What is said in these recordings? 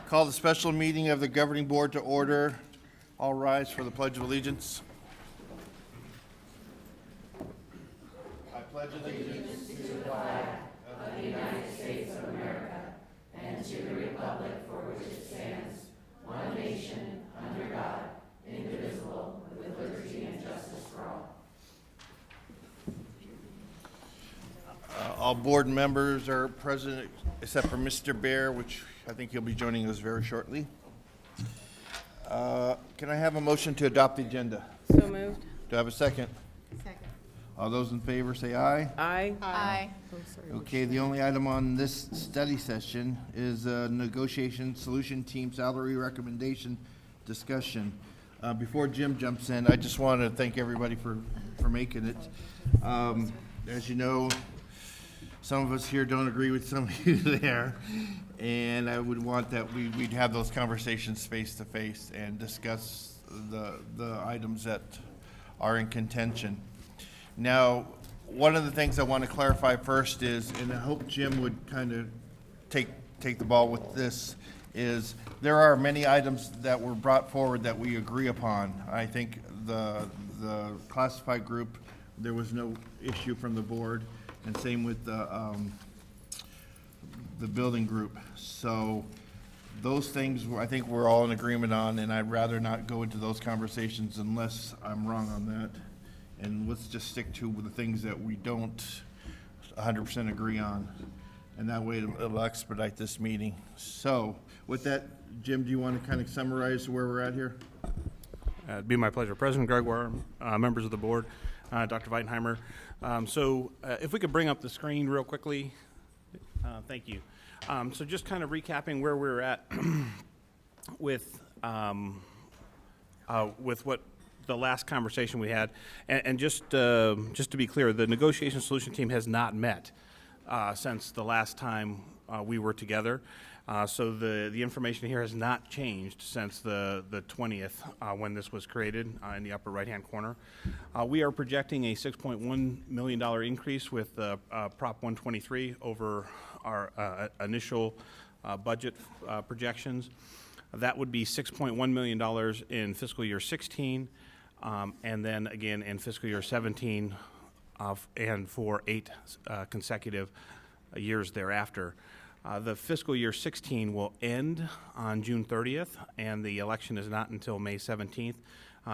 Call the special meeting of the governing board to order. All rise for the Pledge of Allegiance. I pledge allegiance to the flag of the United States of America and to the republic for which it stands, one nation, under God, indivisible, with liberty and justice for all. All board members are present except for Mr. Bear, which I think he'll be joining us very shortly. Can I have a motion to adopt the agenda? So moved. Do I have a second? Second. All those in favor say aye. Aye. Aye. Okay, the only item on this study session is negotiation solution team salary recommendation discussion. Before Jim jumps in, I just want to thank everybody for making it. As you know, some of us here don't agree with some of you there, and I would want that we'd have those conversations face to face and discuss the items that are in contention. Now, one of the things I want to clarify first is, and I hope Jim would kind of take the ball with this, is there are many items that were brought forward that we agree upon. I think the classified group, there was no issue from the board, and same with the building group. So those things I think we're all in agreement on, and I'd rather not go into those conversations unless I'm wrong on that. And let's just stick to the things that we don't 100% agree on. And that way it'll expedite this meeting. So with that, Jim, do you want to kind of summarize where we're at here? It'd be my pleasure. President Gregoire, members of the board, Dr. Weitenheimer. So if we could bring up the screen real quickly. Thank you. So just kind of recapping where we're at with what the last conversation we had. And just to be clear, the negotiation solution team has not met since the last time we were together. So the information here has not changed since the 20th when this was created in the upper right-hand corner. We are projecting a $6.1 million increase with Prop 123 over our initial budget projections. That would be $6.1 million in fiscal year 16, and then again in fiscal year 17, and for 8 consecutive years thereafter. The fiscal year 16 will end on June 30th, and the election is not until May 17th.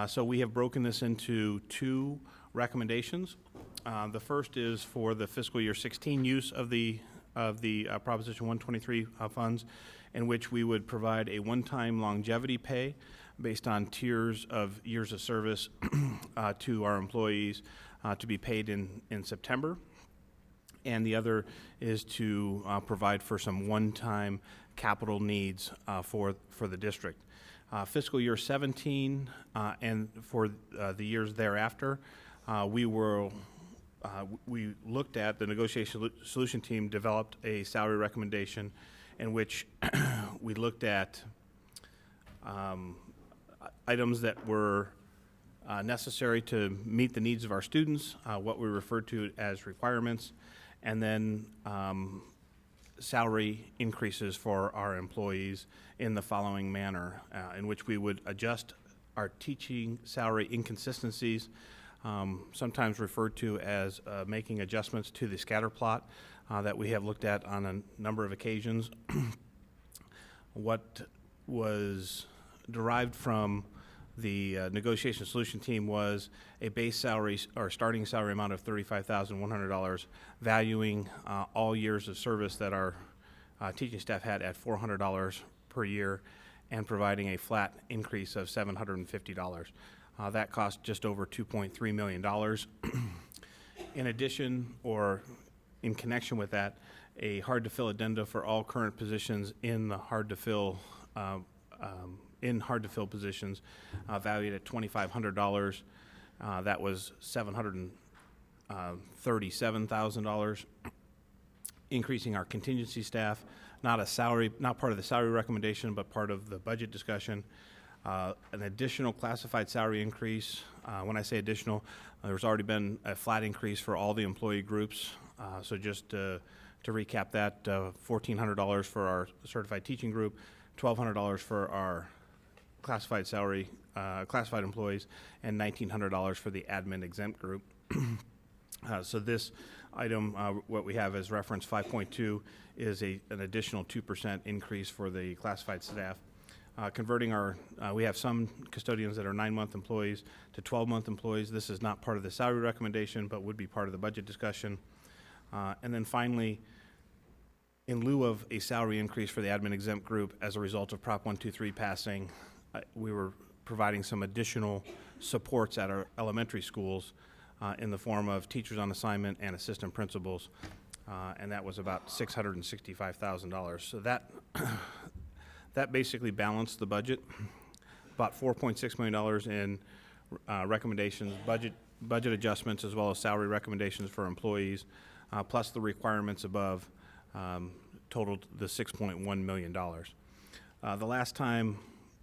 So we have broken this into 2 recommendations. The first is for the fiscal year 16 use of the Proposition 123 funds, in which we would provide a one-time longevity pay based on tiers of years of service to our employees to be paid in September. And the other is to provide for some one-time capital needs for the district. Fiscal year 17 and for the years thereafter, we looked at, the negotiation solution team developed a salary recommendation in which we looked at items that were necessary to meet the needs of our students, what we refer to as requirements, and then salary increases for our employees in the following manner, in which we would adjust our teaching salary inconsistencies, sometimes referred to as making adjustments to the scatter plot that we have looked at on a number of occasions. What was derived from the negotiation solution team was a base salary or starting salary amount of $35,100, valuing all years of service that our teaching staff had at $400 per year, and providing a flat increase of $750. That cost just over $2.3 million. In addition, or in connection with that, a hard-to-fill addenda for all current positions in the hard-to-fill positions, valued at $2,500. That was $737,000. Increasing our contingency staff, not part of the salary recommendation, but part of the budget discussion. An additional classified salary increase. When I say additional, there's already been a flat increase for all the employee groups. So just to recap that, $1,400 for our certified teaching group, $1,200 for our classified salary, classified employees, and $1,900 for the admin exempt group. So this item, what we have as reference 5.2 is an additional 2% increase for the classified staff. Converting we have some custodians that are 9-month employees to 12-month employees. This is not part of the salary recommendation, but would be part of the budget discussion. And then finally, in lieu of a salary increase for the admin exempt group as a result of Prop 123 passing, we were providing some additional supports at our elementary schools in the form of teachers on assignment and assistant principals, and that was about $665,000. So that basically balanced the budget, about $4.6 million in recommendations, budget adjustments, as well as salary recommendations for employees, plus the requirements above totaled the $6.1 million. The last time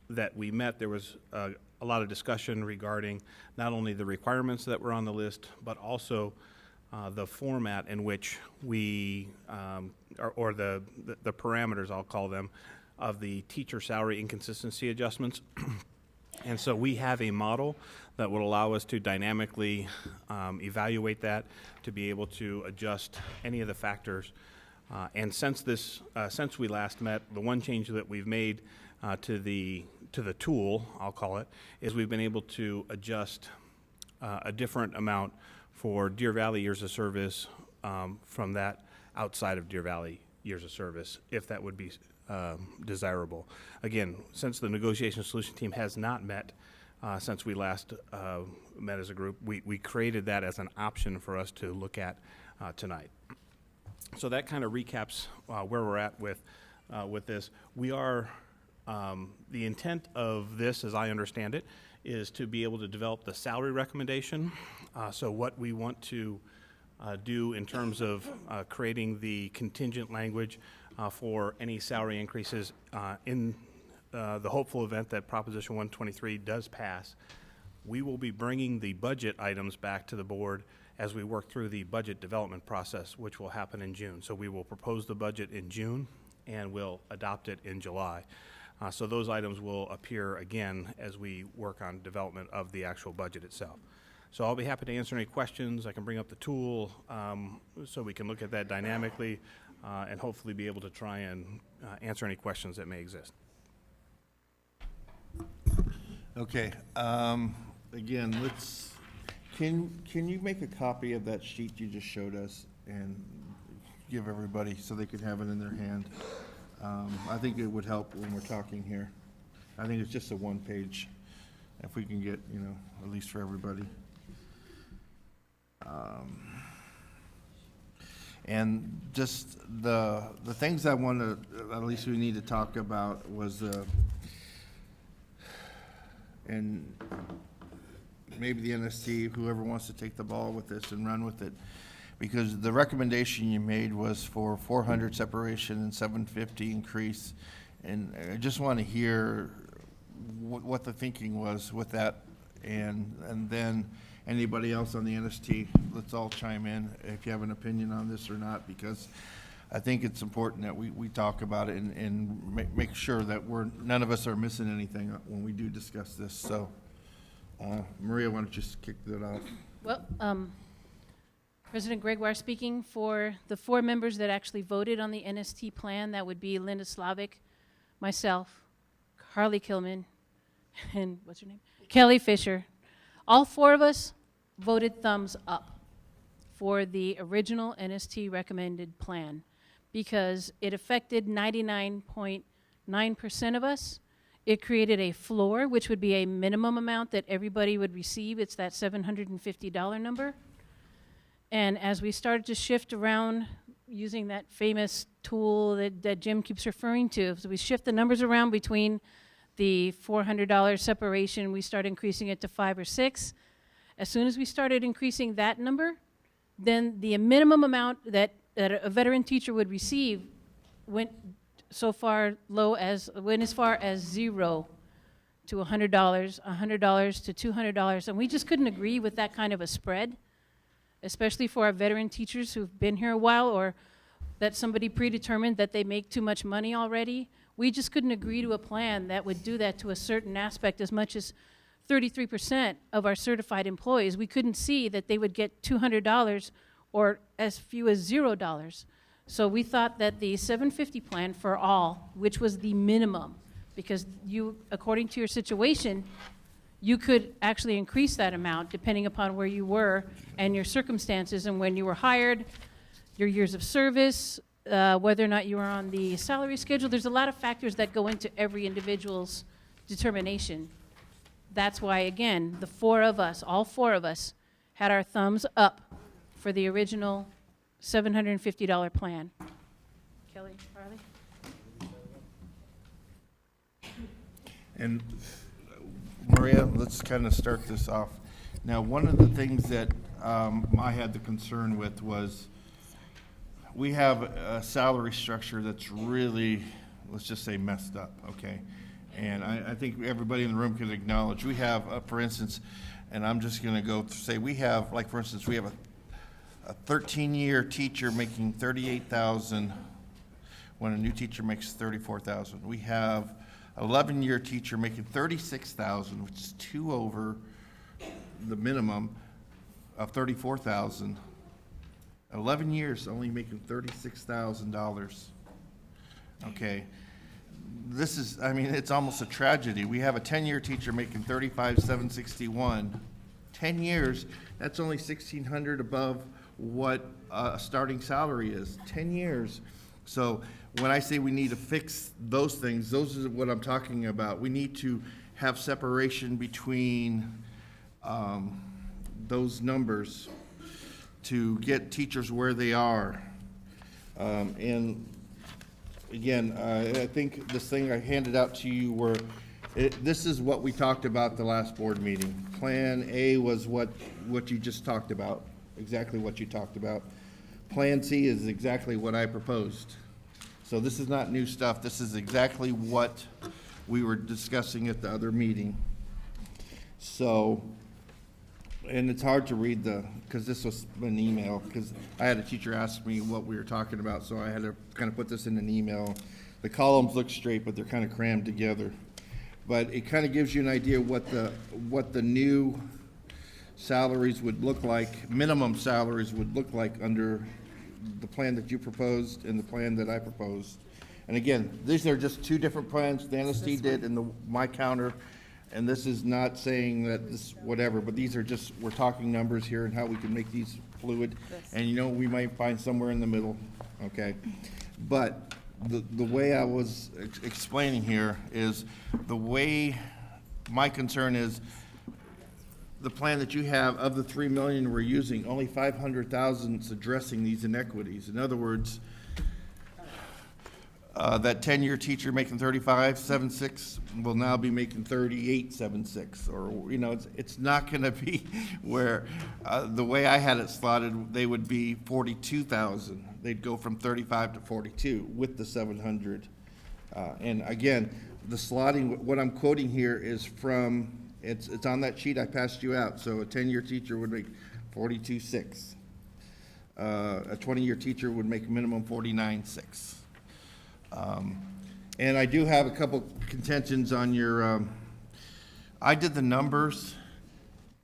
that we met, there was a lot of discussion regarding not only the requirements that were on the list, but also the format in which we, or the parameters, I'll call them, of the teacher salary inconsistency adjustments. And so we have a model that will allow us to dynamically evaluate that, to be able to adjust any of the factors. And since we last met, the one change that we've made to the tool, I'll call it, is we've been able to adjust a different amount for Deer Valley years of service from that outside of Deer Valley years of service, if that would be desirable. Again, since the negotiation solution team has not met since we last met as a group, we created that as an option for us to look at tonight. So that kind of recaps where we're at with this. We are, the intent of this, as I understand it, is to be able to develop the salary recommendation. So what we want to do in terms of creating the contingent language for any salary increases in the hopeful event that Proposition 123 does pass. We will be bringing the budget items back to the board as we work through the budget development process, which will happen in June. So we will propose the budget in June and we'll adopt it in July. So those items will appear again as we work on development of the actual budget itself. So I'll be happy to answer any questions. I can bring up the tool so we can look at that dynamically and hopefully be able to try and answer any questions that may exist. Okay, again, can you make a copy of that sheet you just showed us and give everybody so they could have it in their hand? I think it would help when we're talking here. I think it's just a one-page, if we can get, at least for everybody. And just the things I want to, at least we need to talk about was, and maybe the NST, whoever wants to take the ball with this and run with it, because the recommendation you made was for 400 separation and 750 increase, and I just want to hear what the thinking was with that, and then anybody else on the NST, let's all chime in if you have an opinion on this or not, because I think it's important that we talk about it and make sure that none of us are missing anything when we do discuss this. So, Maria, why don't you just kick that off? Well, President Gregoire speaking for the 4 members that actually voted on the NST plan. That would be Linda Slavic, myself, Harley Kilman, and what's her name? Kelly Fisher. All 4 of us voted thumbs up for the original NST recommended plan because it affected 99.9% of us. It created a floor, which would be a minimum amount that everybody would receive. It's that $750 number. And as we started to shift around using that famous tool that Jim keeps referring to, so we shift the numbers around between the $400 separation, we start increasing it to 5 or 6. As soon as we started increasing that number, then the minimum amount that a veteran teacher would receive went so far low as, went as far as 0 to $100, $100 to $200, and we just couldn't agree with that kind of a spread, especially for our veteran teachers who've been here a while or that somebody predetermined that they make too much money already. We just couldn't agree to a plan that would do that to a certain aspect as much as 33% of our certified employees. We couldn't see that they would get $200 or as few as $0. So we thought that the 750 plan for all, which was the minimum, because you, according to your situation, you could actually increase that amount depending upon where you were and your circumstances and when you were hired, your years of service, whether or not you were on the salary schedule. There's a lot of factors that go into every individual's determination. That's why, again, the four of us, all four of us, had our thumbs up for the original $750 plan. Kelly, Harley? And Maria, let's kind of start this off. Now, one of the things that I had the concern with was we have a salary structure that's really, let's just say, messed up, okay? And I think everybody in the room can acknowledge, we have, for instance, and I'm just going to go say, we have, like, for instance, we have a 13-year teacher making $38,000 when a new teacher makes $34,000. We have an 11-year teacher making $36,000, which is 2 over the minimum of $34,000. 11 years only making $36,000. Okay. This is, I mean, it's almost a tragedy. We have a 10-year teacher making $35,761. 10 years, that's only $1,600 above what a starting salary is. 10 years. So when I say we need to fix those things, those are what I'm talking about. We need to have separation between those numbers to get teachers where they are. And again, I think this thing I handed out to you were, this is what we talked about the last board meeting. Plan A was what you just talked about, exactly what you talked about. Plan C is exactly what I proposed. So this is not new stuff. This is exactly what we were discussing at the other meeting. So, and it's hard to read because this was an email, because I had a teacher ask me what we were talking about, so I had to kind of put this in an email. The columns look straight, but they're kind of crammed together. But it kind of gives you an idea what the new salaries would look like, minimum salaries would look like under the plan that you proposed and the plan that I proposed. And again, these are just two different plans, the NSD did and my counter. And this is not saying that this whatever, but these are just, we're talking numbers here and how we can make these fluid. And you know, we might find somewhere in the middle, okay? But the way I was explaining here is the way my concern is the plan that you have of the 3 million we're using, only 500,000 is addressing these inequities. In other words, that 10-year teacher making $35,760 will now be making $38,760, or you know, it's not going to be where the way I had it slotted, they would be 42,000. They'd go from 35 to 42 with the 700. And again, the slotting, what I'm quoting here is from, it's on that sheet I passed you out. So a 10-year teacher would make 42,600. A 20-year teacher would make minimum 49,600. And I do have a couple contentions on your, I did the numbers,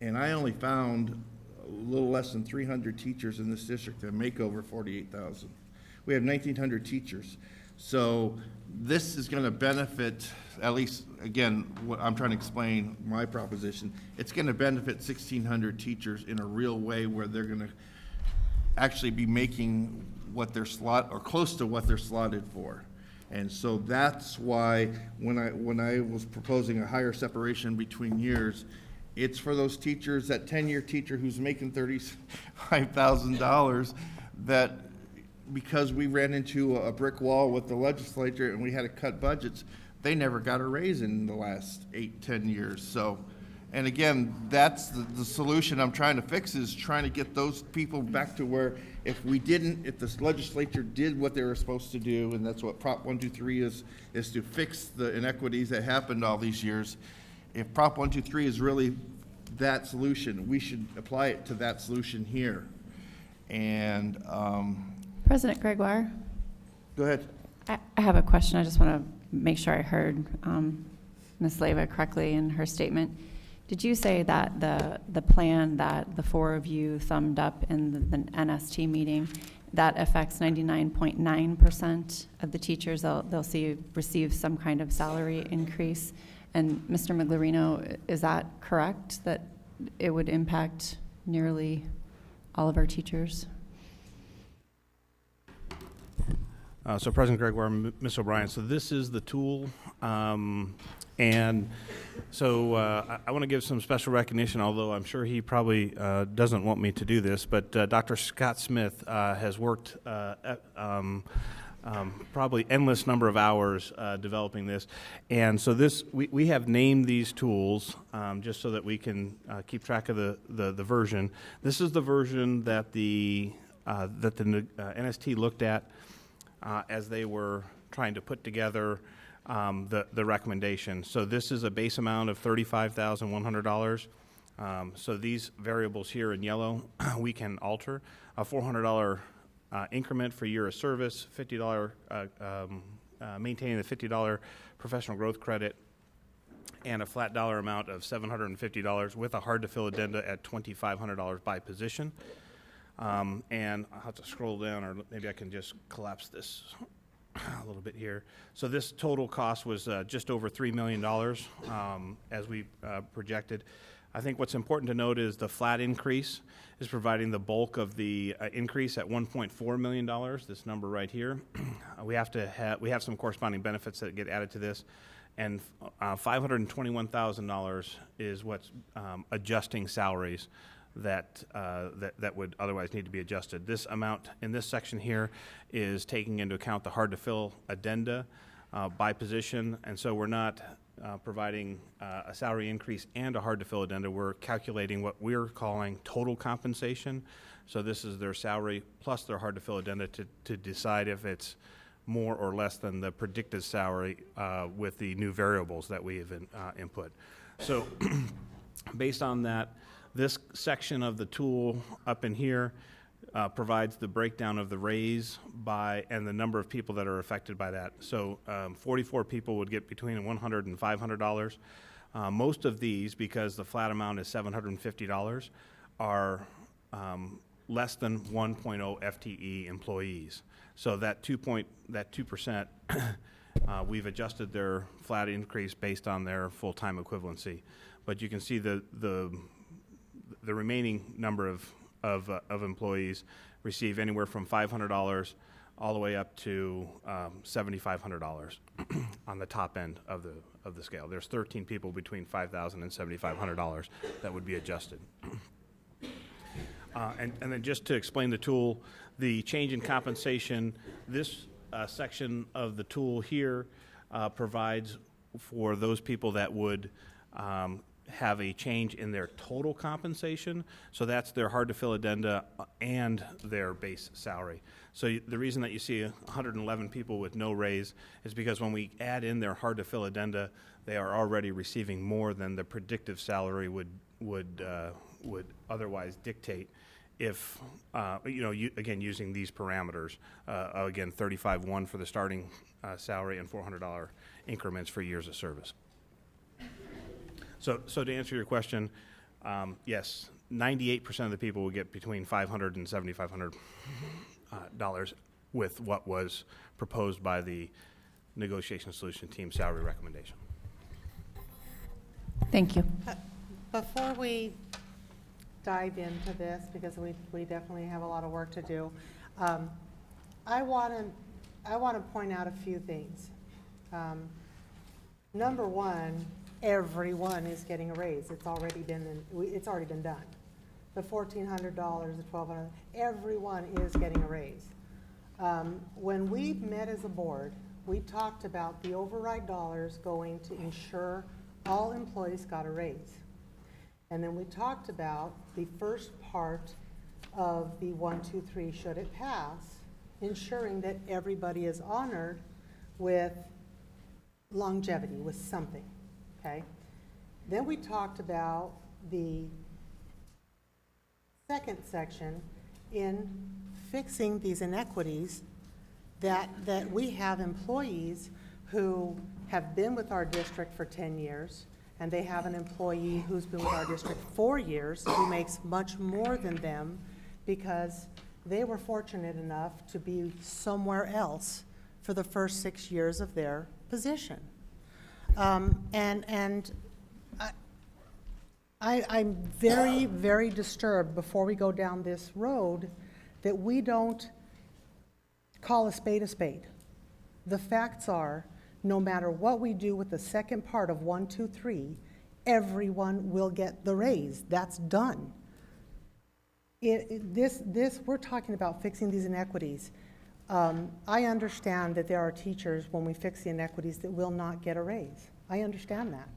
and I only found a little less than 300 teachers in this district that make over 48,000. We have 1,900 teachers. So this is going to benefit, at least, again, what I'm trying to explain, my proposition, it's going to benefit 1,600 teachers in a real way where they're going to actually be making what they're slot, or close to what they're slotted for. And so that's why when I was proposing a higher separation between years, it's for those teachers, that 10-year teacher who's making $35,000, that because we ran into a brick wall with the legislature and we had to cut budgets, they never got a raise in the last 8-10 years. So, and again, that's the solution I'm trying to fix, is trying to get those people back to where if the legislature did what they were supposed to do, and that's what Prop 123 is to fix the inequities that happened all these years. If Prop 123 is really that solution, we should apply it to that solution here. And President Gregoire, go ahead. I have a question. I just want to make sure I heard Ms. Leyva correctly in her statement. Did you say that the plan that the four of you thumbed up in the NST meeting, that affects 99.9% of the teachers? They'll receive some kind of salary increase. And Mr. Miglerino, is that correct, that it would impact nearly all of our teachers? So President Gregoire, Ms. O'Brien, so this is the tool. And so I want to give some special recognition, although I'm sure he probably doesn't want me to do this, but Dr. Scott Smith has worked probably endless number of hours developing this. And so we have named these tools just so that we can keep track of the version. This is the version that the NST looked at as they were trying to put together the recommendation. So this is a base amount of $35,100. So these variables here in yellow we can alter. A $400 increment for year of service, $50 maintaining the $50 professional growth credit, and a flat dollar amount of $750 with a hard to fill addenda at $2,500 by position. And I'll have to scroll down, or maybe I can just collapse this a little bit here. So this total cost was just over $3 million as we projected. I think what's important to note is the flat increase is providing the bulk of the increase at $1.4 million, this number right here. We have some corresponding benefits that get added to this, and $521,000 is what's adjusting salaries that would otherwise need to be adjusted. This amount in this section here is taking into account the hard to fill addenda by position, and so we're not providing a salary increase and a hard to fill addenda. We're calculating what we're calling total compensation. So this is their salary plus their hard to fill addenda to decide if it's more or less than the predicted salary with the new variables that we have input. So based on that, this section of the tool up in here provides the breakdown of the raise and the number of people that are affected by that. So 44 people would get between $100 and $500. Most of these, because the flat amount is $750, are less than 1.0 FTE employees. So that 2%, we've adjusted their flat increase based on their full-time equivalency. But you can see the remaining number of employees receive anywhere from $500 all the way up to $7,500 on the top end of the scale. There's 13 people between $5,000 and $7,500 that would be adjusted. And then just to explain the tool, the change in compensation, this section of the tool here provides for those people that would have a change in their total compensation. So that's their hard to fill addenda and their base salary. So the reason that you see 111 people with no raise is because when we add in their hard to fill addenda, they are already receiving more than the predictive salary would otherwise dictate if, again, using these parameters, again, $35,100 for the starting salary and $400 increments for years of service. So to answer your question, yes, 98% of the people will get between $500 and $7,500 with what was proposed by the negotiation solution team salary recommendation. Thank you. Before we dive into this, because we definitely have a lot of work to do, I want to point out a few things. Number one, everyone is getting a raise. It's already been done. The $1,400, the $1,200, everyone is getting a raise. When we met as a board, we talked about the override dollars going to ensure all employees got a raise. And then we talked about the first part of the 1, 2, 3, should it pass, ensuring that everybody is honored with longevity, with something. Okay. Then we talked about the second section in fixing these inequities that we have employees who have been with our district for 10 years, and they have an employee who's been with our district 4 years, who makes much more than them because they were fortunate enough to be somewhere else for the first 6 years of their position. I'm very, very disturbed before we go down this road that we don't call a spade a spade. The facts are, no matter what we do with the second part of 1, 2, 3, everyone will get the raise. That's done. We're talking about fixing these inequities. I understand that there are teachers, when we fix the inequities, that will not get a raise. I understand that.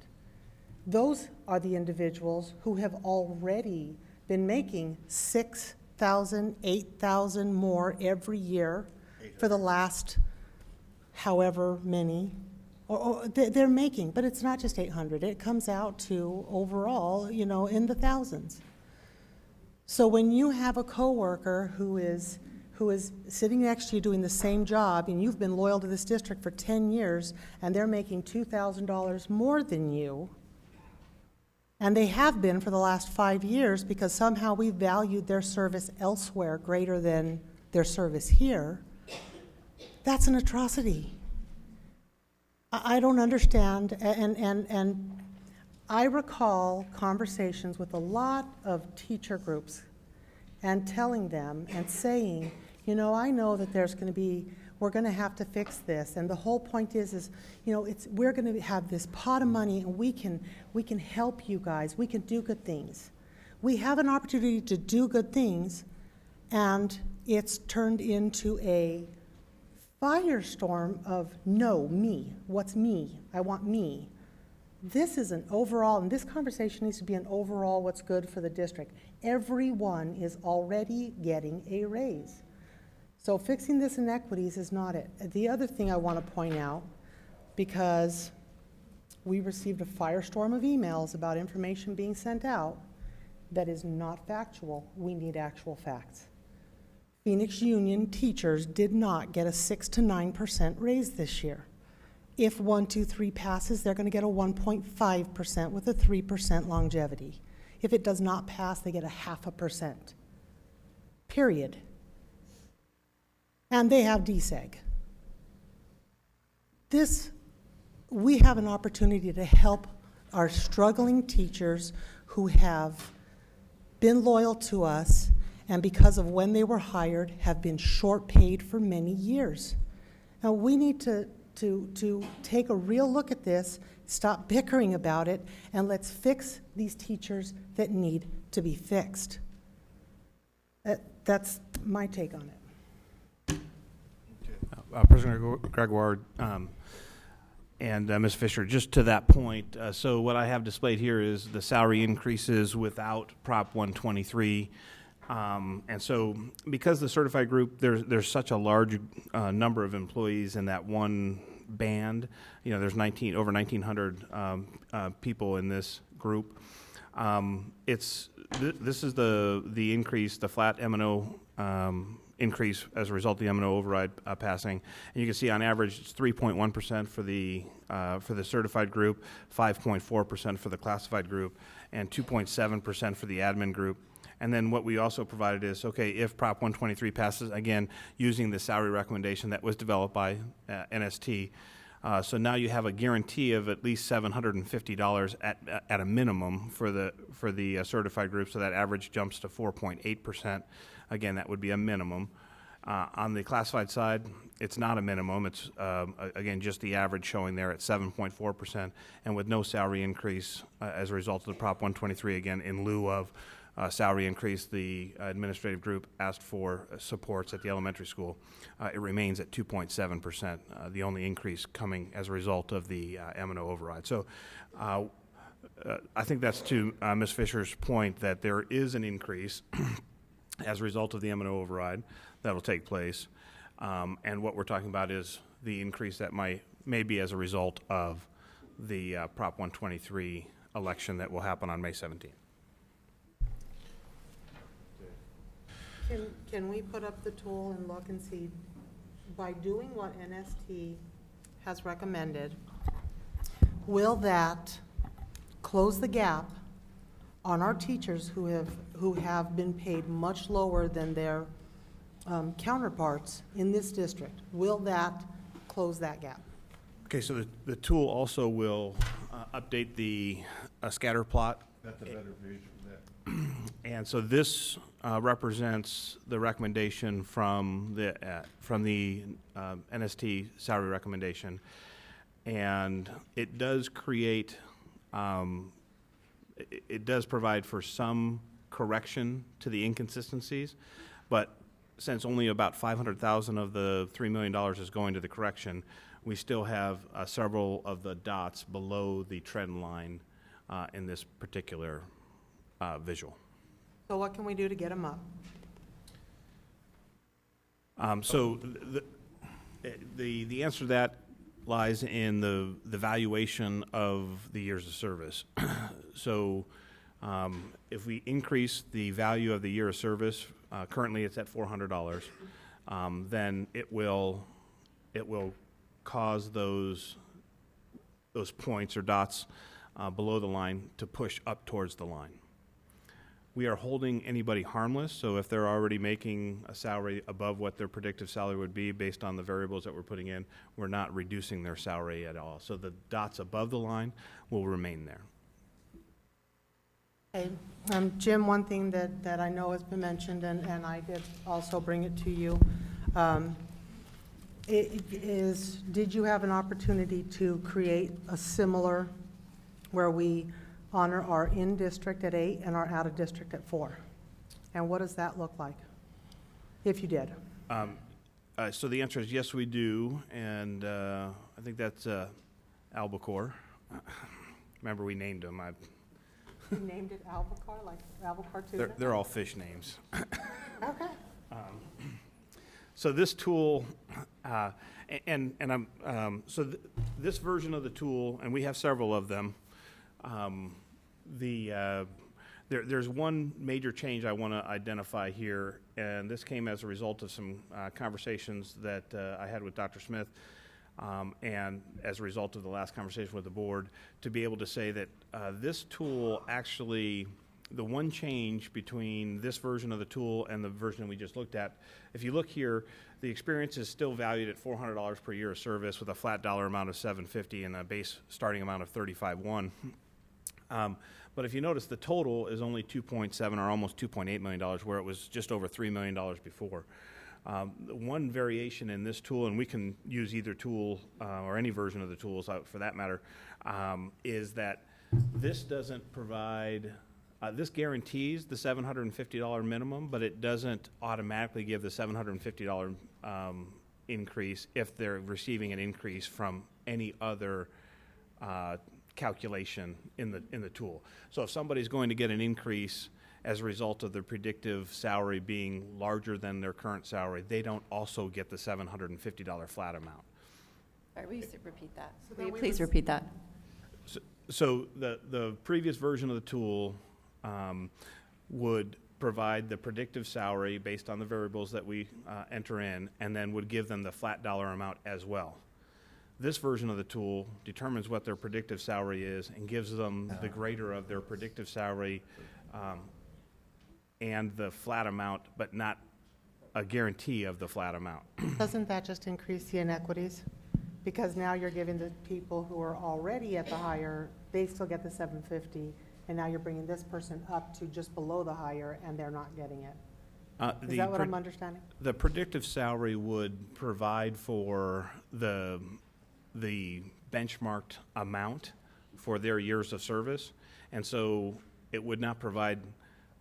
Those are the individuals who have already been making $6,000, $8,000 more every year for the last however many, or they're making, but it's not just 800. It comes out to overall, in the thousands. So when you have a coworker who is sitting next to you doing the same job, and you've been loyal to this district for 10 years, and they're making $2,000 more than you, and they have been for the last 5 years because somehow we valued their service elsewhere greater than their service here, that's an atrocity. I don't understand, and I recall conversations with a lot of teacher groups and telling them and saying, I know that we're going to have to fix this, and the whole point is we're going to have this pot of money, and we can help you guys. We can do good things. We have an opportunity to do good things, and it's turned into a firestorm of no, me. What's me? I want me. This is an overall, and this conversation needs to be an overall what's good for the district. Everyone is already getting a raise. So fixing this inequities is not it. The other thing I want to point out, because we received a firestorm of emails about information being sent out that is not factual. We need actual facts. Phoenix Union teachers did not get a 6 to 9% raise this year. If 1, 2, 3 passes, they're going to get a 1.5% with a 3% longevity. If it does not pass, they get a 0.5%. Period. And they have DSEG. We have an opportunity to help our struggling teachers who have been loyal to us and because of when they were hired have been short paid for many years. Now we need to take a real look at this, stop bickering about it, and let's fix these teachers that need to be fixed. That's my take on it. President Gregoire and Ms. Fisher, just to that point, so what I have displayed here is the salary increases without Prop 123. And so because the certified group, there's such a large number of employees in that one band, there's over 1,900 people in this group. This is the increase, the flat M&O increase as a result of the M&O override passing. And you can see on average it's 3.1% for the certified group, 5.4% for the classified group, and 2.7% for the admin group. And then what we also provided is, okay, if Prop 123 passes, again, using the salary recommendation that was developed by NST, so now you have a guarantee of at least $750 at a minimum for the certified group, so that average jumps to 4.8%. Again, that would be a minimum. On the classified side, it's not a minimum. It's, again, just the average showing there at 7.4%, and with no salary increase as a result of the Prop 123, again, in lieu of salary increase, the administrative group asked for supports at the elementary school. It remains at 2.7%, the only increase coming as a result of the M&O override. So I think that's to Ms. Fisher's point that there is an increase as a result of the M&O override that will take place. And what we're talking about is the increase that may be as a result of the Prop 123 election that will happen on May 17th. Can we put up the tool and look and see, by doing what NST has recommended, will that close the gap on our teachers who have been paid much lower than their counterparts in this district? Will that close that gap? Okay, so the tool also will update the scatter plot. That's a better vision of that. And so this represents the recommendation from the NST salary recommendation. And it does create, it does provide for some correction to the inconsistencies, but since only about 500,000 of the $3 million is going to the correction, we still have several of the dots below the trend line in this particular visual. So what can we do to get them up? So the answer to that lies in the valuation of the years of service. So if we increase the value of the year of service, currently it's at $400, then it will cause those points or dots below the line to push up towards the line. We are holding anybody harmless, so if they're already making a salary above what their predictive salary would be based on the variables that we're putting in, we're not reducing their salary at all. So the dots above the line will remain there. Okay, Jim, one thing that I know has been mentioned, and I did also bring it to you, did you have an opportunity to create a similar where we honor our in-district at 8 and our out-of-district at 4? And what does that look like, if you did? So the answer is yes, we do, and I think that's albacore. Remember, we named them. You named it albacore, like albacore tuna? They're all fish names. Okay. So this tool, this version of the tool, and we have several of them. There's one major change I want to identify here, and this came as a result of some conversations that I had with Dr. Smith, and as a result of the last conversation with the board, to be able to say that this tool actually, the one change between this version of the tool and the version we just looked at, if you look here, the experience is still valued at $400 per year of service with a flat dollar amount of $750 and a base starting amount of $35,100. But if you notice, the total is only $2.7 or almost $2.8 million, where it was just over $3 million before. One variation in this tool, and we can use either tool or any version of the tools for that matter, is that this doesn't provide, this guarantees the $750 minimum, but it doesn't automatically give the $750 increase if they're receiving an increase from any other calculation in the tool. So if somebody's going to get an increase as a result of their predictive salary being larger than their current salary, they don't also get the $750 flat amount. Sorry, will you repeat that? So Will you that we please would- repeat that? So the previous version of the tool would provide the predictive salary based on the variables that we enter in, and then would give them the flat dollar amount as well. This version of the tool determines what their predictive salary is and gives them the greater of their predictive salary and the flat amount, but not a guarantee of the flat amount. Doesn't that just increase the inequities? Because now you're giving the people who are already at the higher, they still get the $750, and now you're bringing this person up to just below the higher, and they're not getting it. Is that what I'm understanding? The predictive salary would provide for the benchmarked amount for their years of service, and so it would not provide,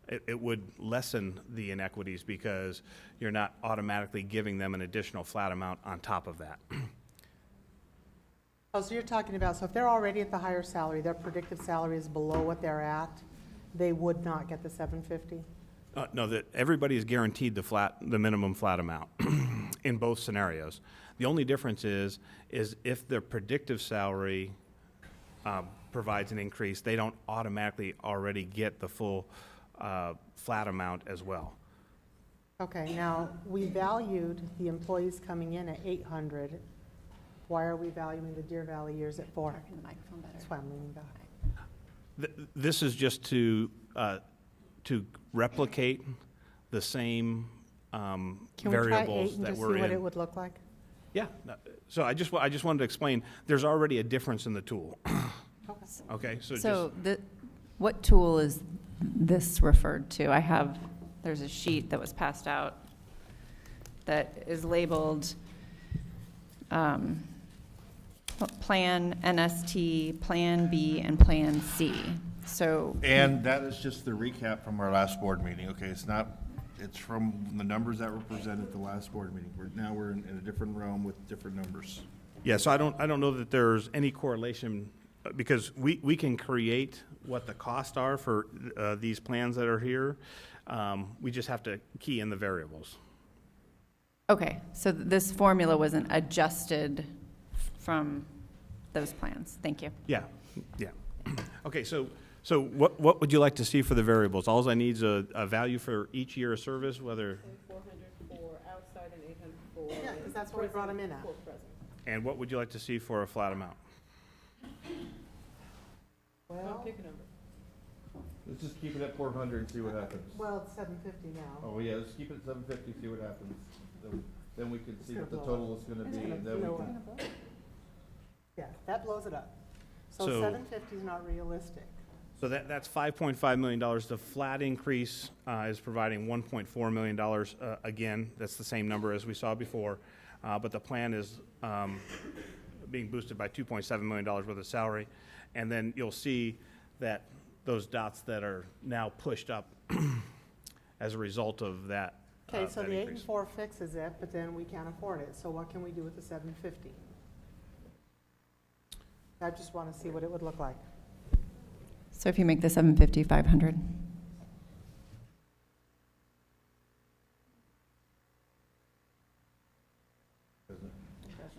it would lessen the inequities because you're not automatically giving them an additional flat amount on top of that. Oh, so you're talking about, so if they're already at the higher salary, their predictive salary is below what they're at, they would not get the $750? No, that everybody is guaranteed the minimum flat amount in both scenarios. The only difference is if the predictive salary provides an increase, they don't automatically already get the full flat amount as well. Okay, now, we valued the employees coming in at 800, Why are we valuing the Deer Valley years at 4? Talking the microphone better. That's why I'm leaning back. This is just to replicate the same Can we try 8 variables and that just see were what it in. would look like? Yeah, so I just wanted to explain, there's already a difference in the tool, Okay. okay? So So just, what tool is this referred to? There's a sheet that was passed out that is labeled Plan NST, Plan B, and Plan C. So, And that is just the recap from our last board meeting, okay? It's from the numbers that were presented at the last board meeting. We're in a different realm with different numbers. yeah, so I don't know that there's any correlation, because we can create what the costs are for these plans that are here. We just have to key in the variables. okay, so this formula wasn't adjusted from those plans. Thank you. Yeah, yeah. Okay, so what would you like to see for the variables? All I need is a value for each year of service, whether, 400 for outside and 800 for. Yeah, 'cause that's what we brought 'em in at. For present. and what would you like to see for a flat amount? Well, Pick a number. Let's just keep it at 400 and see what happens. well, it's 750 now. Oh, yeah, let's keep it at 750, see what happens. Then we can see It's what the gonna blow total is gonna It's be, gonna and then we blow can. up. Yeah, that blows it up. So So- 750 is not realistic. So that's $5.5 million. The flat increase is providing $1.4 million. Again, that's the same number as we saw before, but the plan is being boosted by $2.7 million worth of salary. And then you'll see that those dots that are now pushed up as a result of that. Okay, so that the 8 increase. and 4 fixes it, but then we can't afford it. So what can we do with the 750? I just want to see what it would look like. So if you make the 750, 500.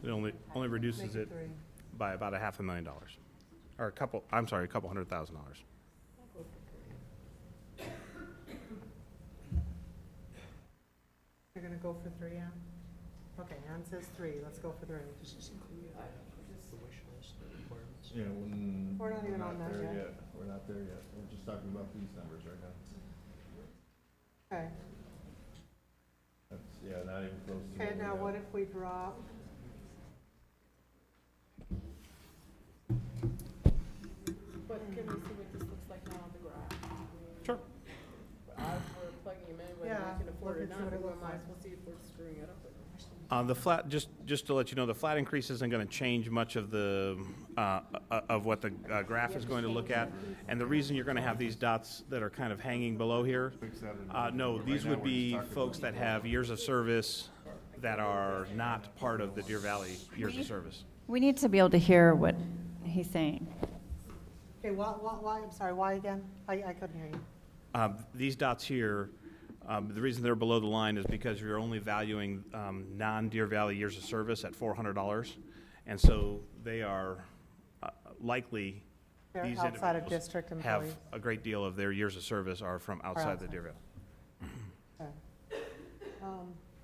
It only reduces Make it 3. by about $500,000, or a couple $100,000. You're going to go for 3, Ann? Okay, Ann says 3. Let's go for 3. Yeah, We're not even on that there yet. We're not there yet. We're just talking about these numbers right now. Okay. That's, yeah, not even close to. Okay, we now have. what if we drop? But can we see what this looks like now on the graph? Sure. As we're plugging them in, whether Yeah, we can afford it or look and see not, what it we looks might like. as well see if we're screwing it up. The flat, just to let you know, the flat increase isn't going to change much of the, of what the graph is going to look at. And the reason you're going to have these dots that are kind of hanging below here, Fix that in- no, right these now would we're be just talking folks that have years of service that are not part of the Deer Valley years of service. We need to be able to hear what he's saying. Okay, why, I'm sorry, why again? I couldn't hear you. These dots here, the reason they're below the line is because you're only valuing non-Deer Valley years of service at $400. And so they are likely, They're these outside of individuals district have employees. a great deal of their years of service are from outside the outside. Deer Valley. Okay.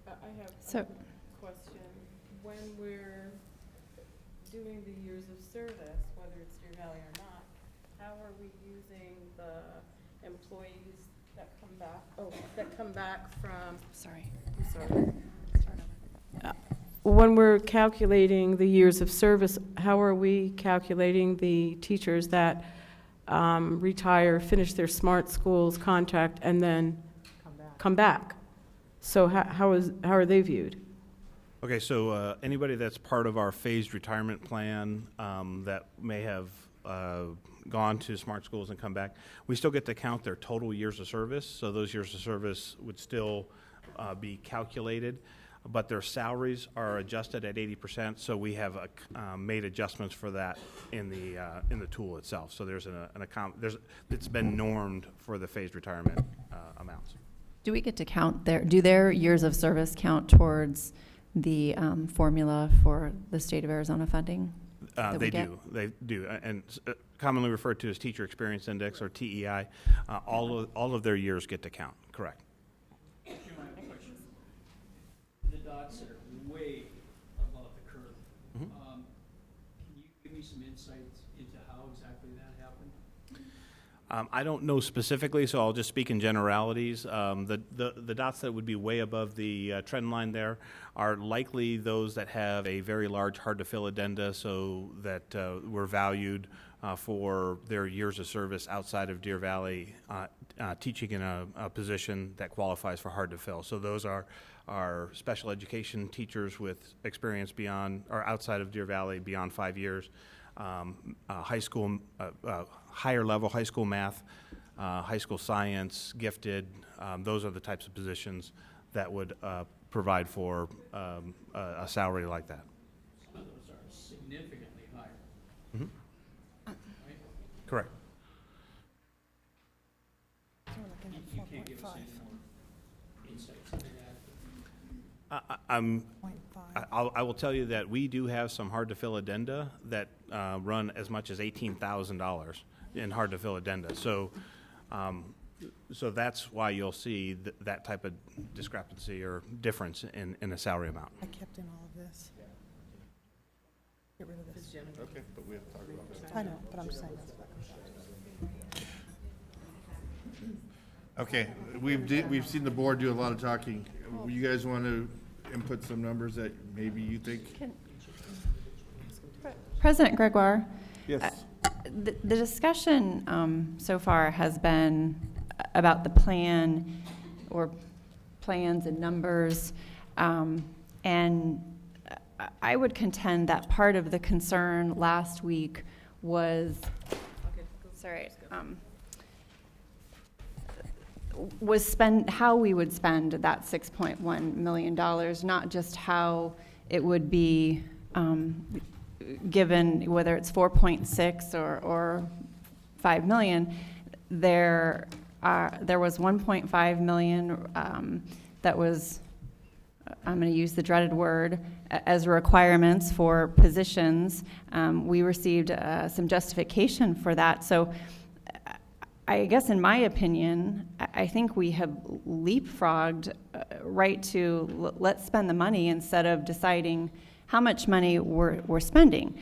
I have So- a question. When we're doing the years of service, whether it's Deer Valley or not, how are we using the employees that come back from, Sorry. I'm sorry. When we're calculating the years of service, how are we calculating the teachers that retire, finish their smart schools contract, and then come back? So how are they viewed? Okay, so anybody that's part of our phased retirement plan that may have gone to smart schools and come back, we still get to count their total years of service. So those years of service would still be calculated, but their salaries are adjusted at 80%. So we have made adjustments for that in the tool itself. So there's an account. It's been normed for the phased retirement amounts. Do we get to count do their years of service count towards the formula for the state of Arizona funding? that we They get? do. They do, and commonly referred to as Teacher Experience Index or TEI. All of their years get to count. Correct. The dots are way above the curve. me some insights into how exactly that happened? I don't know specifically, so I'll just speak in generalities. The dots that would be way above the trend line there are likely those that have a very large, hard-to-fill addenda, so that were valued for their years of service outside of Deer Valley, teaching in a position that qualifies for hard-to-fill. So those are special education teachers with experience beyond or outside of Deer Valley beyond 5 years. High school, higher level high school math, high school science, gifted, those are the types of positions that would provide for a salary like that. Some of those are significantly higher. Mhm. Right? Correct. You can't give us any more insights into that? I will tell you that we do have some hard-to-fill addenda that run as much as $18,000 in hard-to-fill addenda. So, so that's why you'll see that type of discrepancy or difference in a salary amount. I kept in all of this. Get rid of this. Okay, but we have to talk about this. I know, but I'm just saying. Okay, we've seen the board do a lot of talking. You guys want to input some numbers that maybe you think? President Gregoire, Yes. the discussion so far has been about the plan or plans and numbers, and I would contend that part of the concern last week was, how we would spend that $6.1 million, not just how it would be given, whether it's 4.6 or 5 million. There was 1.5 million that was, I'm going to use the dreaded word, as requirements for positions. We received some justification for that. So I guess in my opinion, I think we have leapfrogged right to let's spend the money instead of deciding how much money we're spending,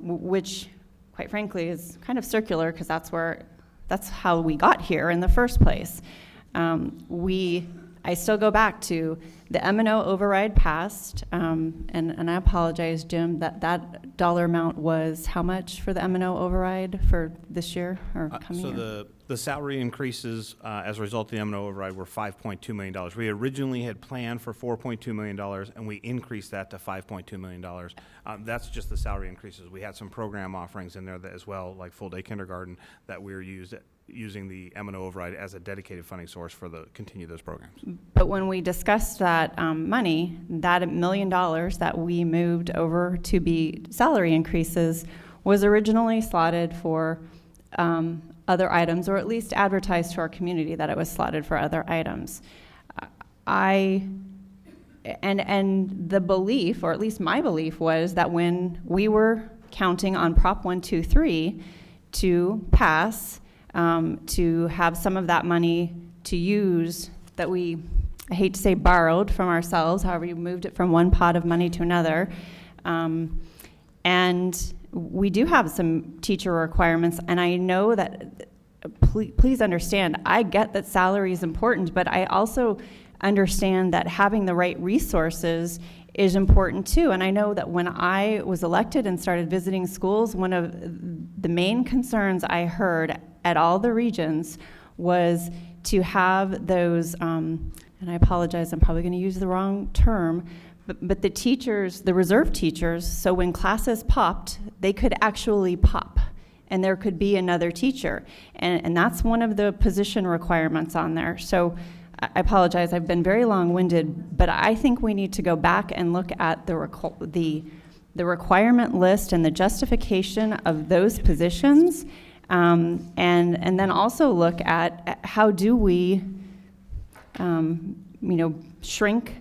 which quite frankly is kind of circular because that's how we got here in the first place. I still go back to the M&O override passed, and I apologize, Jim, that dollar amount was how much for the M&O override for this year or coming year? So the salary increases as a result of the M&O override were $5.2 million. We originally had planned for $4.2 million, and we increased that to $5.2 million. That's just the salary increases. We had some program offerings in there that as well, like full-day kindergarten, that we were using the M&O override as a dedicated funding source for continue those programs. But when we discussed that money, that $1 million that we moved over to be salary increases was originally slotted for other items, or at least advertised to our community that it was slotted for other items. And the belief, or at least my belief, was that when we were counting on Prop 123 to pass, to have some of that money to use that we, I hate to say borrowed from ourselves, however you moved it from one pot of money to another. And we do have some teacher requirements, and I know that, please understand, I get that salary is important, but I also understand that having the right resources is important too. And I know that when I was elected and started visiting schools, one of the main concerns I heard at all the regions was to have those, and I apologize, I'm probably going to use the wrong term, but the teachers, the reserve teachers, so when classes popped, they could actually pop, and there could be another teacher. And that's one of the position requirements on there. So I apologize, I've been very long-winded, but I think we need to go back and look at the requirement list and the justification of those positions, and then also look at how do we, shrink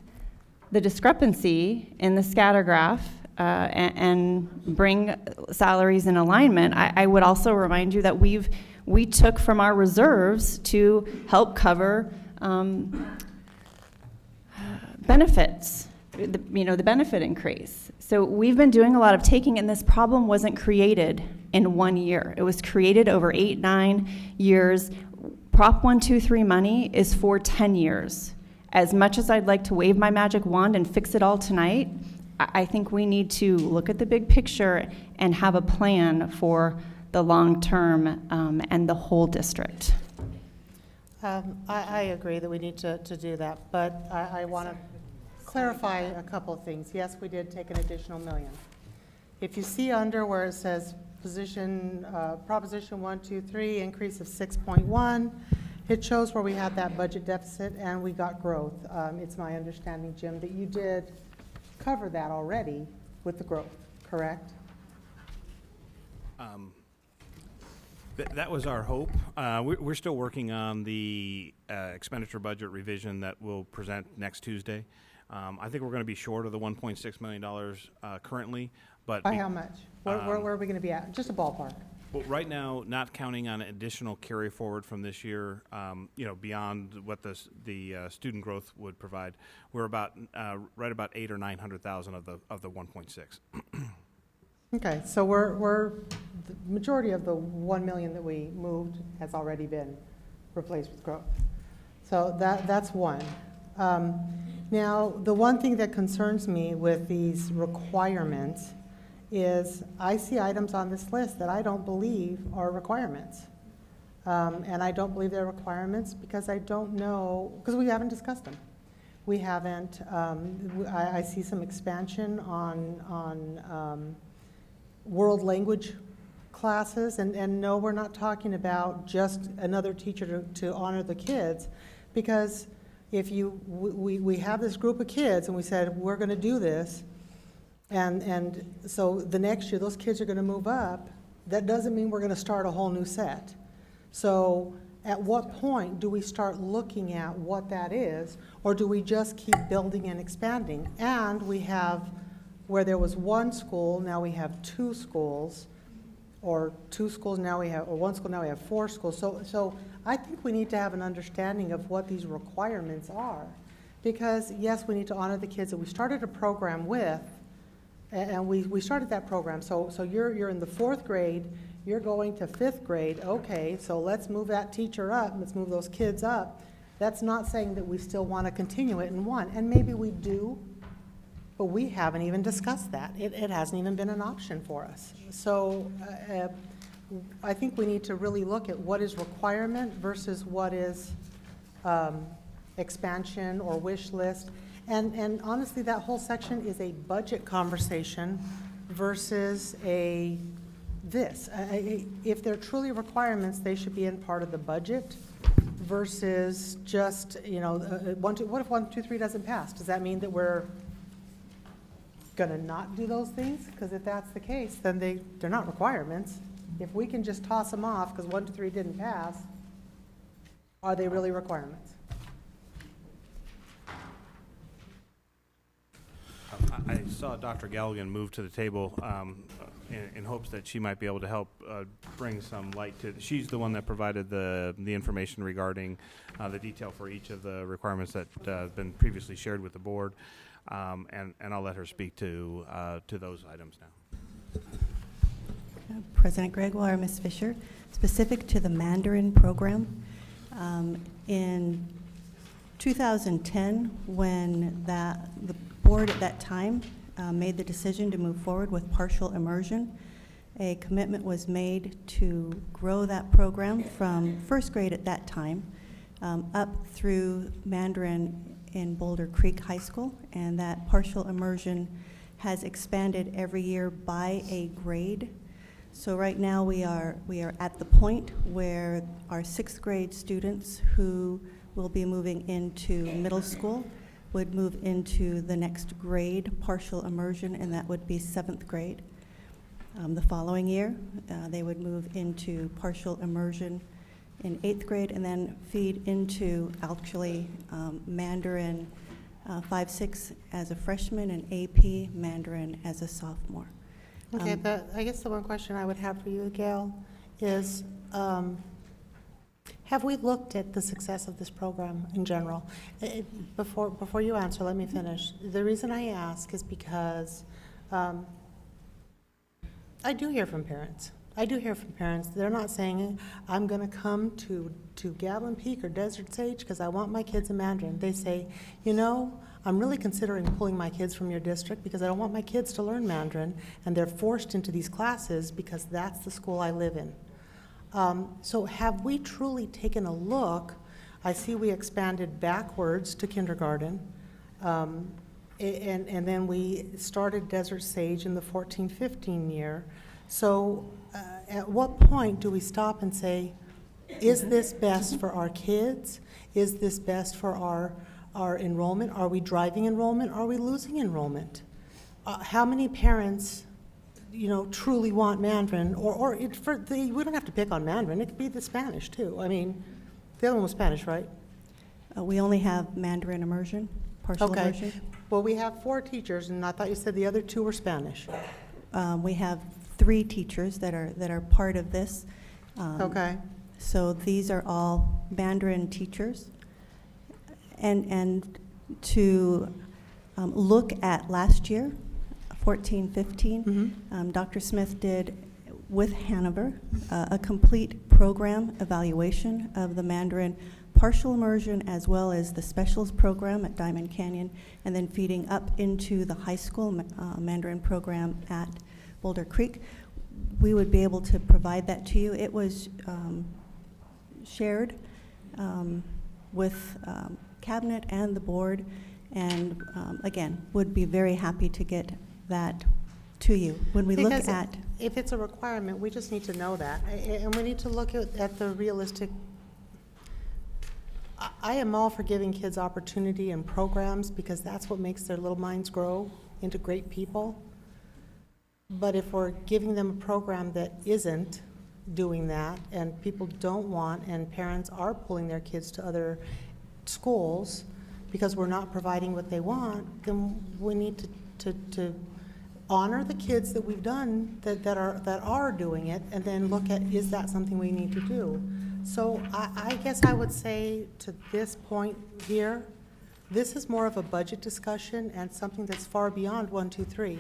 the discrepancy in the scatter graph and bring salaries in alignment. I would also remind you that we took from our reserves to help cover benefits the benefit increase. So we've been doing a lot of taking, and this problem wasn't created in 1 year. It was created over 8, 9 years. Prop 123 money is for 10 years. As much as I'd like to wave my magic wand and fix it all tonight, I think we need to look at the big picture and have a plan for the long term and the whole district. I agree that we need to do that, but I want to clarify a couple of things. Yes, we did take an additional $1 million. If you see under where it says Proposition 123, increase of 6.1, it shows where we had that budget deficit and we got growth. It's my understanding, Jim, that you did cover that already with the growth, correct? That was our hope. We're still working on the expenditure budget revision that we'll present next Tuesday. I think we're going to be short of the $1.6 million currently, but By how much? Where are we going to be at? Just a ballpark. well, right now, not counting on additional carry forward from this year, beyond what the student growth would provide, we're about right about 800,000 or 900,000 of the 1.6. Okay, so we're the majority of the 1 million that we moved has already been replaced with growth. So that's one. Now, the one thing that concerns me with these requirements is I see items on this list that I don't believe are requirements. And I don't believe they're requirements because I don't know, because we haven't discussed them. We haven't, I see some expansion on world language classes, and no, we're not talking about just another teacher to honor the kids, because if we have this group of kids and we said we're going to do this, and so the next year those kids are going to move up, that doesn't mean we're going to start a whole new set. So at what point do we start looking at what that is, or do we just keep building and expanding? And we have, where there was one school, now we have 2 schools, or 2 schools now we have, or 1 school now we have 4 schools. So I think we need to have an understanding of what these requirements are, because yes, we need to honor the kids that we started a program with, and we started that program. So you're in the 4th grade, you're going to 5th grade. Okay, so let's move that teacher up. Let's move those kids up. That's not saying that we still want to continue it in 1, and maybe we do. But we haven't even discussed that. It hasn't even been an option for us. So I think we need to really look at what is requirement versus what is expansion or wish list. And honestly, that whole section is a budget conversation versus this. If they're truly requirements, they should be in part of the budget versus just, what if 1, 2, 3 doesn't pass? Does that mean that we're going to not do those things? Because if that's the case, then they're not requirements. If we can just toss them off because 1, 2, 3 didn't pass, are they really requirements? I saw Dr. Galligan move to the table in hopes that she might be able to help bring some light to. She's the one that provided the information regarding the detail for each of the requirements that have been previously shared with the board. And I'll let her speak to those items now. President Gregoire, Ms. Fisher, specific to the Mandarin program, in 2010, when the board at that time made the decision to move forward with partial immersion, a commitment was made to grow that program from 1st grade at that time up through Mandarin in Boulder Creek High School, and that partial immersion has expanded every year by a grade. So right now we are at the point where our 6th grade students who will be moving into middle school would move into the next grade partial immersion, and that would be 7th grade. The following year, they would move into partial immersion in 8th grade, and then feed into actually Mandarin 5-6 as a freshman and AP Mandarin as a sophomore. Okay, but I guess the one question I would have for you, Gail, is Have we looked at the success of this program in general? Before you answer, let me finish. The reason I ask is because I do hear from parents. They're not saying, I'm going to come to Gatlin Peak or Desert Sage because I want my kids in Mandarin. They say, you know, I'm really considering pulling my kids from your district because I don't want my kids to learn Mandarin, and they're forced into these classes because that's the school I live in. So have we truly taken a look? I see we expanded backwards to kindergarten, and then we started Desert Sage in the 14-15 year. So at what point do we stop and say, is this best for our kids? Is this best for our enrollment? Are we driving enrollment? Are we losing enrollment? How many parents, you know, truly want Mandarin? We don't have to pick on Mandarin. It could be the Spanish too. I mean, the other one was Spanish, right? We only have Mandarin immersion, partial immersion. Okay. Well, we have 4 teachers, and I thought you said the other 2 were Spanish. We have 3 teachers that are part of this. Okay. So these are all Mandarin teachers. And to look at last year, 14-15, Dr. Smith did, with Hanover, a complete program evaluation of the Mandarin partial immersion as well as the specials program at Diamond Canyon, and then feeding up into the high school Mandarin program at Boulder Creek. We would be able to provide that to you. It was shared with Cabinet and the board, and again, would be very happy to get that to you. When we Because look at... if it's a requirement, we just need to know that. And we need to look at the realistic. I am all for giving kids opportunity and programs because that's what makes their little minds grow into great people. But if we're giving them a program that isn't doing that, and people don't want, and parents are pulling their kids to other schools because we're not providing what they want, then we need to honor the kids that we've done that are doing it, and then look at, is that something we need to do? So I guess I would say to this point here, this is more of a budget discussion and something that's far beyond 1, 2, 3.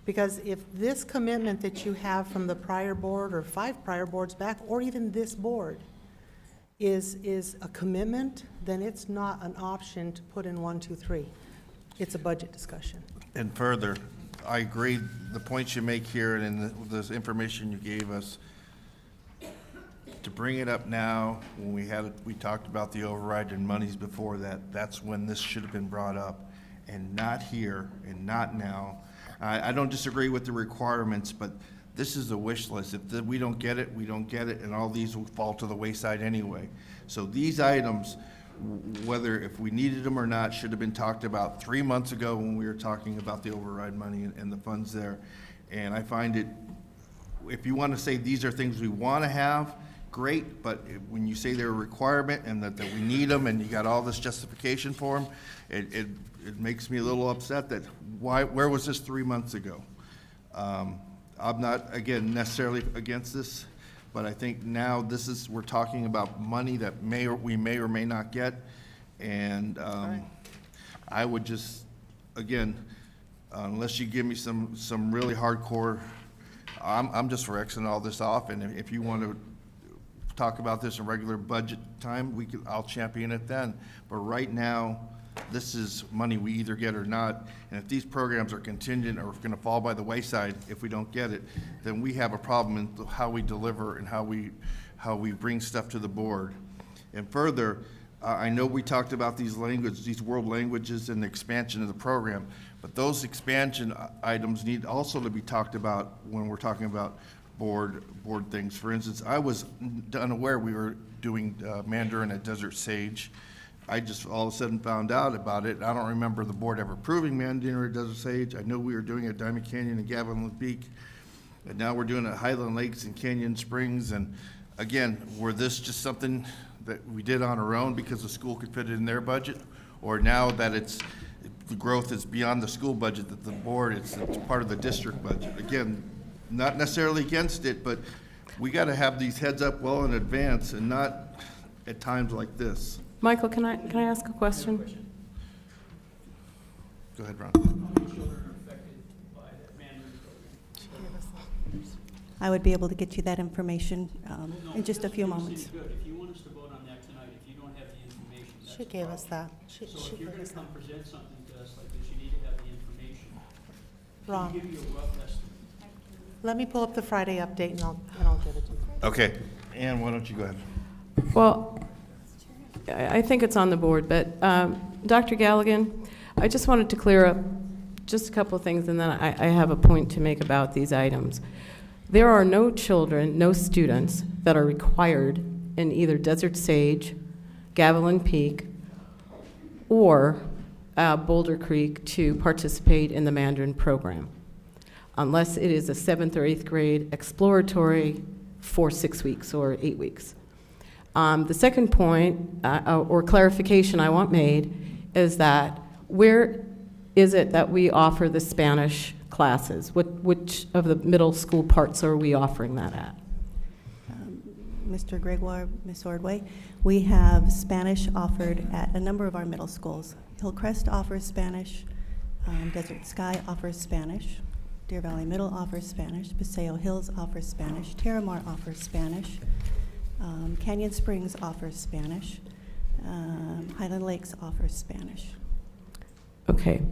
Because if this commitment that you have from the prior board or 5 prior boards back, or even this board, is a commitment, then it's not an option to put in 1, 2, 3. It's a budget discussion. And further, I agree, the points you make here and in the information you gave us, to bring it up now, when we talked about the override and monies before that, that's when this should have been brought up, and not here, and not now. I don't disagree with the requirements, but this is a wish list. If we don't get it, we don't get it, and all these will fall to the wayside anyway. So these items, whether if we needed them or not, should have been talked about 3 months ago when we were talking about the override money and the funds there. And I find it, if you want to say these are things we want to have, great, but when you say they're a requirement and that we need them and you got all this justification for them, it makes me a little upset that where was this 3 months ago? I'm not, again, necessarily against this, but I think now we're talking about money that we may or may not get, and I would just, again, unless you give me some really hardcore, I'm just for Xing all this off, and if you want to talk about this in regular budget time, I'll champion it then. But right now, this is money we either get or not, and if these programs are contingent or going to fall by the wayside if we don't get it, then we have a problem in how we deliver and how we bring stuff to the board. And further, I know we talked about these world languages and the expansion of the program, but those expansion items need also to be talked about when we're talking about board things. For instance, I was unaware we were doing Mandarin at Desert Sage. I just all of a sudden found out about it. I don't remember the board ever approving Mandarin at Desert Sage. I know we were doing it at Diamond Canyon and Gatlin Peak, and now we're doing it at Highland Lakes and Canyon Springs. And again, were this just something that we did on our own because the school could fit it in their budget, or now that the growth is beyond the school budget, that the board, it's part of the district budget? Again, not necessarily against it, but we got to have these heads up well in advance and not at times like this. Michael, can I ask a question? Go ahead, Ron. How many children are affected by that Mandarin program? I would be able to get you that information No, in just a few that's moments. good. If you want us to vote on that tonight, if you don't have the information, that's She a gave us problem. that. She So if gave you're gonna us that. come present something to us like this, you need to have the information. Can Ron, we give you a rough estimate? let me pull up the Friday update and I'll give it to you. Okay, Ann, why don't you go ahead? Well, I think it's on the board, but Dr. Galligan, I just wanted to clear up just a couple of things, and then I have a point to make about these items. There are no children, no students that are required in either Desert Sage, Gavilan Peak, or Boulder Creek to participate in the Mandarin program, unless it is a 7th or 8th grade exploratory for 6 weeks or 8 weeks. The second point or clarification I want made is that where is it that we offer the Spanish classes? Which of the middle school parts are we offering that at? Mr. Gregoire, Ms. Ordway, we have Spanish offered at a number of our middle schools. Hillcrest offers Spanish, Desert Sky offers Spanish, Deer Valley Middle offers Spanish, Paseo Hills offers Spanish, Terramar offers Spanish, Canyon Springs offers Spanish, Highland Lakes offers Spanish. Okay.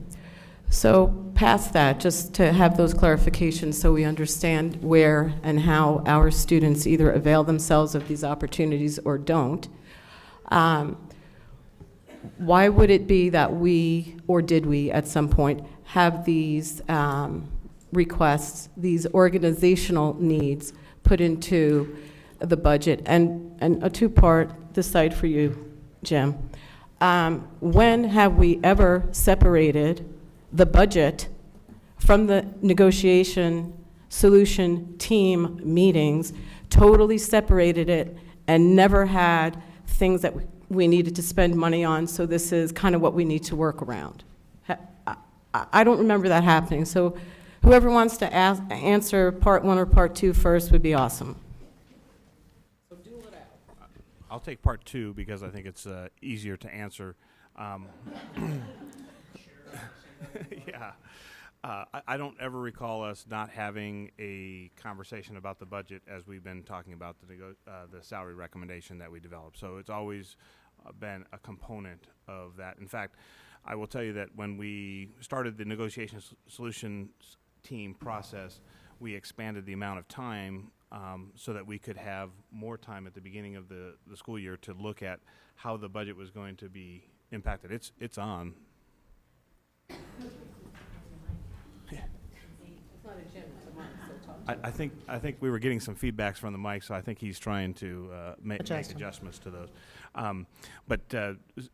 So past that, just to have those clarifications so we understand where and how our students either avail themselves of these opportunities or don't, why would it be that we, or did we at some point, have these requests, these organizational needs put into the budget? And a two-part, this side for you, Jim. When have we ever separated the budget from the negotiation solution team meetings, totally separated it, and never had things that we needed to spend money on, so this is kind of what we need to work around? I don't remember that happening, so whoever wants to answer part one or part two first would be awesome. I'll take part two because I think it's easier to answer. Yeah. I don't ever recall us not having a conversation about the budget as we've been talking about the salary recommendation that we developed. So it's always been a component of that. In fact, I will tell you that when we started the negotiation solutions team process, we expanded the amount of time so that we could have more time at the beginning of the school year to look at how the budget was going to be impacted. It's on. I think we were getting some feedbacks from the mic, so I think he's trying to make adjustments to those.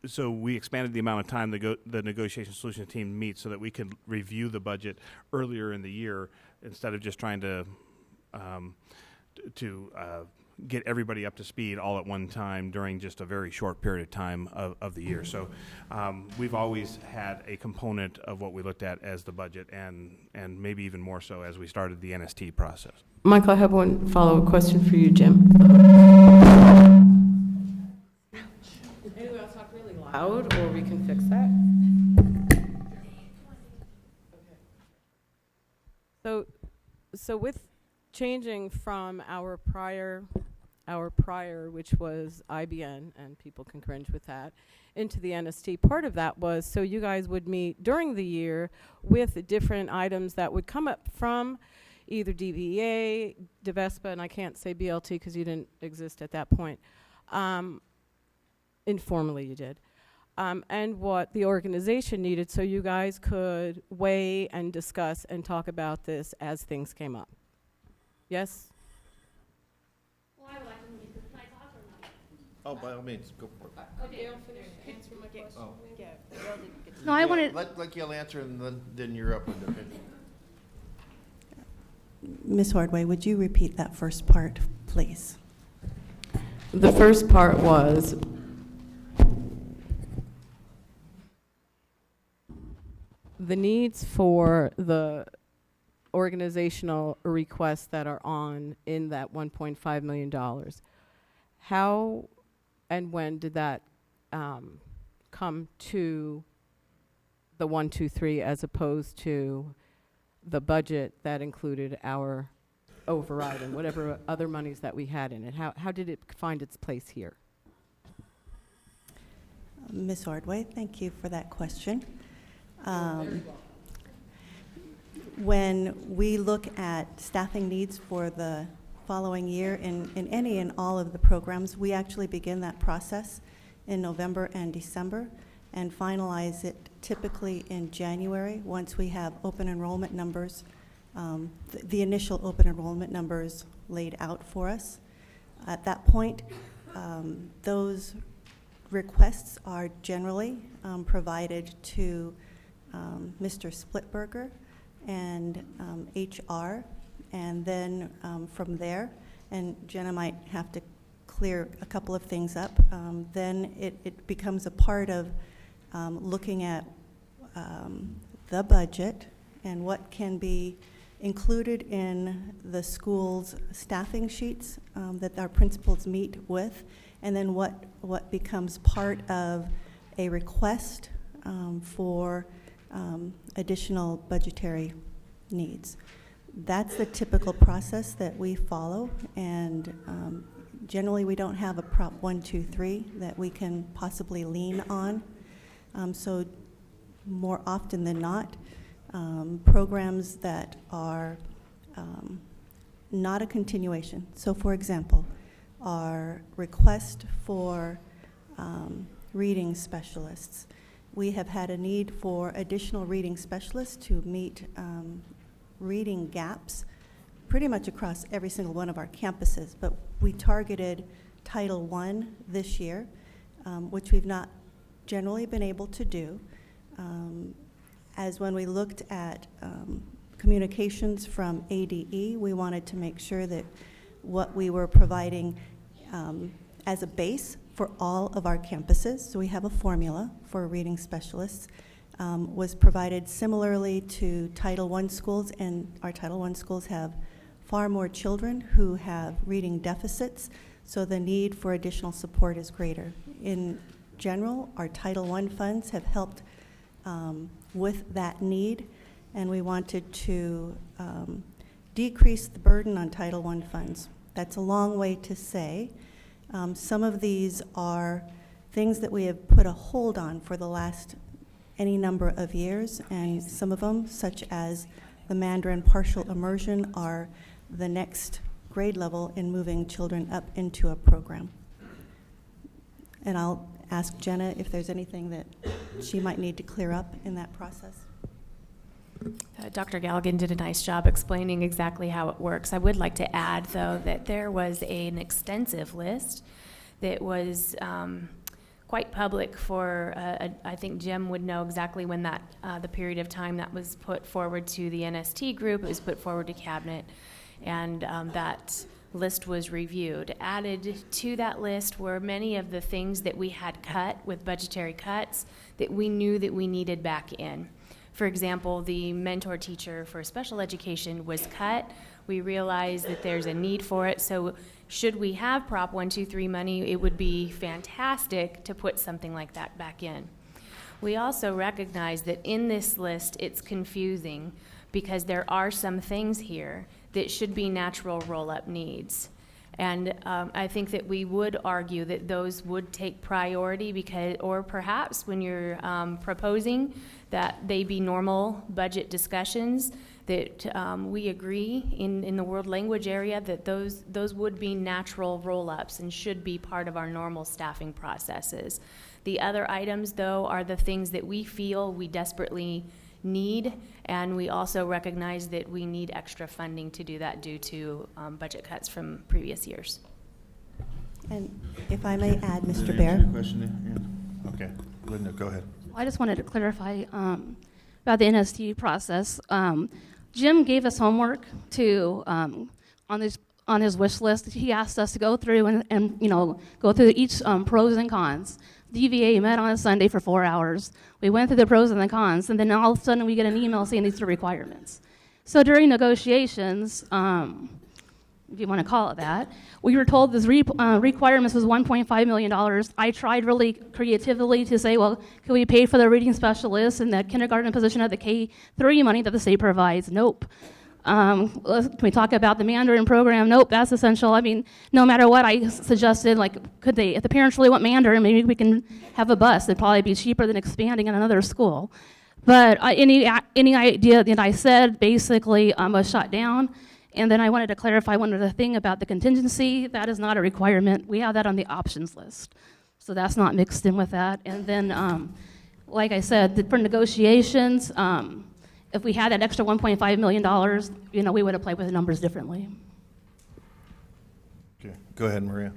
So we expanded the amount of time the negotiation solution team meets so that we could review the budget earlier in the year instead of just trying to get everybody up to speed all at one time during just a very short period of time of the year. So we've always had a component of what we looked at as the budget, and maybe even more so as we started the NST process. Michael, I have one follow-up question for you, Jim. Anybody else talk really loud, or we can fix that? Okay. So with changing from our prior, which was IBN, and people can cringe with that, into the NST, part of that was so you guys would meet during the year with different items that would come up from either DVEA, DVESPA, and I can't say BLT because you didn't exist at that point. Informally you did. And what the organization needed so you guys could weigh and discuss and talk about this as things came up. Yes? Well, I would like to know, can I talk or not? Oh, by all means, go for it. Okay. Answer my question. Oh. No, I wanted, Let Gail answer, and then you're up with it. Ms. Ordway, would you repeat that first part, please? The first part was the needs for the organizational requests that are on in that $1.5 million. How And when did that come to the 1, 2, 3 as opposed to the budget that included our override and whatever other monies that we had in it? How did it find its place here? Ms. Ordway, thank you for that question. When we look at staffing needs for the following year in any and all of the programs, we actually begin that process in November and December and finalize it typically in January once we have open enrollment numbers, the initial open enrollment numbers laid out for us. At that point, those requests are generally provided to Mr. Splitberger and HR, and then from there, and Jenna might have to clear a couple of things up, then it becomes a part of looking at the budget and what can be included in the school's staffing sheets that our principals meet with, and then what becomes part of a request for additional budgetary needs. That's the typical process that we follow, and generally we don't have a Prop 1, 2, 3 that we can possibly lean on. So more often than not, programs that are not a continuation. So for example, our request for reading specialists. We have had a need for additional reading specialists to meet reading gaps pretty much across every single one of our campuses, but we targeted Title I this year, which we've not generally been able to do. As when we looked at communications from ADE, we wanted to make sure that what we were providing as a base for all of our campuses, so we have a formula for reading specialists, was provided similarly to Title I schools, and our Title I schools have far more children who have reading deficits, so the need for additional support is greater. In general, our Title I funds have helped with that need, and we wanted to decrease the burden on Title I funds. That's a long way to say. Some of these are things that we have put a hold on for the last any number of years, and some of them, such as the Mandarin partial immersion, are the next grade level in moving children up into a program. And I'll ask Jenna if there's anything that she might need to clear up in that process. Dr. Galligan did a nice job explaining exactly how it works. I would like to add, though, that there was an extensive list that was quite public for, I think Jim would know exactly when that, the period of time that was put forward to the NST group, it was put forward to cabinet, and that list was reviewed. Added to that list were many of the things that we had cut with budgetary cuts that we knew that we needed back in. For example, the mentor teacher for special education was cut. We realized that there's a need for it, so should we have Prop 123 money, it would be fantastic to put something like that back in. We also recognize that in this list, it's confusing because there are some things here that should be natural roll-up needs. And I think that we would argue that those would take priority because, or perhaps when you're proposing that they be normal budget discussions, that we agree in the world language area that those would be natural roll-ups and should be part of our normal staffing processes. The other items, though, are the things that we feel we desperately need, and we also recognize that we need extra funding to do that due to budget cuts from previous years. And if I may add, Mr. Did I Bear. answer your question, Ann? Okay, Linda, go ahead. I just wanted to clarify about the NST process. Jim gave us homework to on his wish list. He asked us to go through and go through each pros and cons. DVA met on a Sunday for 4 hours. We went through the pros and the cons, and then all of a sudden we get an email saying these are requirements. So during negotiations, if you want to call it that. We were told this requirements was $1.5 million. I tried really creatively to say, well, can we pay for the reading specialist and the kindergarten position of the K-3 money that the state provides? Nope. Can we talk about the Mandarin program? Nope, that's essential. I mean, no matter what I suggested, like, could they, if the parents really want Mandarin, maybe we can have a bus. It'd probably be cheaper than expanding in another school. But any idea that I said basically was shot down. And then I wanted to clarify one other thing about the contingency. That is not a requirement. We have that on the options list. So that's not mixed in with that. And then, like I said, for negotiations, if we had that extra $1.5 million, we would have played with the numbers differently. Okay, go ahead, Maria.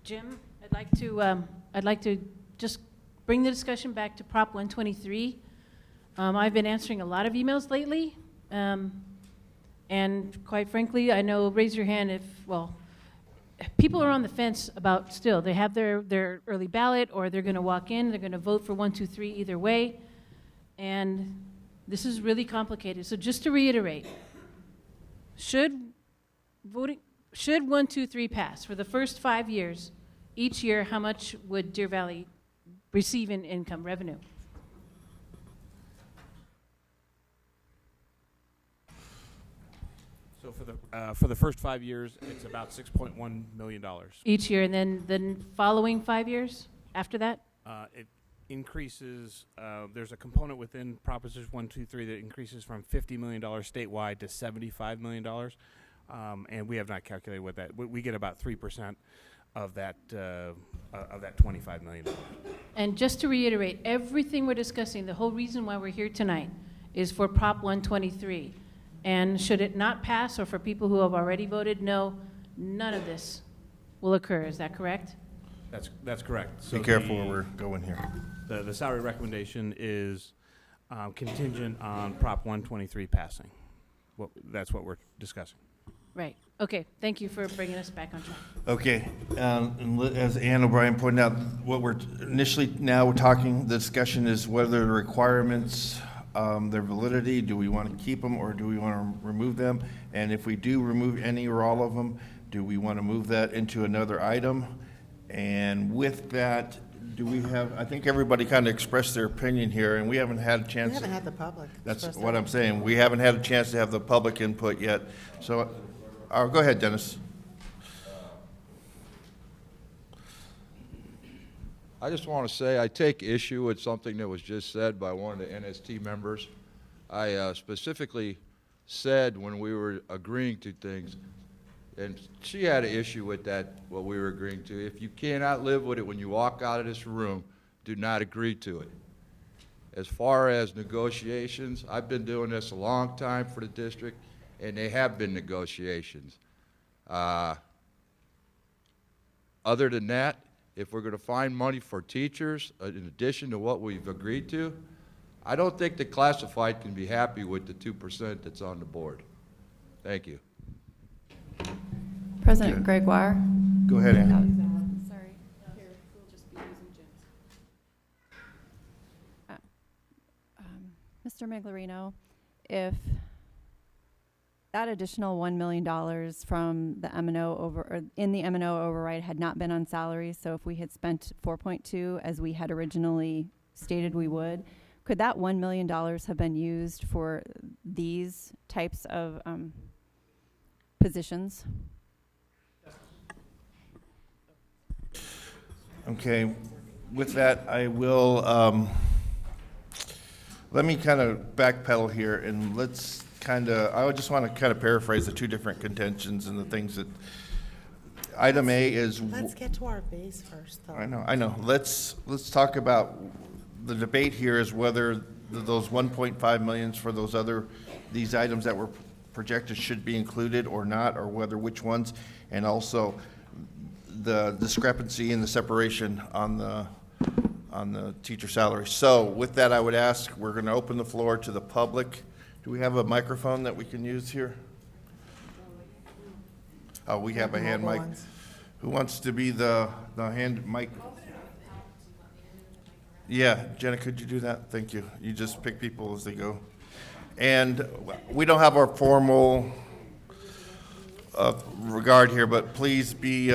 Jim, I'd like to just bring the discussion back to Prop 123. I've been answering a lot of emails lately, and quite frankly, I know, raise your hand if people are on the fence about still. They have their early ballot, or they're going to walk in, they're going to vote for 1, 2, 3 either way. And this is really complicated. So just to reiterate, should 1, 2, 3 pass for the first 5 years, each year, how much would Deer Valley receive in income revenue? So for the first 5 years, it's about $6.1 million. Each year, and then the following 5 years after that? It increases, there's a component within Proposition 123 that increases from $50 million statewide to $75 million. And we have not calculated what that, we get about 3% of that $25 million. And just to reiterate, everything we're discussing, the whole reason why we're here tonight is for Prop 123. And should it not pass, or for people who have already voted no, none of this will occur. Is that correct? That's correct. Be careful where we're going here. The salary recommendation is contingent on Prop 123 passing. That's what we're discussing. Right. Okay. Thank you for bringing us back on track. Okay, as Ann O'Brien pointed out, what we're initially now the discussion is whether the requirements, their validity, do we want to keep them or do we want to remove them? And if we do remove any or all of them, do we want to move that into another item? And with that, do we have, I think everybody kind of expressed their opinion here, and we haven't had a chance. We haven't had the public. That's express what their I'm saying. We haven't had a chance to have the public input yet. So, go ahead, Dennis. I just want to say I take issue with something that was just said by one of the NST members. I specifically said when we were agreeing to things, and she had an issue with that, what we were agreeing to. If you cannot live with it when you walk out of this room, do not agree to it. As far as negotiations, I've been doing this a long time for the district, and they have been negotiations. Other than that, if we're going to find money for teachers, in addition to what we've agreed to, I don't think the classified can be happy with the 2% that's on the board. Thank you. President Gregoire. Go ahead, Ann. Sorry. Mr. Miglerino, if that additional $1 million from the M&O in the M&O override had not been on salaries, so if we had spent 4.2 as we had originally stated we would, could that $1 million have been used for these types of positions? Okay, with that, I will, let me kind of backpedal here and let's I would just want to kind of paraphrase the two different contentions and the things that, item A is. Let's get to our base first, though. I know. Let's talk about, the debate here is whether those 1.5 millions for these items that were projected should be included or not, or which ones, and also the discrepancy in the separation on the teacher salary. So with that, I would ask, we're going to open the floor to the public. Do we have a microphone that we can use here? Oh, we have a hand mic. Who wants to be the hand mic? Yeah, Jenna, could you do that? Thank you. You just pick people as they go. And we don't have our formal regard here, but please be,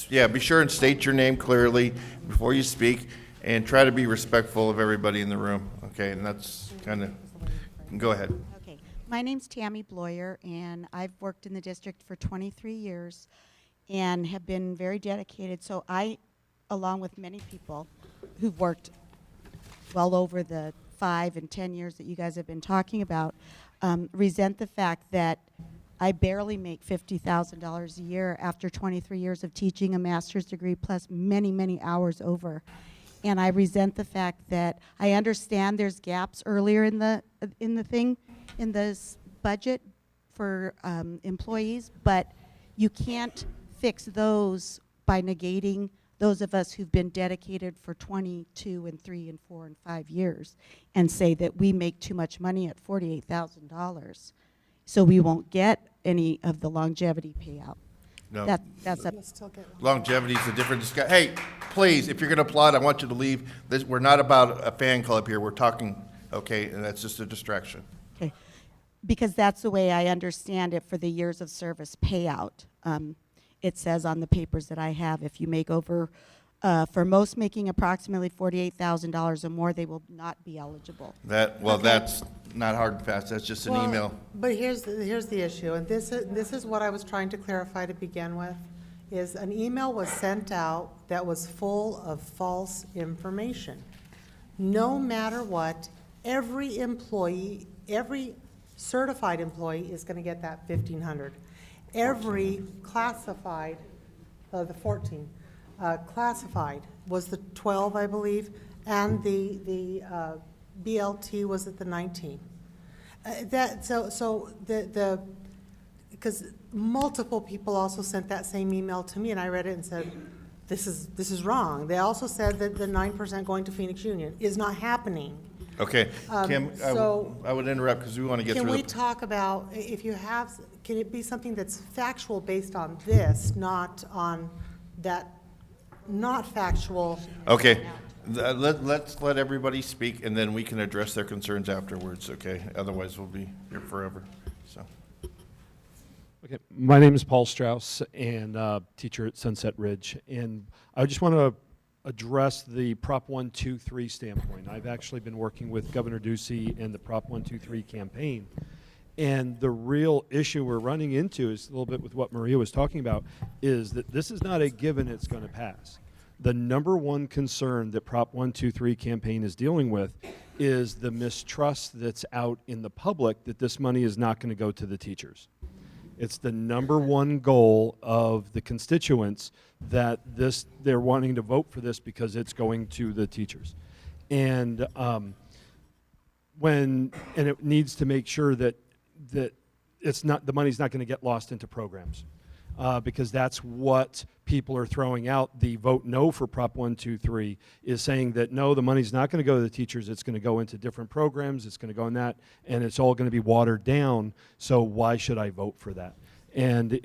be sure and state your name clearly before you speak, and try to be respectful of everybody in the room, okay? And that's kind of, go ahead. Okay, my name's Tammy Bloyer, and I've worked in the district for 23 years and have been very dedicated. So I, along with many people who've worked well over the 5 and 10 years that you guys have been talking about, resent the fact that I barely make $50,000 a year after 23 years of teaching, a master's degree, plus many, many hours over. And I resent the fact that I understand there's gaps earlier in the this budget for employees, but you can't fix those by negating those of us who've been dedicated for 22 and 3 and 4 and 5 years and say that we make too much money at $48,000, so we won't get any of the longevity payout. No. That's a Longevity is a different discussion. Hey, please, if you're going to applaud, I want you to leave. We're not about a fan club here. We're talking, okay, and that's just a distraction. Okay, because that's the way I understand it for the years of service payout. It says on the papers that I have, if you make over, for most making approximately $48,000 or more, they will not be eligible. That's not hard and fast. That's just an email. But here's the issue, and this is what I was trying to clarify to begin with, is an email was sent out that was full of false information. No matter what, every employee, every certified employee is going to get that $1,500. Every classified, the 14, classified was the 12, I believe, and the BLT was at the 19. Because multiple people also sent that same email to me, and I read it and said, this is wrong. They also said that the 9% going to Phoenix Union is not happening. Okay, Kim, I would interrupt because we want to get through. Can we talk about, if you have, can it be something that's factual based on this, not on that, not factual? Okay, let's let everybody speak, and then we can address their concerns afterwards, okay? Otherwise, we'll be here forever, so. Okay, my name is Paul Strauss, and teacher at Sunset Ridge, and I just want to address the Prop 123 standpoint. I've actually been working with Governor Ducey and the Prop 123 campaign, and the real issue we're running into is a little bit with what Maria was talking about, is that this is not a given it's going to pass. The number one concern that Prop 123 campaign is dealing with is the mistrust that's out in the public that this money is not going to go to the teachers. It's the number one goal of the constituents that they're wanting to vote for this because it's going to the teachers. And it needs to make sure that it's not, the money's not going to get lost into programs. Because that's what people are throwing out. The vote no for Prop 123 is saying that no, the money's not going to go to the teachers, it's going to go into different programs, it's going to go in that, and it's all going to be watered down, so why should I vote for that? And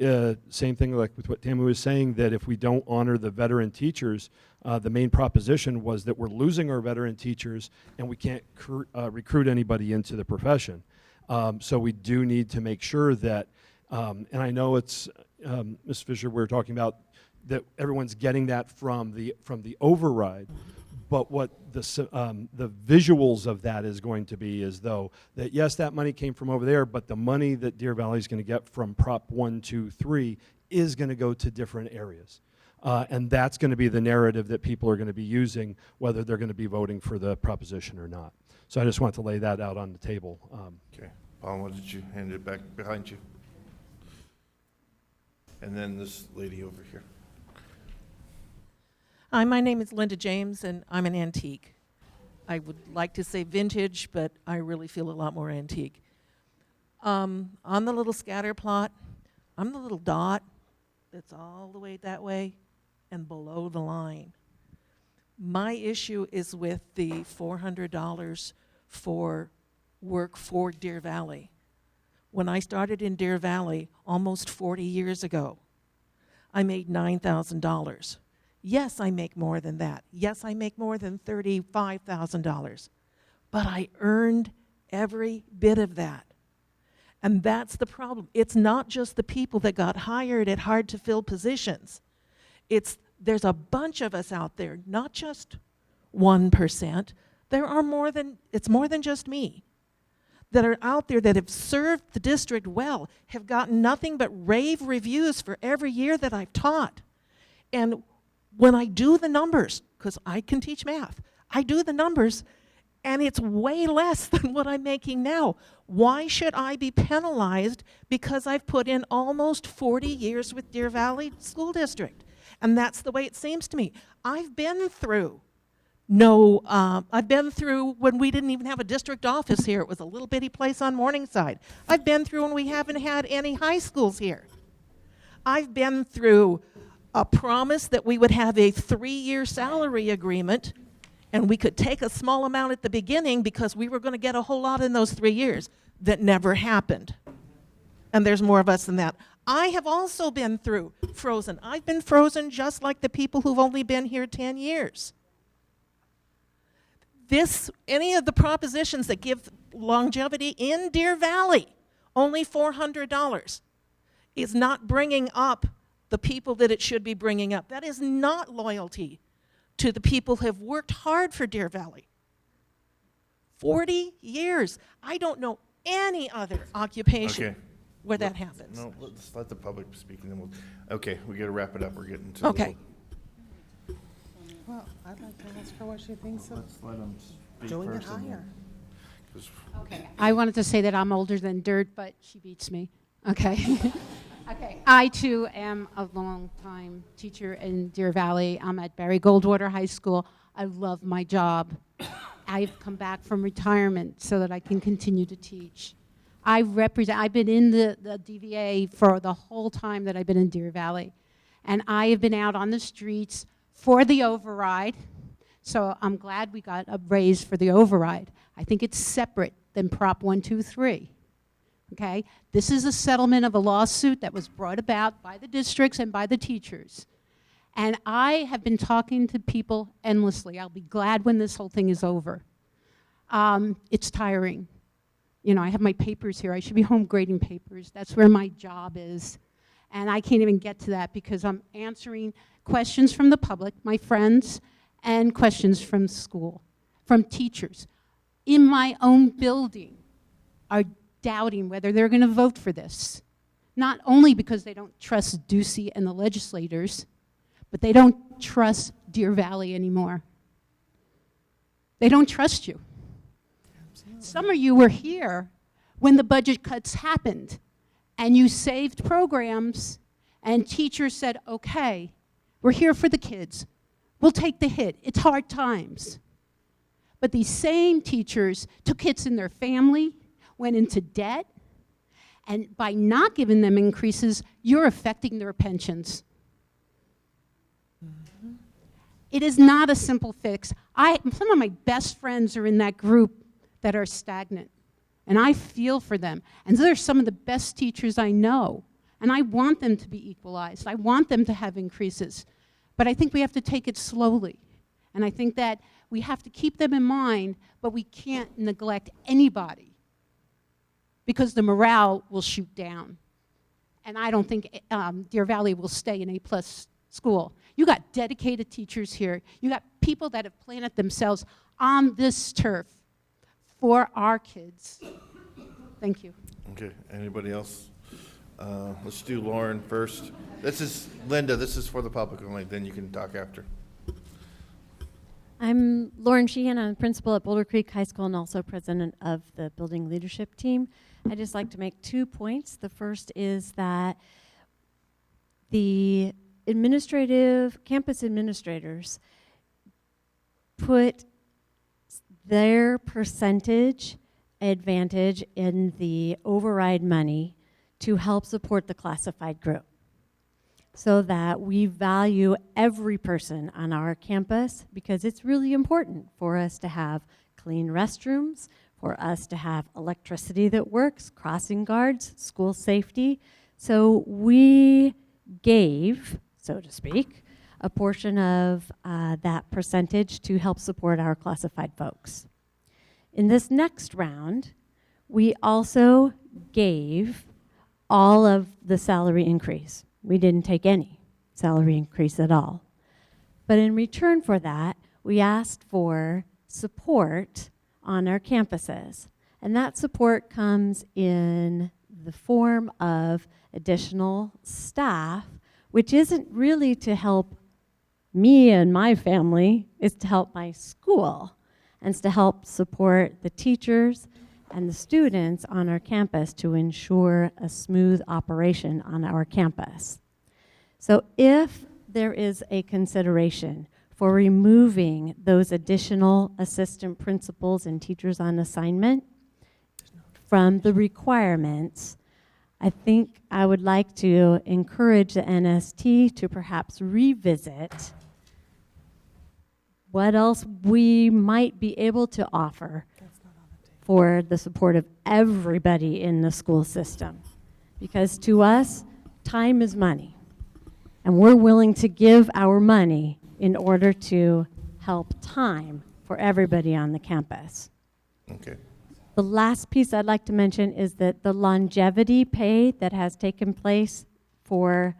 same thing like with what Tammy was saying, that if we don't honor the veteran teachers, the main proposition was that we're losing our veteran teachers and we can't recruit anybody into the profession. So we do need to make sure that, and I know it's, Ms. Fisher, we were talking about that everyone's getting that from the override, but what the visuals of that is going to be is though that yes, that money came from over there, but the money that Deer Valley is going to get from Prop 123 is going to go to different areas. And that's going to be the narrative that people are going to be using, whether they're going to be voting for the proposition or not. So I just want to lay that out on the table. Okay, Paul, why did you hand it back behind you? And then this lady over here. Hi, my name is Linda James, and I'm an antique. I would like to say vintage, but I really feel a lot more antique. On the little scatter plot, I'm the little dot that's all the way that way and below the line. My issue is with the $400 for work for Deer Valley. When I started in Deer Valley almost 40 years ago, I made $9,000. Yes, I make more than that. Yes, I make more than $35,000. But I earned every bit of that. And that's the problem. It's not just the people that got hired at hard-to-fill positions. There's a bunch of us out there, not just 1%. It's more than just me, that are out there that have served the district well, have gotten nothing but rave reviews for every year that I've taught. And when I do the numbers, because I can teach math, I do the numbers, and it's way less than what I'm making now. Why should I be penalized because I've put in almost 40 years with Deer Valley School District? And that's the way it seems to me. I've been through when we didn't even have a district office here. It was a little bitty place on Morningside. I've been through when we haven't had any high schools here. I've been through a promise that we would have a 3-year salary agreement, and we could take a small amount at the beginning because we were going to get a whole lot in those 3 years. That never happened. And there's more of us than that. I have also been through frozen. I've been frozen just like the people who've only been here 10 years. Any of the propositions that give longevity in Deer Valley, only $400, is not bringing up the people that it should be bringing up. That is not loyalty to the people who have worked hard for Deer Valley. 40 years. I don't know any other occupation where that happens. No, let's let the public speak, and then okay, we got to wrap it up. We're getting to okay. Well, I'd like to ask her what she thinks of Let's let them speak doing it first, and higher. Okay, I wanted to say that I'm older than dirt, but she beats me. Okay. Okay, I too am a long-time teacher in Deer Valley. I'm at Barry Goldwater High School. I love my job. I've come back from retirement so that I can continue to teach. I've been in the DVA for the whole time that I've been in Deer Valley. And I have been out on the streets for the override. So I'm glad we got a raise for the override. I think it's separate than Prop 123. Okay? This is a settlement of a lawsuit that was brought about by the districts and by the teachers. And I have been talking to people endlessly. I'll be glad when this whole thing is over. It's tiring. You know, I have my papers here. I should be home grading papers. That's where my job is. And I can't even get to that because I'm answering questions from the public, my friends, and questions from school, from teachers. In my own building are doubting whether they're going to vote for this. Not only because they don't trust Ducey and the legislators, but they don't trust Deer Valley anymore. They don't trust you. Some of you were here when the budget cuts happened, and you saved programs, and teachers said, okay, we're here for the kids. We'll take the hit. It's hard times. But these same teachers took hits in their family, went into debt, and by not giving them increases, you're affecting their pensions. It is not a simple fix. Some of my best friends are in that group that are stagnant, and I feel for them. And they're some of the best teachers I know, and I want them to be equalized. I want them to have increases, but I think we have to take it slowly. And I think that we have to keep them in mind, but we can't neglect anybody because the morale will shoot down. And I don't think Deer Valley will stay an A+ school. You got dedicated teachers here. You got people that have planted themselves on this turf for our kids. Thank you. Okay, anybody else? Let's do Lauren first. This is Linda. This is for the public only. Then you can talk after. I'm Lauren Sheehan. I'm principal at Boulder Creek High School and also president of the building leadership team. I'd just like to make 2 points. The first is that the campus administrators put their percentage advantage in the override money to help support the classified group, so that we value every person on our campus, because it's really important for us to have clean restrooms, for us to have electricity that works, crossing guards, school safety. So we gave, so to speak, a portion of that percentage to help support our classified folks. In this next round, we also gave all of the salary increase. We didn't take any salary increase at all. But in return for that, we asked for support on our campuses. And that support comes in the form of additional staff, which isn't really to help me and my family, it's to help my school, and it's to help support the teachers and the students on our campus to ensure a smooth operation on our campus. So if there is a consideration for removing those additional assistant principals and teachers on assignment from the requirements, I think I would like to encourage the NST to perhaps revisit what else we might be able to offer for the support of everybody in the school system. Because to us, time is money. And we're willing to give our money in order to help time for everybody on the campus. Okay. The last piece I'd like to mention is that the longevity pay that has taken place for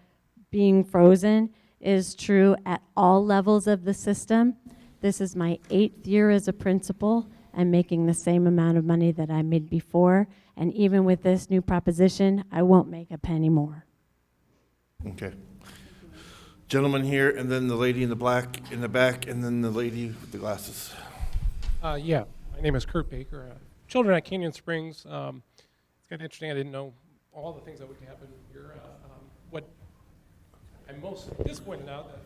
being frozen is true at all levels of the system. This is my 8th year as a principal. I'm making the same amount of money that I made before, and even with this new proposition, I won't make a penny more. Okay. Gentleman here, and then the lady in the black in the back, and then the lady with the glasses. Yeah, my name is Kurt Baker. Children at Canyon Springs. It's kind of interesting. I didn't know all the things that would happen here. What I'm most disappointed now that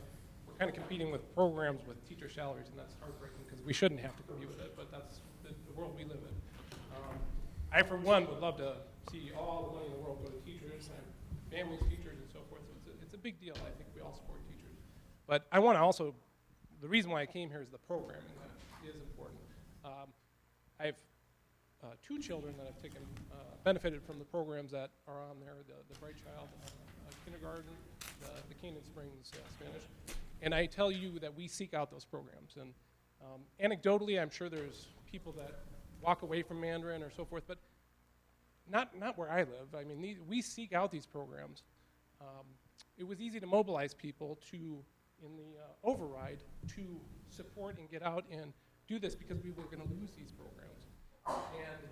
we're kind of competing with programs with teacher salaries, and that's heartbreaking because we shouldn't have to compete with it, but that's the world we live in. I, for one, would love to see all the money in the world go to teachers and families, teachers, and so forth. So it's a big deal. I think we all support teachers. But I want to also, the reason why I came here is the programming. That is important. I have 2 children that have taken, benefited from the programs that are on there, the Bright Child Kindergarten, the Canyon Springs Spanish. And I tell you that we seek out those programs. And anecdotally, I'm sure there's people that walk away from Mandarin or so forth, but not where I live. I mean, we seek out these programs. It was easy to mobilize people to, in the override, to support and get out and do this because we were going to lose these programs. And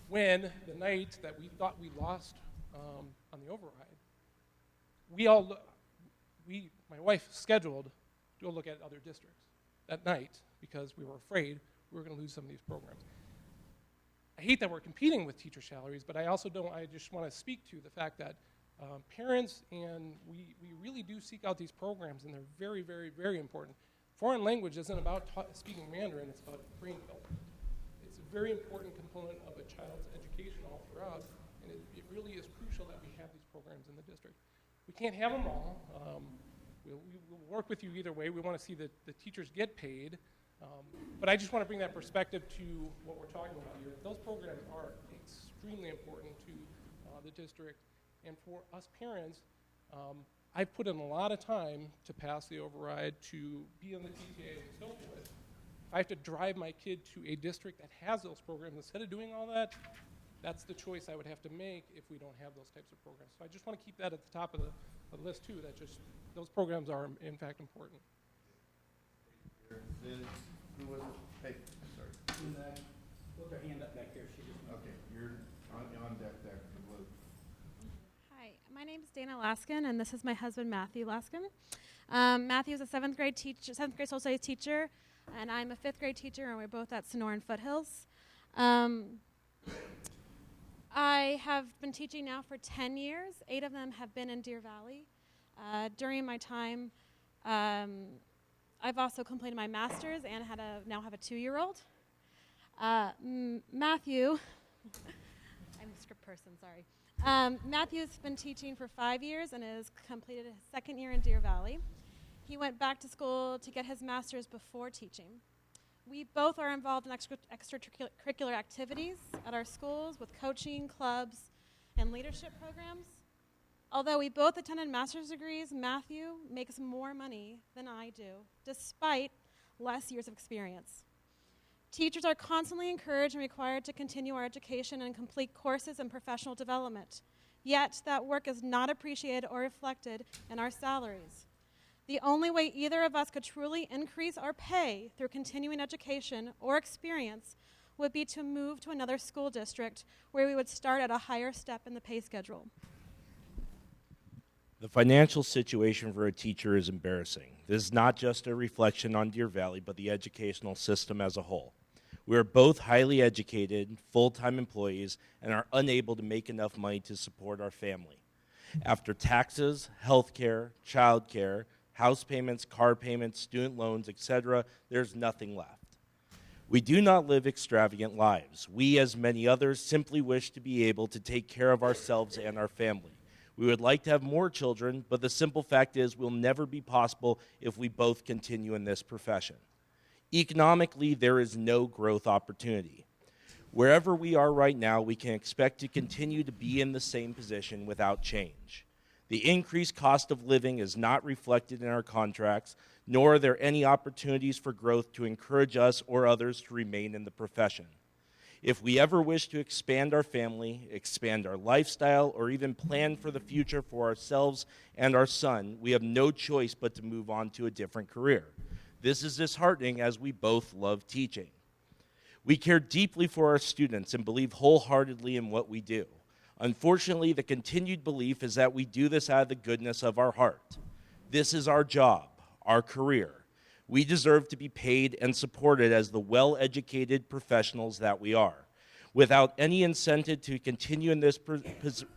when the night that we thought we lost on the override, my wife scheduled to go look at other districts that night because we were afraid we were going to lose some of these programs. I hate that we're competing with teacher salaries, but I just want to speak to the fact that parents and we really do seek out these programs, and they're very, very, very important. Foreign language isn't about speaking Mandarin, it's about brain development. It's a very important component of a child's education all throughout, and it really is crucial that we have these programs in the district. We can't have them all. We'll work with you either way. We want to see that the teachers get paid, but I just want to bring that perspective to what we're talking about here. Those programs are extremely important to the district, and for us parents, I've put in a lot of time to pass the override, to be on the PTA and so forth. If I have to drive my kid to a district that has those programs, instead of doing all that, that's the choice I would have to make if we don't have those types of programs. So I just want to keep that at the top of the list too, that just those programs are in fact important. Who was it? Hey, sorry. Put their hand up back there. Okay, you're on deck there. Hi, my name is Dana Laskin, and this is my husband, Matthew Laskin. Matthew is a 7th grade social studies teacher, and I'm a 5th grade teacher, and we're both at Sonoran Foothills. I have been teaching now for 10 years. 8 of them have been in Deer Valley. During my time, I've also completed my master's and now have a 2-year-old. Matthew, I'm a script person, sorry. Matthew's been teaching for 5 years and has completed his 2nd year in Deer Valley. He went back to school to get his master's before teaching. We both are involved in extracurricular activities at our schools with coaching, clubs, and leadership programs. Although we both attended master's degrees, Matthew makes more money than I do, despite less years of experience. Teachers are constantly encouraged and required to continue our education and complete courses and professional development. Yet, that work is not appreciated or reflected in our salaries. The only way either of us could truly increase our pay through continuing education or experience would be to move to another school district where we would start at a higher step in the pay schedule. The financial situation for a teacher is embarrassing. This is not just a reflection on Deer Valley, but the educational system as a whole. We are both highly educated, full-time employees, and are unable to make enough money to support our family. After taxes, health care, child care, house payments, car payments, student loans, etc., there's nothing left. We do not live extravagant lives. We, as many others, simply wish to be able to take care of ourselves and our family. We would like to have more children, but the simple fact is will never be possible if we both continue in this profession. Economically, there is no growth opportunity. Wherever we are right now, we can expect to continue to be in the same position without change. The increased cost of living is not reflected in our contracts, nor are there any opportunities for growth to encourage us or others to remain in the profession. If we ever wish to expand our family, expand our lifestyle, or even plan for the future for ourselves and our son, we have no choice but to move on to a different career. This is disheartening as we both love teaching. We care deeply for our students and believe wholeheartedly in what we do. Unfortunately, the continued belief is that we do this out of the goodness of our heart. This is our job, our career. We deserve to be paid and supported as the well-educated professionals that we are. Without any incentive to continue in this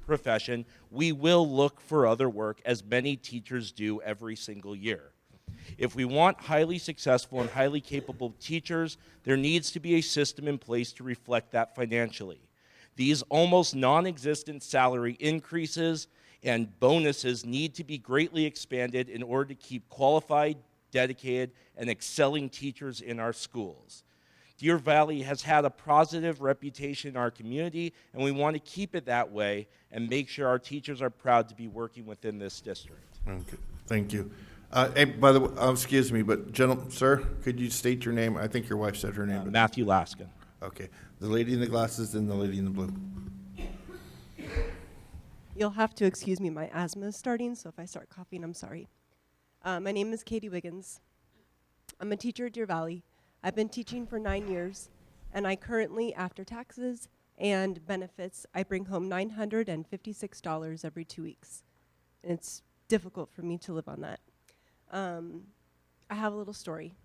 profession, we will look for other work, as many teachers do every single year. If we want highly successful and highly capable teachers, there needs to be a system in place to reflect that financially. These almost non-existent salary increases and bonuses need to be greatly expanded in order to keep qualified, dedicated, and excelling teachers in our schools. Deer Valley has had a positive reputation in our community, and we want to keep it that way and make sure our teachers are proud to be working within this district. Okay, thank you. Hey, by the way, excuse me, but gentlemen, sir, could you state your name? I think your wife said her name. Matthew Laskin. Okay, the lady in the glasses and the lady in the blue. You'll have to excuse me, my asthma is starting, so if I start coughing, I'm sorry. My name is Katie Wiggins. I'm a teacher at Deer Valley. I've been teaching for 9 years, and I currently, after taxes and benefits, I bring home $956 every 2 weeks. And it's difficult for me to live on that. I have a little story.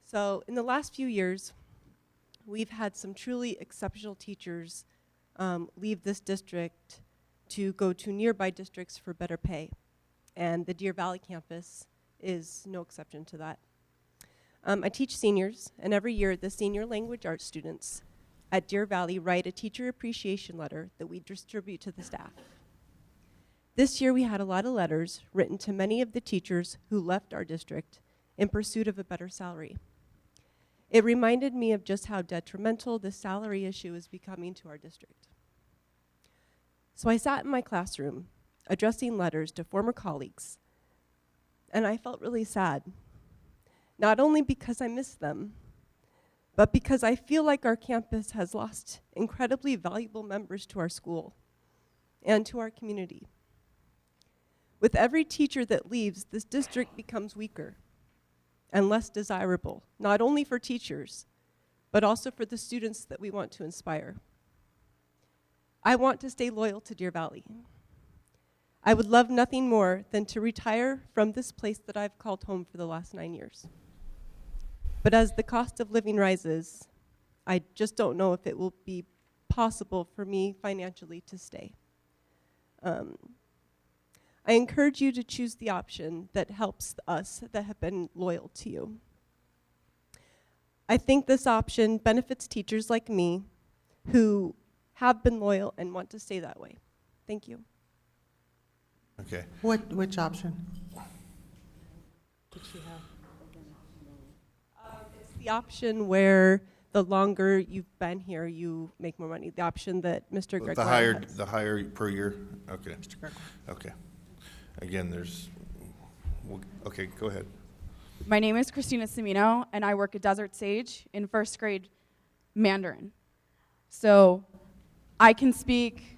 So in the last few years, we've had some truly exceptional teachers leave this district to go to nearby districts for better pay. And the Deer Valley campus is no exception to that. I teach seniors, and every year the senior language arts students at Deer Valley write a teacher appreciation letter that we distribute to the staff. This year we had a lot of letters written to many of the teachers who left our district in pursuit of a better salary. It reminded me of just how detrimental this salary issue is becoming to our district. So I sat in my classroom addressing letters to former colleagues, and I felt really sad. Not only because I miss them, but because I feel like our campus has lost incredibly valuable members to our school and to our community. With every teacher that leaves, this district becomes weaker and less desirable, not only for teachers, but also for the students that we want to inspire. I want to stay loyal to Deer Valley. I would love nothing more than to retire from this place that I've called home for the last 9 years. But as the cost of living rises, I just don't know if it will be possible for me financially to stay. I encourage you to choose the option that helps us that have been loyal to you. I think this option benefits teachers like me who have been loyal and want to stay that way. Thank you. Okay. Which option did she have? It's the option where the longer you've been here, you make more money. The option that Mr. Gregoire has. The higher per year? Okay. Okay. Again, okay, go ahead. My name is Christina Semino, and I work at Desert Sage in first grade Mandarin. So I can speak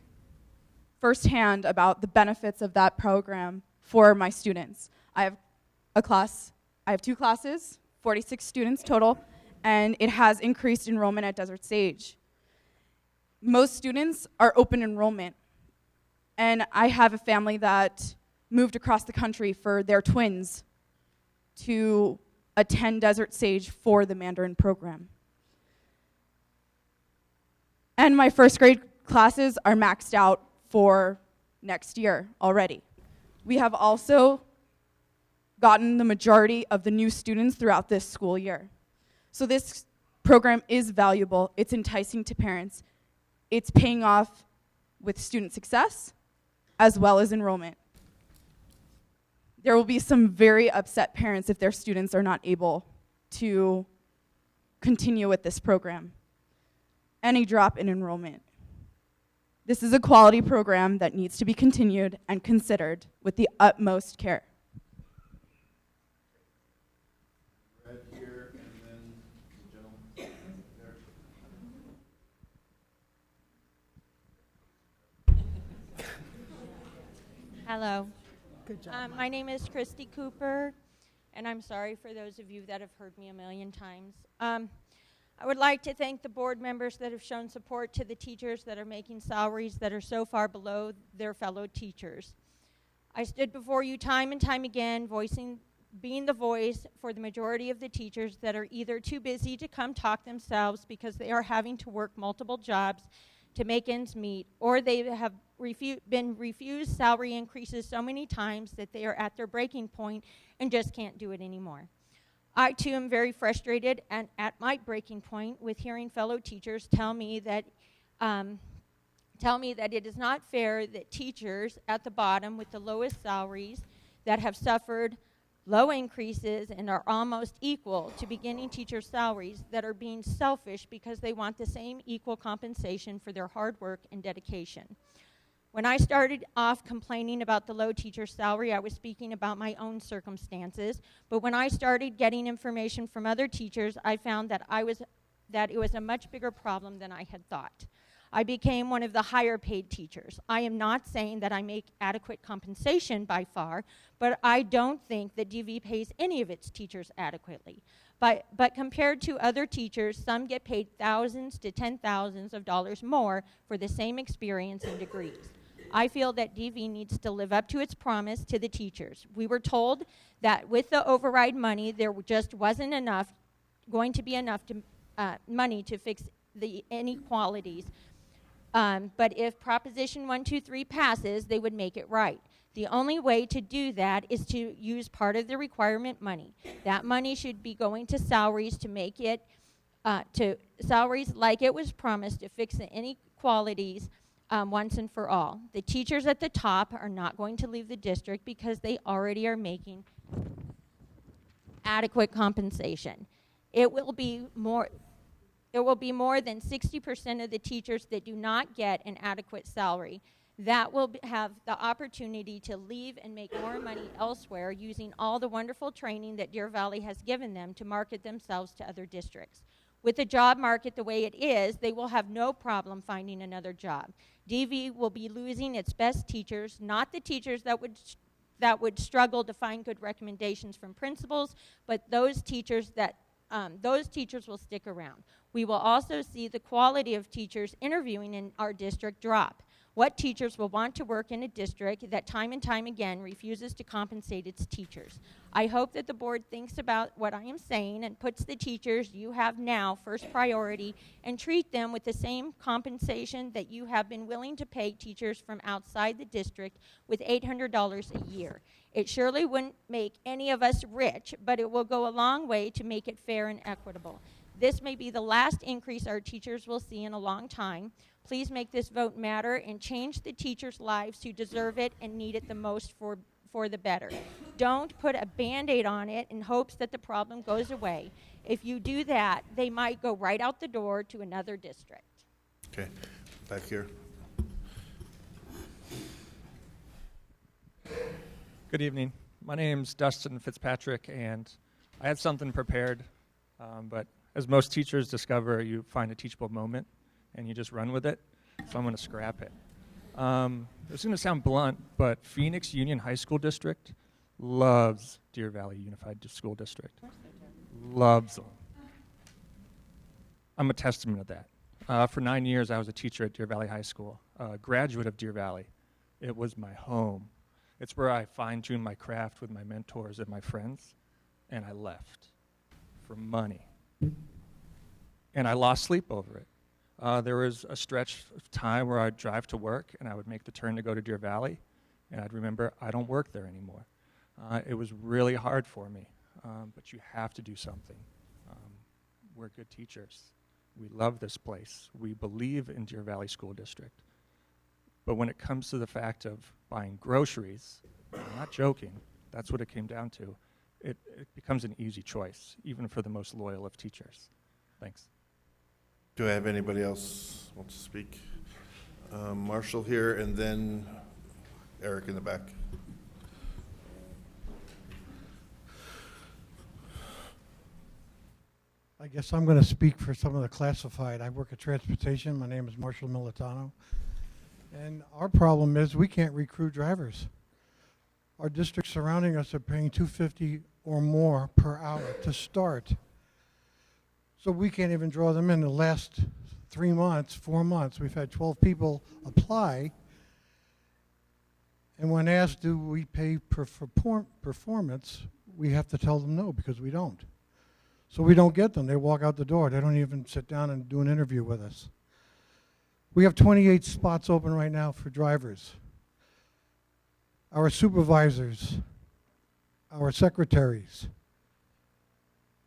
firsthand about the benefits of that program for my students. I have two classes, 46 students total, and it has increased enrollment at Desert Sage. Most students are open enrollment, and I have a family that moved across the country for their twins to attend Desert Sage for the Mandarin program. And my first grade classes are maxed out for next year already. We have also gotten the majority of the new students throughout this school year. So this program is valuable, it's enticing to parents, it's paying off with student success as well as enrollment. There will be some very upset parents if their students are not able to continue with this program. Any drop in enrollment. This is a quality program that needs to be continued and considered with the utmost care. Right here, and then the gentleman there. Hello. Good job. My name is Christy Cooper, and I'm sorry for those of you that have heard me a million times. I would like to thank the board members that have shown support to the teachers that are making salaries that are so far below their fellow teachers. I stood before you time and time again, being the voice for the majority of the teachers that are either too busy to come talk themselves because they are having to work multiple jobs to make ends meet, or they have been refused salary increases so many times that they are at their breaking point and just can't do it anymore. I too am very frustrated and at my breaking point with hearing fellow teachers tell me that it is not fair that teachers at the bottom with the lowest salaries that have suffered low increases and are almost equal to beginning teacher salaries that are being selfish because they want the same equal compensation for their hard work and dedication. When I started off complaining about the low teacher salary, I was speaking about my own circumstances, but when I started getting information from other teachers, I found that it was a much bigger problem than I had thought. I became one of the higher paid teachers. I am not saying that I make adequate compensation by far, but I don't think that DV pays any of its teachers adequately. But compared to other teachers, some get paid thousands to $10,000s of dollars more for the same experience and degrees. I feel that DV needs to live up to its promise to the teachers. We were told that with the override money, there just wasn't going to be enough money to fix the inequalities. But if Proposition 123 passes, they would make it right. The only way to do that is to use part of the requirement money. That money should be going to salaries to make it, to salaries like it was promised to fix the inequalities once and for all. The teachers at the top are not going to leave the district because they already are making adequate compensation. It will be more than 60% of the teachers that do not get an adequate salary that will have the opportunity to leave and make more money elsewhere using all the wonderful training that Deer Valley has given them to market themselves to other districts. With the job market the way it is, they will have no problem finding another job. DV will be losing its best teachers, not the teachers that would struggle to find good recommendations from principals, but those teachers will stick around. We will also see the quality of teachers interviewing in our district drop. What teachers will want to work in a district that time and time again refuses to compensate its teachers? I hope that the board thinks about what I am saying and puts the teachers you have now first priority and treat them with the same compensation that you have been willing to pay teachers from outside the district with $800 a year. It surely wouldn't make any of us rich, but it will go a long way to make it fair and equitable. This may be the last increase our teachers will see in a long time. Please make this vote matter and change the teachers' lives who deserve it and need it the most for the better. Don't put a Band-Aid on it in hopes that the problem goes away. If you do that, they might go right out the door to another district. Okay, back here. Good evening. My name's Dustin Fitzpatrick, and I had something prepared, but as most teachers discover, you find a teachable moment and you just run with it. So I'm going to scrap it. It's going to sound blunt, but Phoenix Union High School District loves Deer Valley Unified School District. Loves them. I'm a testament of that. For 9 years, I was a teacher at Deer Valley High School, a graduate of Deer Valley. It was my home. It's where I fine-tuned my craft with my mentors and my friends, and I left for money. And I lost sleep over it. There was a stretch of time where I'd drive to work, and I would make the turn to go to Deer Valley, and I'd remember I don't work there anymore. It was really hard for me, but you have to do something. We're good teachers. We love this place. We believe in Deer Valley School District. But when it comes to the fact of buying groceries, I'm not joking, that's what it came down to. It becomes an easy choice, even for the most loyal of teachers. Thanks. Do I have anybody else want to speak? Marshall here, and then Eric in the back. I guess I'm going to speak for some of the classified. I work at transportation. My name is Marshall Militano. And our problem is we can't recruit drivers. Our districts surrounding us are paying $250 or more per hour to start. So we can't even draw them in. The last 3 months, 4 months, we've had 12 people apply. And when asked, do we pay per performance, we have to tell them no, because we don't. So we don't get them. They walk out the door. They don't even sit down and do an interview with us. We have 28 spots open right now for drivers. Our supervisors, our secretaries,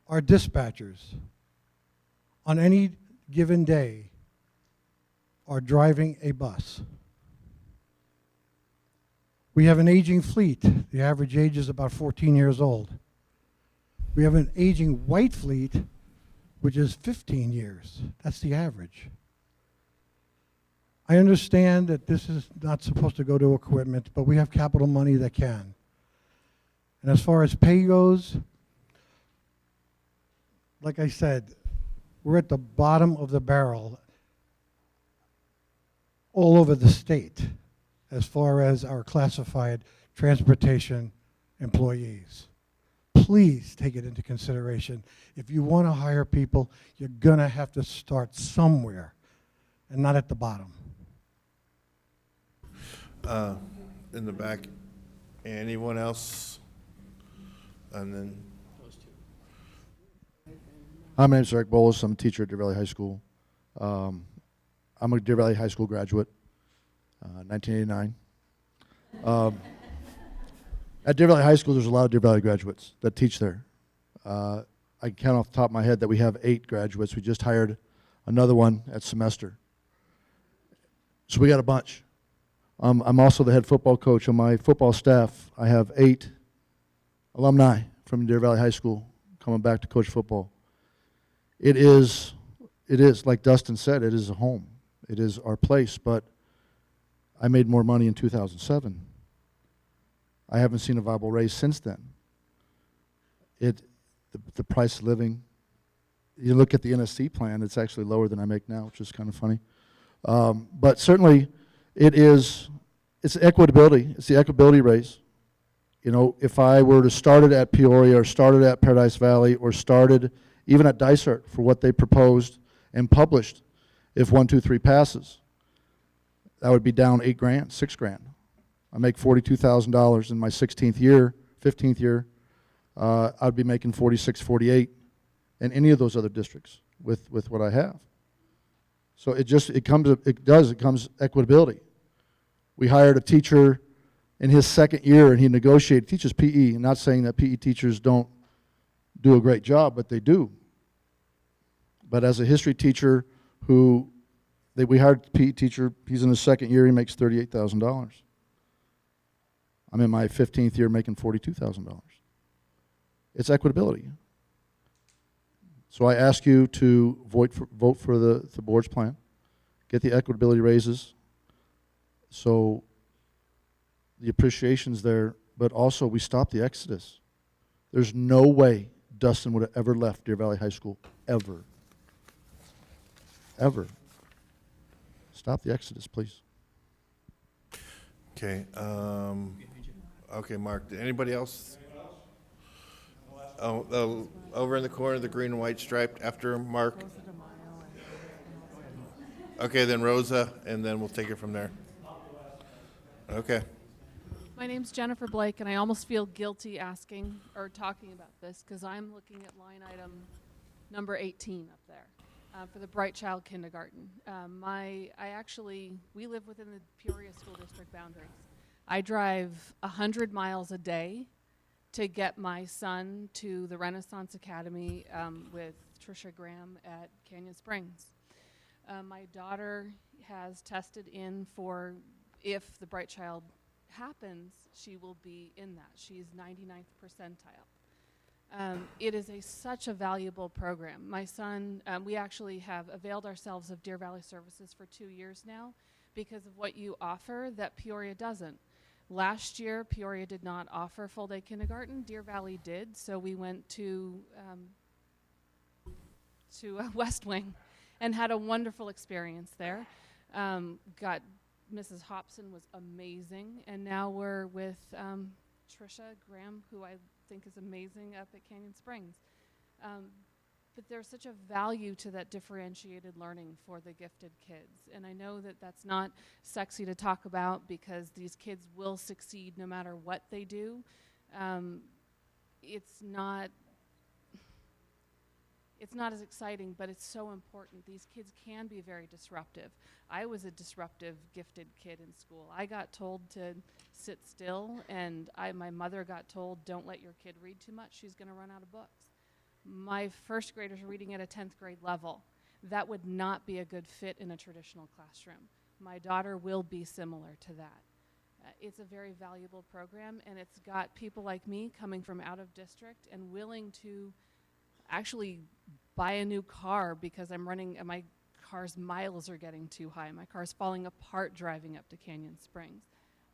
our dispatchers, on any given day, are driving a bus. We have an aging fleet. The average age is about 14 years old. We have an aging white fleet, which is 15 years. That's the average. I understand that this is not supposed to go to equipment, but we have capital money that can. And as far as pay goes, like I said, we're at the bottom of the barrel all over the state as far as our classified transportation employees. Please take it into consideration. If you want to hire people, you're going to have to start somewhere and not at the bottom. In the back, anyone else? And then Hi, my name is Eric Bolus. I'm a teacher at Deer Valley High School. I'm a Deer Valley High School graduate, 1989. At Deer Valley High School, there's a lot of Deer Valley graduates that teach there. I can count off the top of my head that we have 8 graduates. We just hired another one at semester. So we got a bunch. I'm also the head football coach. On my football staff, I have 8 alumni from Deer Valley High School coming back to coach football. It is, like Dustin said, it is a home. It is our place, but I made more money in 2007. I haven't seen a viable raise since then. The price of living, you look at the NSC plan, it's actually lower than I make now, which is kind of funny. But certainly, it's equitability. It's the equitability raise. You know, if I were to start it at Peoria or started at Paradise Valley or started even at Dysart for what they proposed and published, if 1, 2, 3 passes, that would be down $8 grand, $6 grand. I make $42,000 in my 16th year, 15th year. I'd be making 46, 48 in any of those other districts with what I have. So it comes equitability. We hired a teacher in his 2nd year, and he negotiated, teaches PE. I'm not saying that PE teachers don't do a great job, but they do. But as a history teacher we hired a PE teacher, he's in his 2nd year, he makes $38,000. I'm in my 15th year making $42,000. It's equitability. So I ask you to vote for the board's plan, get the equitability raises, so the appreciation's there, but also we stop the exodus. There's no way Dustin would have ever left Deer Valley High School, ever. Ever. Stop the exodus, please. Okay, okay, Mark, anybody else? Oh, over in the corner, the green and white striped after Mark. Okay, then Rosa, and then we'll take it from there. Okay. My name's Jennifer Blake, and I almost feel guilty asking or talking about this because I'm looking at line item number 18 up there for the Bright Child Kindergarten. We live within the Peoria School District boundaries. I drive 100 miles a day to get my son to the Renaissance Academy with Trisha Graham at Canyon Springs. My daughter has tested in for, if the Bright Child happens, she will be in that. She's 99th percentile. It is such a valuable program. My son, we actually have availed ourselves of Deer Valley Services for 2 years now because of what you offer that Peoria doesn't. Last year, Peoria did not offer full-day kindergarten. Deer Valley did, so we went to West Wing and had a wonderful experience there. Got Mrs. Hobson was amazing, and now we're with Trisha Graham, who I think is amazing up at Canyon Springs. But there's such a value to that differentiated learning for the gifted kids. And I know that that's not sexy to talk about because these kids will succeed no matter what they do. It's not as exciting, but it's so important. These kids can be very disruptive. I was a disruptive, gifted kid in school. I got told to sit still, and my mother got told, don't let your kid read too much. She's going to run out of books. My first graders are reading at a 10th grade level. That would not be a good fit in a traditional classroom. My daughter will be similar to that. It's a very valuable program, and it's got people like me coming from out of district and willing to actually buy a new car because my car's miles are getting too high. My car's falling apart driving up to Canyon Springs.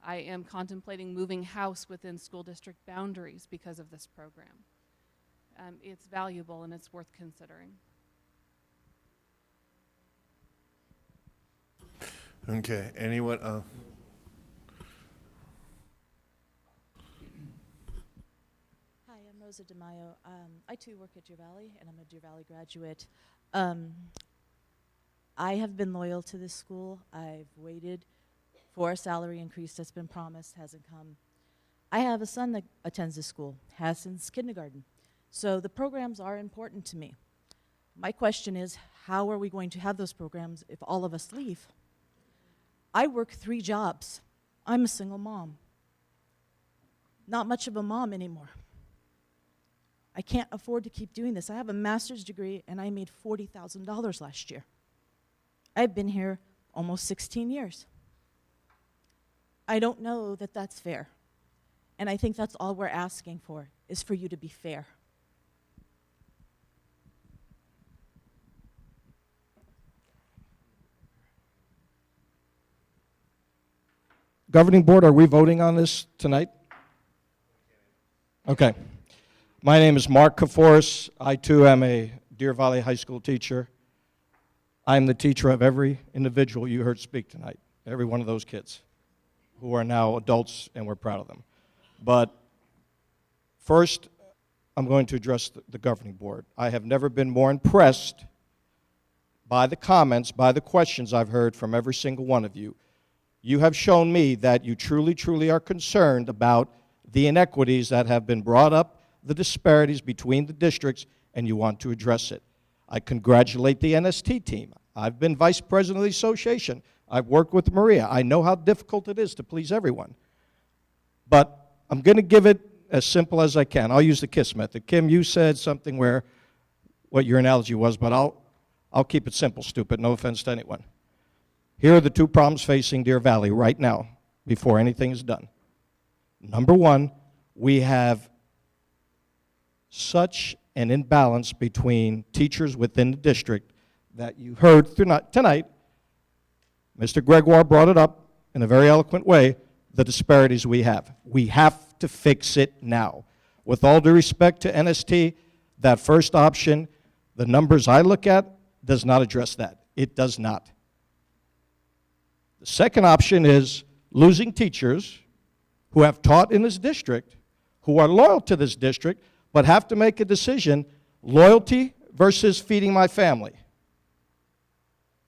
I am contemplating moving house within school district boundaries because of this program. It's valuable and it's worth considering. Okay, anyone? Hi, I'm Rosa DeMaio. I too work at Deer Valley, and I'm a Deer Valley graduate. I have been loyal to this school. I've waited for a salary increase that's been promised, hasn't come. I have a son that attends this school, has since kindergarten. So the programs are important to me. My question is, how are we going to have those programs if all of us leave? I work 3 jobs. I'm a single mom. Not much of a mom anymore. I can't afford to keep doing this. I have a master's degree and I made $40,000 last year. I've been here almost 16 years. I don't know that that's fair. And I think that's all we're asking for, is for you to be fair. Governing Board, are we voting on this tonight? Okay. My name is Mark Kaforis. I too am a Deer Valley High School teacher. I'm the teacher of every individual you heard speak tonight, every one of those kids who are now adults, and we're proud of them. But first, I'm going to address the Governing Board. I have never been more impressed by the comments, by the questions I've heard from every single one of you. You have shown me that you truly, truly are concerned about the inequities that have been brought up, the disparities between the districts, and you want to address it. I congratulate the NST team. I've been vice president of the association. I've worked with Maria. I know how difficult it is to please everyone. But I'm going to give it as simple as I can. I'll use the KISS method. Kim, you said something where, what your analogy was, but I'll keep it simple, stupid. No offense to anyone. Here are the 2 problems facing Deer Valley right now before anything is done. Number 1, we have such an imbalance between teachers within the district that you heard tonight. Mr. Gregoire brought it up in a very eloquent way, the disparities we have. We have to fix it now. With all due respect to NST, That first option, the numbers I look at, does not address that. It does not. The second option is losing teachers who have taught in this district, who are loyal to this district, but have to make a decision, loyalty versus feeding my family.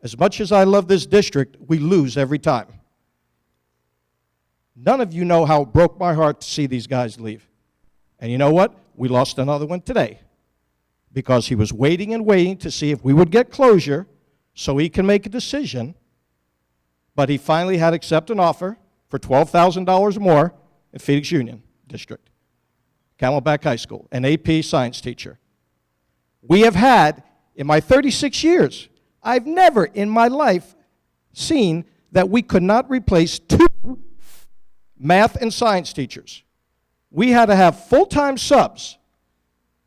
As much as I love this district, we lose every time. None of you know how it broke my heart to see these guys leave. And you know what? We lost another one today because he was waiting and waiting to see if we would get closure so he can make a decision, but he finally had to accept an offer for $12,000 more in Phoenix Union District, Camelback High School, an AP science teacher. We have had, in my 36 years, I've never in my life seen that we could not replace 2 math and science teachers. We had to have full-time subs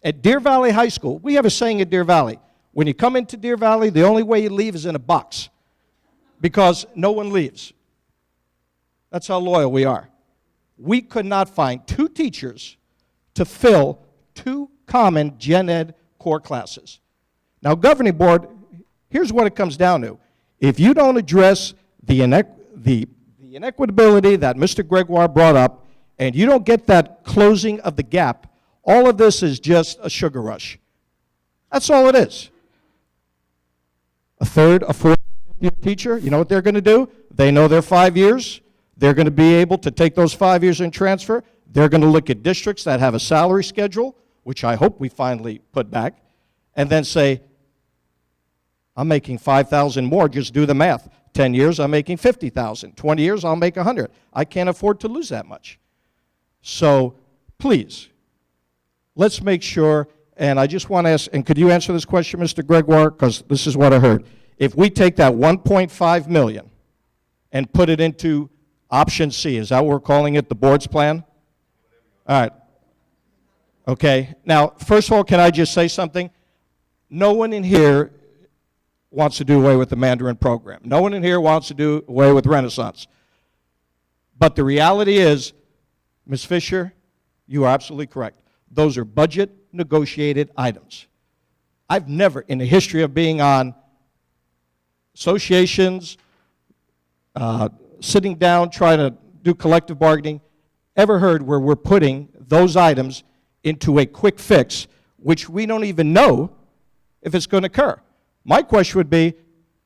at Deer Valley High School. We have a saying at Deer Valley, when you come into Deer Valley, the only way you leave is in a box because no one leaves. That's how loyal we are. We could not find 2 teachers to fill 2 common gen ed core classes. Now, governing board, here's what it comes down to. If you don't address the inequitability that Mr. Gregoire brought up, and you don't get that closing of the gap, all of this is just a sugar rush. That's all it is. A third, a fourth year teacher, you know what they're going to do? They know their 5 years. They're going to be able to take those 5 years and transfer. They're going to look at districts that have a salary schedule, which I hope we finally put back, and then say, I'm making $5,000 more, just do the math. 10 years, I'm making $50,000. 20 years, I'll make $100,000. I can't afford to lose that much. So please, let's make sure, and I just want to ask, and could you answer this question, Mr. Gregoire, because this is what I heard. If we take that $1.5 million and put it into option C, is that what we're calling it, the board's plan? All right. Okay. Now, first of all, can I just say something? No one in here wants to do away with the Mandarin program. No one in here wants to do away with Renaissance. But the reality is, Ms. Fisher, you are absolutely correct. Those are budget negotiated items. I've never, in the history of being on associations, sitting down, trying to do collective bargaining, ever heard where we're putting those items into a quick fix, which we don't even know if it's going to occur. My question would be,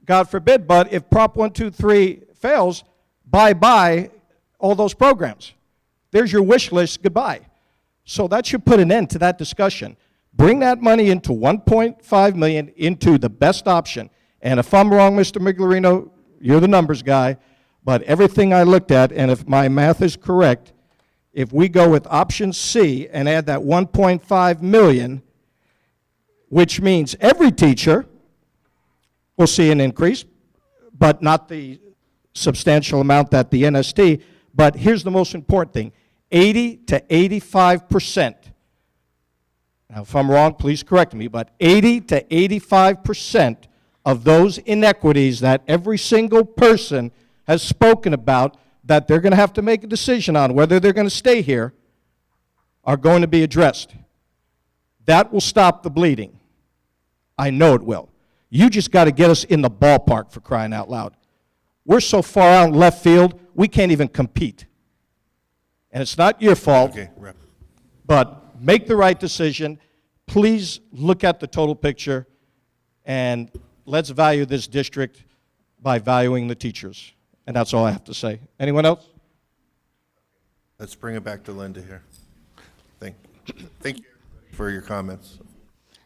God forbid, but if Prop 123 fails, bye-bye all those programs. There's your wish list, goodbye. So that should put an end to that discussion. Bring that money into $1.5 million into the best option. And if I'm wrong, Mr. Miglerino, you're the numbers guy, but everything I looked at, and if my math is correct, if we go with option C and add that $1.5 million, which means every teacher will see an increase, but not the substantial amount that the NST, but here's the most important thing, 80 to 85%. Now, if I'm wrong, please correct me, but 80 to 85% of those inequities that every single person has spoken about that they're going to have to make a decision on whether they're going to stay here are going to be addressed. That will stop the bleeding. I know it will. You just got to get us in the ballpark, for crying out loud. We're so far out in left field, we can't even compete. And it's not your fault, Okay, but make the right decision. Please look at the total picture, and let's value this district by valuing the teachers. And that's all I have to say. Anyone else? Let's bring it back to Linda here. Thank you for your comments.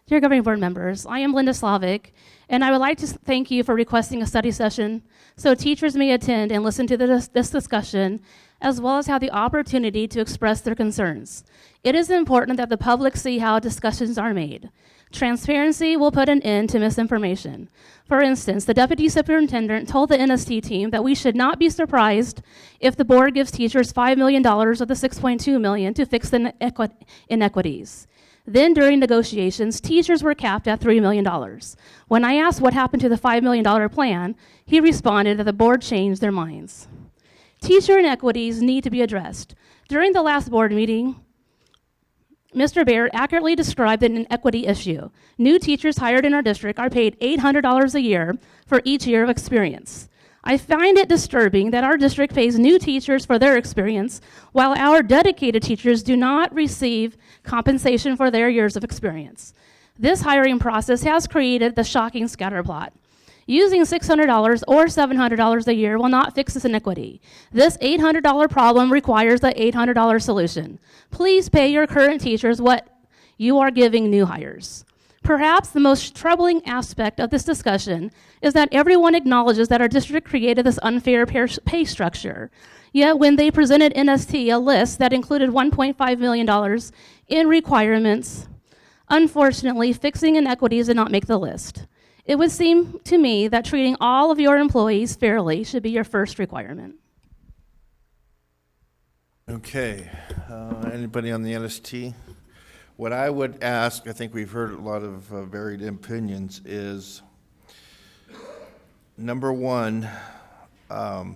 Dear Governing Board members, I am Linda Slavic, and I would like to thank you for requesting a study session so teachers may attend and listen to this discussion, as well as have the opportunity to express their concerns. It is important that the public see how discussions are made. Transparency will put an end to misinformation. For instance, the Deputy Superintendent told the NST team that we should not be surprised if the board gives teachers $5 million of the $6.2 million to fix the inequities. Then during negotiations, teachers were capped at $3 million. When I asked what happened to the $5 million plan, he responded that the board changed their minds. Teacher inequities need to be addressed. During the last board meeting, Mr. Baird accurately described an inequity issue. New teachers hired in our district are paid $800 a year for each year of experience. I find it disturbing that our district pays new teachers for their experience, while our dedicated teachers do not receive compensation for their years of experience. This hiring process has created the shocking scatter plot. Using $600 or $700 a year will not fix this inequity. This $800 problem requires the $800 solution. Please pay your current teachers what you are giving new hires. Perhaps the most troubling aspect of this discussion is that everyone acknowledges that our district created this unfair pay structure. Yet when they presented NST a list that included $1.5 million in requirements, unfortunately, fixing inequities did not make the list. It would seem to me that treating all of your employees fairly should be your first requirement. Okay, anybody on the NST? What I would ask, I think we've heard a lot of varied opinions, is number one, and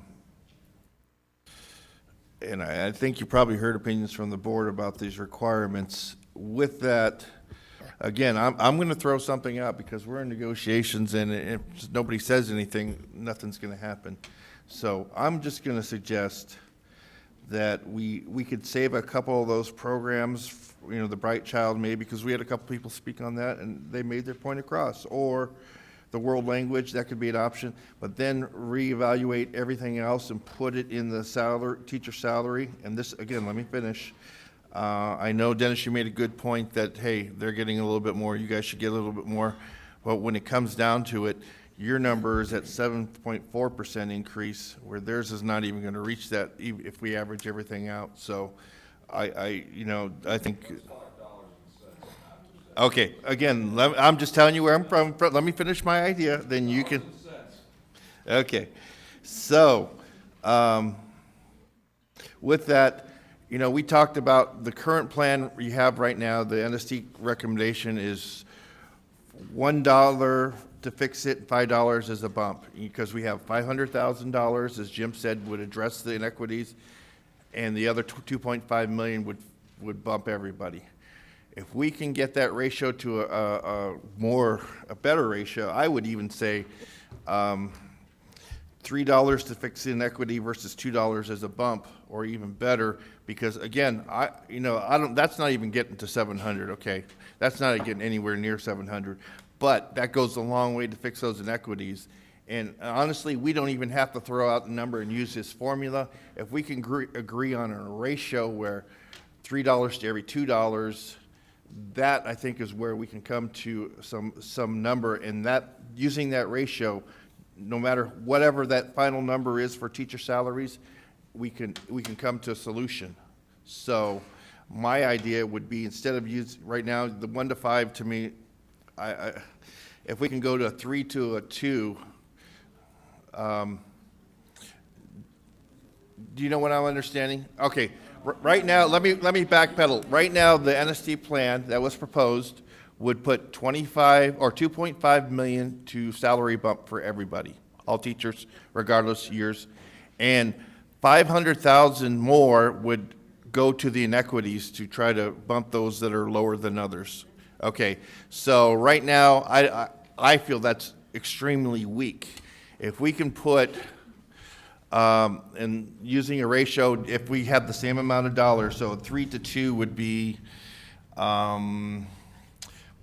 I think you probably heard opinions from the board about these requirements. With that, again, I'm going to throw something out because we're in negotiations, and if nobody says anything, nothing's going to happen. So I'm just going to suggest that we could save a couple of those programs, you know, the Bright Child maybe, because we had a couple people speak on that, and they made their point across. Or the world language, that could be an option, but then reevaluate everything else and put it in the salary, teacher salary. And this, again, let me finish. I know, Dennis, you made a good point that, hey, they're getting a little bit more, you guys should get a little bit more. But when it comes down to it, your number is at 7.4% increase, where theirs is not even going to reach that if we average everything out. So I think. Okay, again, I'm just telling you where I'm from. Let me finish my idea, then you can. Okay, so with that, you know, we talked about the current plan you have right now. The NST recommendation is $1 to fix it, $5 as a bump, because we have $500,000, as Jim said, would address the inequities, and the other 2.5 million would bump everybody. If we can get that ratio to a better ratio, I would even say $3 to fix the inequity versus $2 as a bump, or even better, because again, that's not even getting to 700. Okay, that's not getting anywhere near 700, but that goes a long way to fix those inequities. And honestly, we don't even have to throw out the number and use this formula. If we can agree on a ratio where $3 to every $2, that I think is where we can come to some number, and that using that ratio, no matter whatever that final number is for teacher salaries, we can come to a solution. So my idea would be, instead of right now the 1 to 5, to me, if we can go to a 3 to a 2, do you know what I'm understanding? Okay. Right now, let me backpedal. Right now, the NST plan that was proposed would put 2.5 million to salary bump for everybody, all teachers, regardless years, and 500,000 more would go to the inequities to try to bump those that are lower than others. Okay, so right now, I feel that's extremely weak. If we can put and using a ratio, if we have the same amount of dollars, so 3 to 2 would be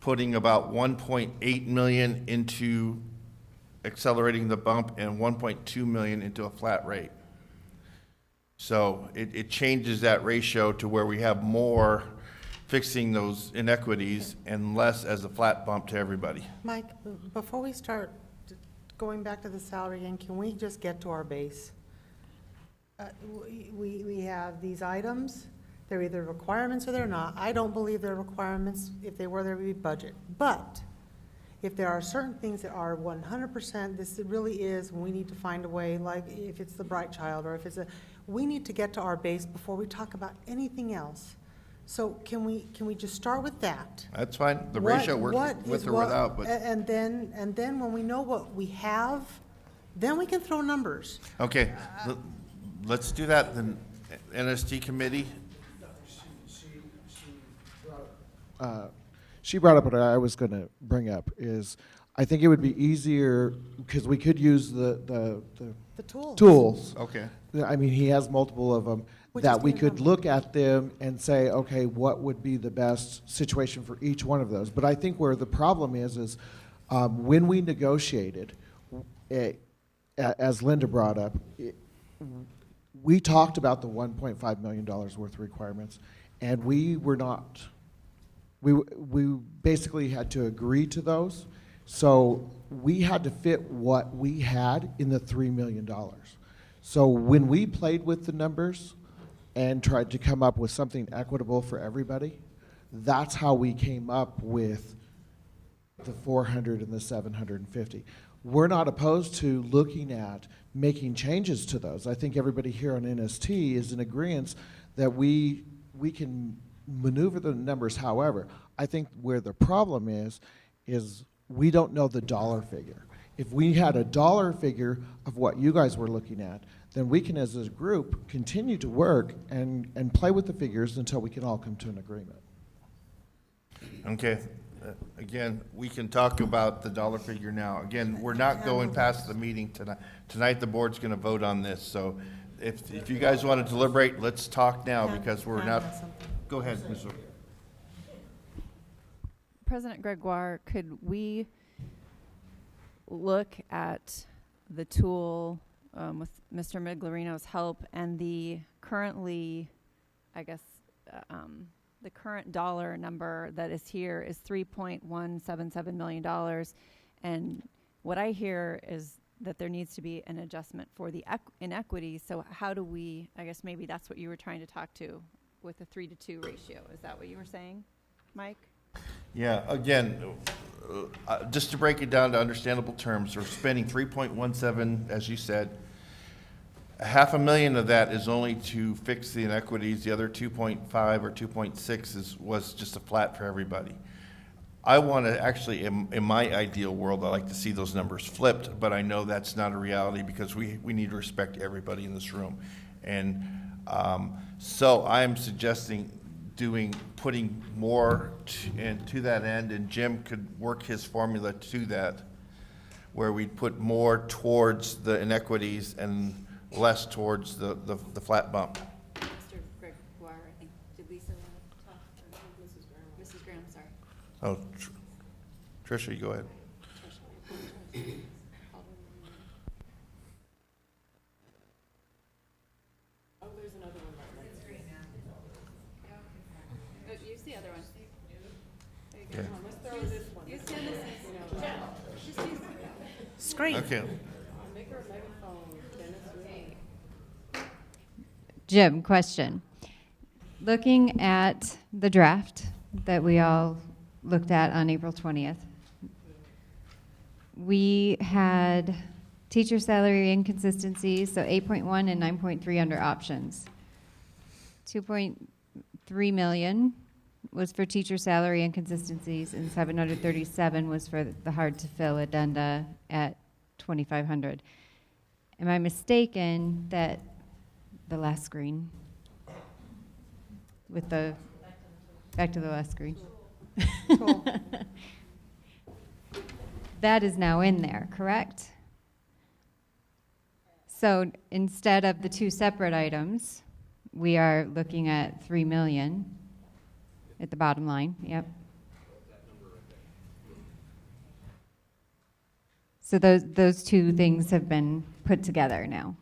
putting about 1.8 million into accelerating the bump and 1.2 million into a flat rate. So it changes that ratio to where we have more fixing those inequities and less as a flat bump to everybody. Mike, before we start going back to the salary again, can we just get to our base? We have these items. They're either requirements or they're not. I don't believe they're requirements. If they were, there would be budget. But if there are certain things that are 100%, this really is, we need to find a way, like if it's the Bright Child, or if it's we need to get to our base before we talk about anything else. So can we just start with that? That's fine. The ratio works with or without. But and then when we know what we have, then we can throw numbers. Okay, let's do that. Then NST committee. She brought she brought up what I was going to bring up is I think it would be easier because we could use the tools. Okay. I mean, he has multiple of them that we could look at them and say, okay, what would be the best situation for each one of those? But I think where the problem is when we negotiated, as Linda brought up, we talked about the $1.5 million worth of requirements, and we were not. We basically had to agree to those, so we had to fit what we had in the $3 million. So when we played with the numbers and tried to come up with something equitable for everybody, that's how we came up with the 400 and the 750. We're not opposed to looking at making changes to those. I think everybody here on NST is in agreement that we can maneuver the numbers. However, I think where the problem is we don't know the dollar figure. If we had a dollar figure of what you guys were looking at, then we can, as a group, continue to work and play with the figures until we can all come to an agreement. Okay. Again, we can talk about the dollar figure now. Again, we're not going past the meeting tonight. Tonight, the board's going to vote on this. So if you guys want to deliberate, let's talk now because we're not. Go ahead, Ms. O'Rourke. President Gregoire, could we look at the tool with Mr. Miglerino's help and the currently, I guess, the current dollar number that is here is $3.177 million. And what I hear is that there needs to be an adjustment for the inequity. So how do we, I guess maybe that's what you were trying to talk to with the 3-to-2 ratio. Is that what you were saying, Mike? Yeah, again, just to break it down to understandable terms, we're spending 3.17, as you said. $500,000 of that is only to fix the inequities. The other 2.5 or 2.6 was just a flat for everybody. I want to actually, in my ideal world, I like to see those numbers flipped, but I know that's not a reality because we need to respect everybody in this room. And so I'm suggesting putting more to that end, and Jim could work his formula to that, where we'd put more towards the inequities and less towards the flat bump. Mr. Gregoire, I think, did Lisa want to talk? Or Mrs. Graham, sorry. Oh, Tricia, you go ahead. Oh, there's another one. Use the other one. There you go. Okay. Let's throw this one. Use Genesis. Screen. Okay. Make her a megaphone. Jim, question. Looking at the draft that we all looked at on April 20th, we had teacher salary inconsistencies, so 8.1 and 9.3 under options. 2.3 million was for teacher salary inconsistencies, and 737 was for the hard to fill addenda at 2,500. Am I mistaken that the last screen with the back to the last screen? Cool. That is now in there, correct? So instead of the two separate items, we are looking at 3 million at the bottom line. Yep. So those two things have been put together now.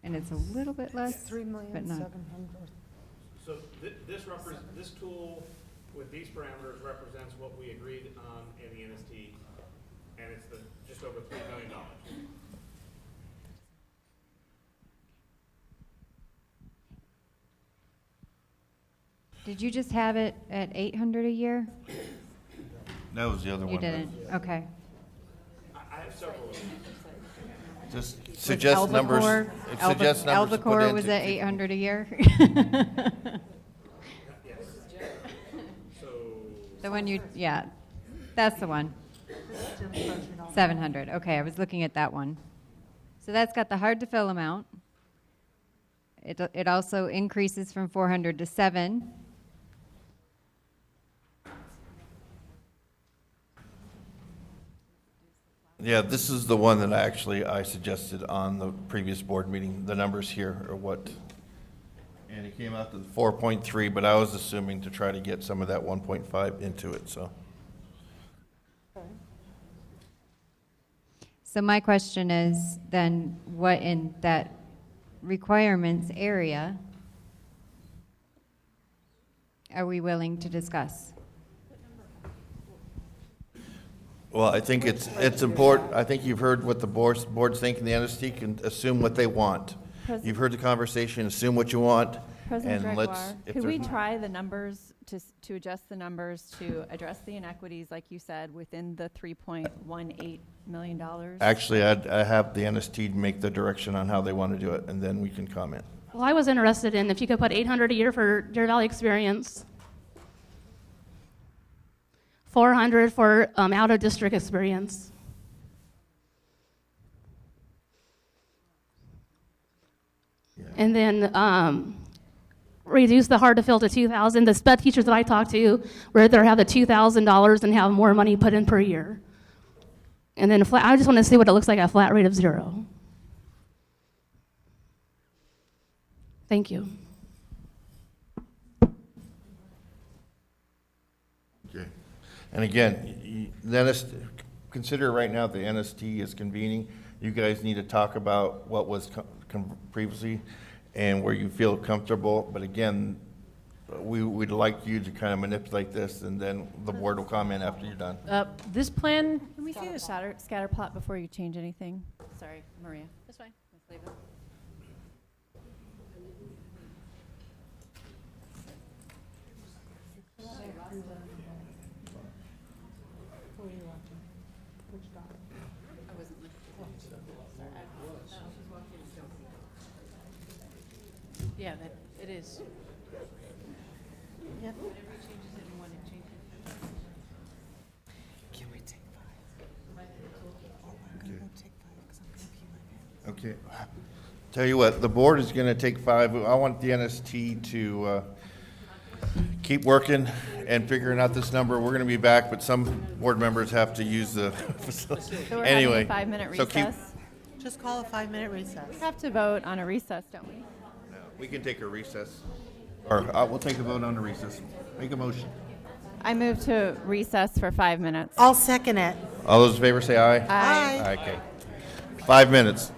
And it's a little bit less, but not. So this tool with these parameters represents what we agreed on in the NST, and it's just over $3 million. Did you just have it at 800 a year? That was the other one. You didn't. Okay. I have several of them. Just suggest numbers. Suggest numbers. to put Albacor into- was at 800 a year. The one you, yeah, that's the one. 700. Okay, I was looking at that one. So that's got the hard to fill amount It also increases from 400 to 7. Yeah, this is the one that I suggested on the previous board meeting. The numbers here are what, and it came out to 4.3, but I was assuming to try to get some of that 1.5 into it, so. So my question is then, what in that requirements area are we willing to discuss? Well, I think it's important. I think you've heard what the boards think, and the NST can assume what they want. You've heard the conversation, assume what you want, President and Gregoire, if could we there's- try the numbers to adjust the numbers to address the inequities, like you said, within the $3.18 million? Actually, I have the NST make the direction on how they want to do it, and then we can comment. Well, I was interested in if you could put $800 a year for Deer Valley Experience, $400 for out-of-district experience. And then reduce the hard to fill to $2,000. The SPED teachers that I talked to rather have the $2,000 and have more money put in per year. And then I just want to see what it looks like at a flat rate of 0. Thank you. Okay. And again, consider right now the NST is convening. You guys need to talk about what was previously and where you feel comfortable. But again, we'd like you to kind of manipulate this, and then the board will comment after you're done. This plan. Can we see the scatter plot before you change anything? Sorry, Maria. That's fine. Let's leave it. Yeah, that, it is. Yep. Whatever changes it and when it changes. Can we take 5? I'm going to take 5 because I'm going to pee my pants. Okay. Tell you what, the board is going to take 5. I want the NST to keep working and figuring out this number. We're going to be back, but some board members have to use the facility. So we're anyway, having a 5-minute so recess. Just call a 5-minute recess. We have to vote on a recess, don't we? We can take a recess, or we'll take a vote on the recess. Make a motion. I move to recess for 5 minutes. I'll second it. All those in favor say aye. Aye. Okay. 5 minutes.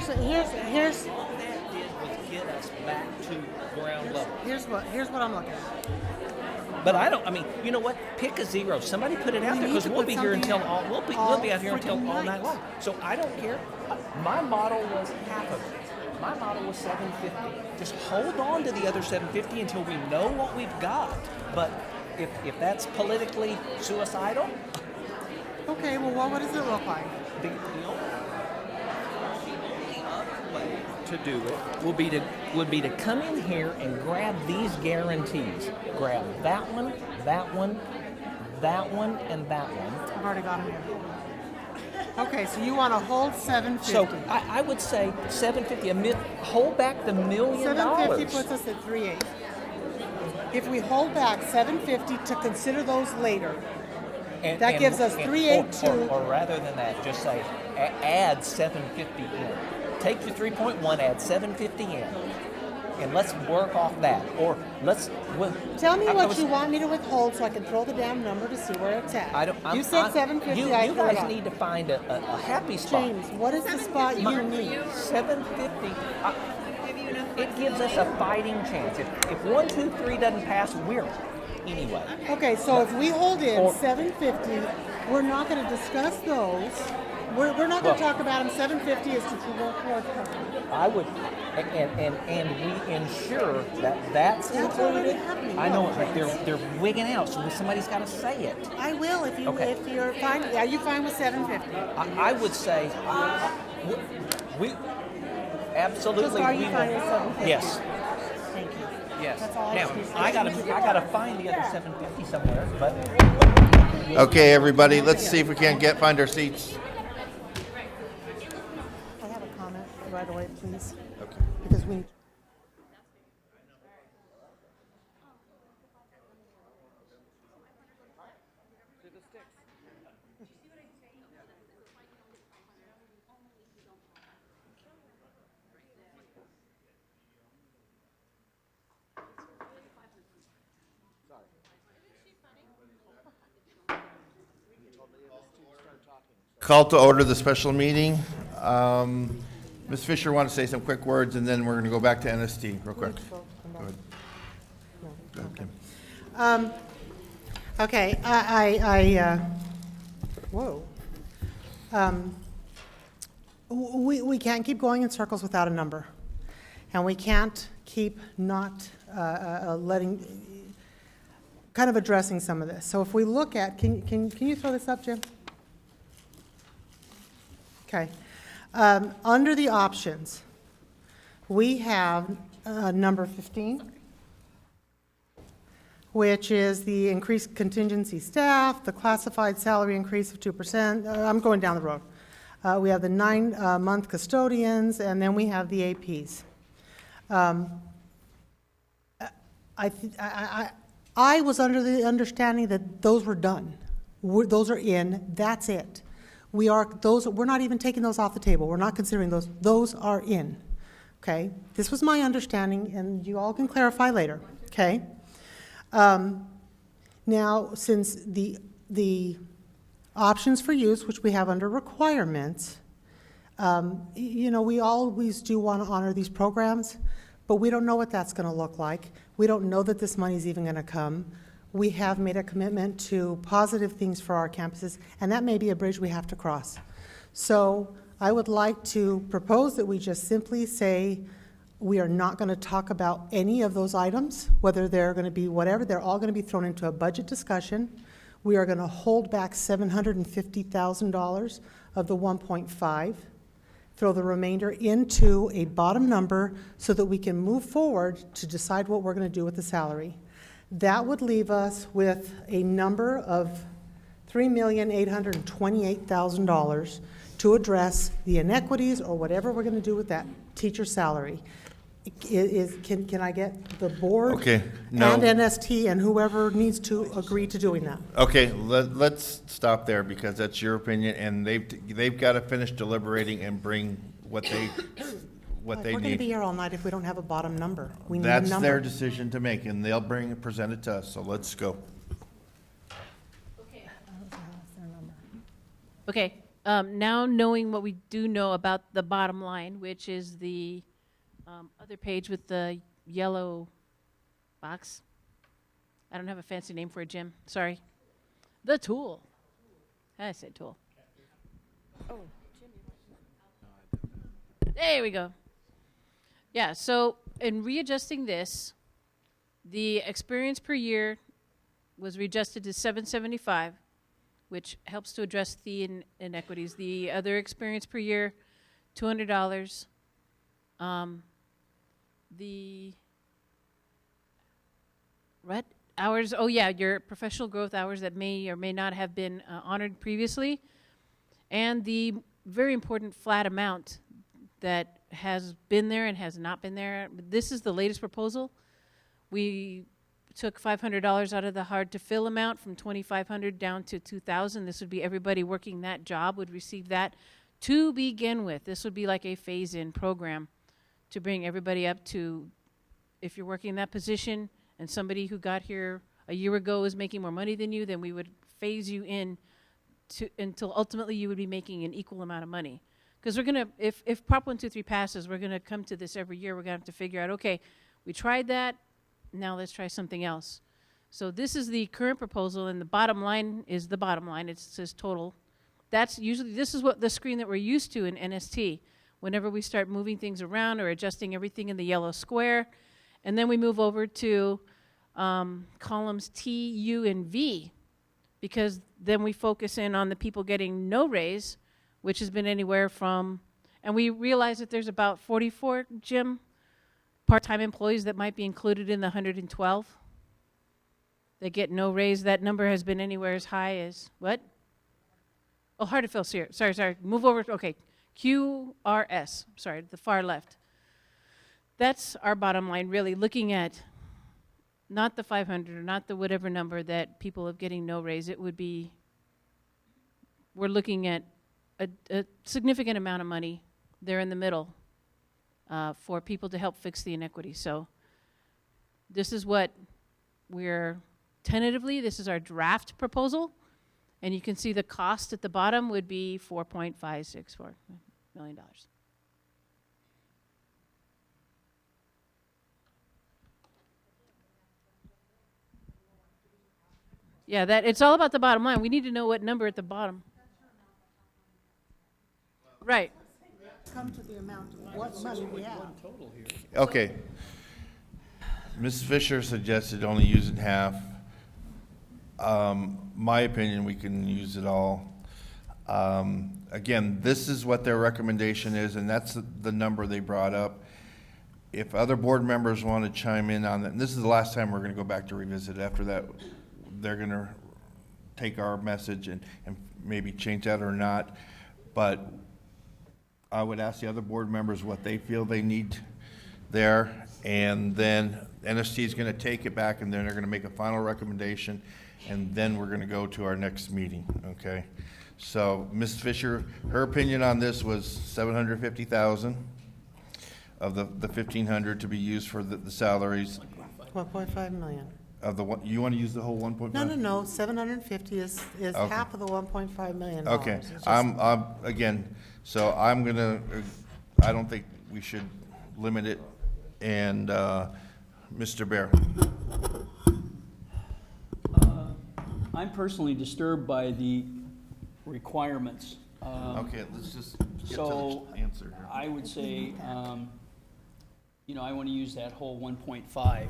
here's, All that did was get us back to ground level. here's what I'm looking at. But I don't. I mean, you know what? Pick a zero. Somebody put it out We there need because to we'll put be here something until out we'll be out here until freaking all night night. long. So I don't care. My model was half of it. My model was 750. Just hold on to the other 750 until we know what we've got. But if that's politically suicidal, Okay, well, what does it look like? the only other way to do it would be to come in here and grab these guarantees. Grab that one, that one, that one, and that one. I've already got them here. Okay, so you want to hold 750. So I would say 750. Hold back the $1 million. 750 puts us at 380. If we hold back 750 to consider those later, that gives us 382. Or rather than that, just say add 750 in. Take your 3.1, add 750 in, and let's work off that. Or let's. Tell me what you want me to withhold so I can throw the damn number to see where it's at. You said 750. You I threw it guys up. need to find a happy spot. James, what is the spot you need? 750. It gives us a fighting chance. If 1, 2, 3 doesn't pass, we're anyway. Okay, so if we hold in 750, we're not going to discuss those. We're not going to talk about them. 750 is to work towards coverage. I would, and we ensure that that's already included. happening. I know, but they're wigging out, so somebody's got to say it. I will if you're fine. Are you fine with 750? I would say we absolutely. Just are you we fine will- with 750? Yes. Thank you. Yes. That's all Now I gotta find the other 750 somewhere, but. Okay, everybody, let's see if we can't find our seats. I have a comment right away, please. Okay. Because we. Call to order the special meeting. Ms. Fisher want to say some quick words, and then we're going to go back to NST real quick. Go ahead. Go ahead, Kim. Okay, whoa. We can't keep going in circles without a number. And we can't keep not kind of addressing some of this. So if we look at, can you throw this up, Jim? Okay. Under the options, we have number 15, which is the increased contingency staff, the classified salary increase of 2%. I'm going down the road. We have the 9-month custodians, and then we have the APs. I was under the understanding that those were done. Those are in. That's it. We're not even taking those off the table. We're not considering those. Those are in. Okay? This was my understanding, and you all can clarify later. Okay? Now, since the options for use, which we have under requirements, we always do want to honor these programs, but we don't know what that's going to look like. We don't know that this money is even going to come. We have made a commitment to positive things for our campuses, and that may be a bridge we have to cross. So I would like to propose that we just simply say we are not going to talk about any of those items, whether they're going to be whatever. They're all going to be thrown into a budget discussion. We are going to hold back $750,000 of the 1.5, throw the remainder into a bottom number so that we can move forward to decide what we're going to do with the salary. That would leave us with a number of $3,828,000 to address the inequities or whatever we're going to do with that teacher salary. Can I get the board Okay, no. and NST and whoever needs to agree to doing that? Okay, let's stop there because that's your opinion, and they've got to finish deliberating and bring what they We're going to be need. here all night if we don't have a bottom number. We need a That's number. their decision to make, and they'll present it to us, so let's go. Okay, now knowing what we do know about the bottom line, which is the other page with the yellow box. I don't have a fancy name for it, Jim. Sorry. The tool. I said tool. Oh, there we go. Yeah, so in readjusting this, the experience per year was readjusted to $775, which helps to address the inequities. The other experience per year, $200. The what hours? Oh yeah, your professional growth hours that may or may not have been honored previously, and the very important flat amount that has been there and has not been there. This is the latest proposal. We took $500 out of the hard to fill amount from $2,500 down to $2,000. This would be everybody working that job would receive that to begin with. This would be like a phase-in program to bring everybody up to, if you're working that position and somebody who got here a year ago is making more money than you, then we would phase you in to until ultimately you would be making an equal amount of money. Because we're gonna, if Prop 123 passes, we're gonna come to this every year. We're gonna have to figure out, okay, we tried that, now let's try something else. So this is the current proposal, and the bottom line is the bottom line. It says total. That's usually, this is what the screen that we're used to in NST. Whenever we start moving things around or adjusting everything in the yellow square, and then we move over to columns T, U, and V, because then we focus in on the people getting no raise, which has been anywhere from, and we realize that there's about 44, Jim, part-time employees that might be included in the 112. They get no raise. That number has been anywhere as high as, what? Oh, hard to fill, sorry. Move over, okay. QRS, sorry, the far left. That's our bottom line, really, looking at not the 500 or not the whatever number that people are getting no raise. It would be, we're looking at a significant amount of money there in the middle for people to help fix the inequity. So this is what we're tentatively, this is our draft proposal. And you can see the cost at the bottom would be $4.564 million. Yeah, that it's all about the bottom line. We need to know what number at the bottom. Right. Come to the amount of what money we have. Okay. Mrs. Fisher suggested only using half. My opinion, we can use it all. Again, this is what their recommendation is, and that's the number they brought up. If other board members want to chime in on that, and this is the last time we're going to go back to revisit it. After that, they're going to take our message and maybe change that or not. But I would ask the other board members what they feel they need there, and then NST is going to take it back, and then they're going to make a final recommendation, and then we're going to go to our next meeting, okay? So Ms. Fisher, her opinion on this was $750,000 of the 1,500 to be used for the salaries. 1.5 million. Of the one, you want to use the whole 1.5? No, 750 is Okay. half of the 1.5 million. Okay, It's just- I'm again, so I'm gonna, I don't think we should limit it, and Mr. Bear. I'm personally disturbed by the requirements. Okay, let's just get So to the answer here. I would say, you know, I want to use that whole 1.5.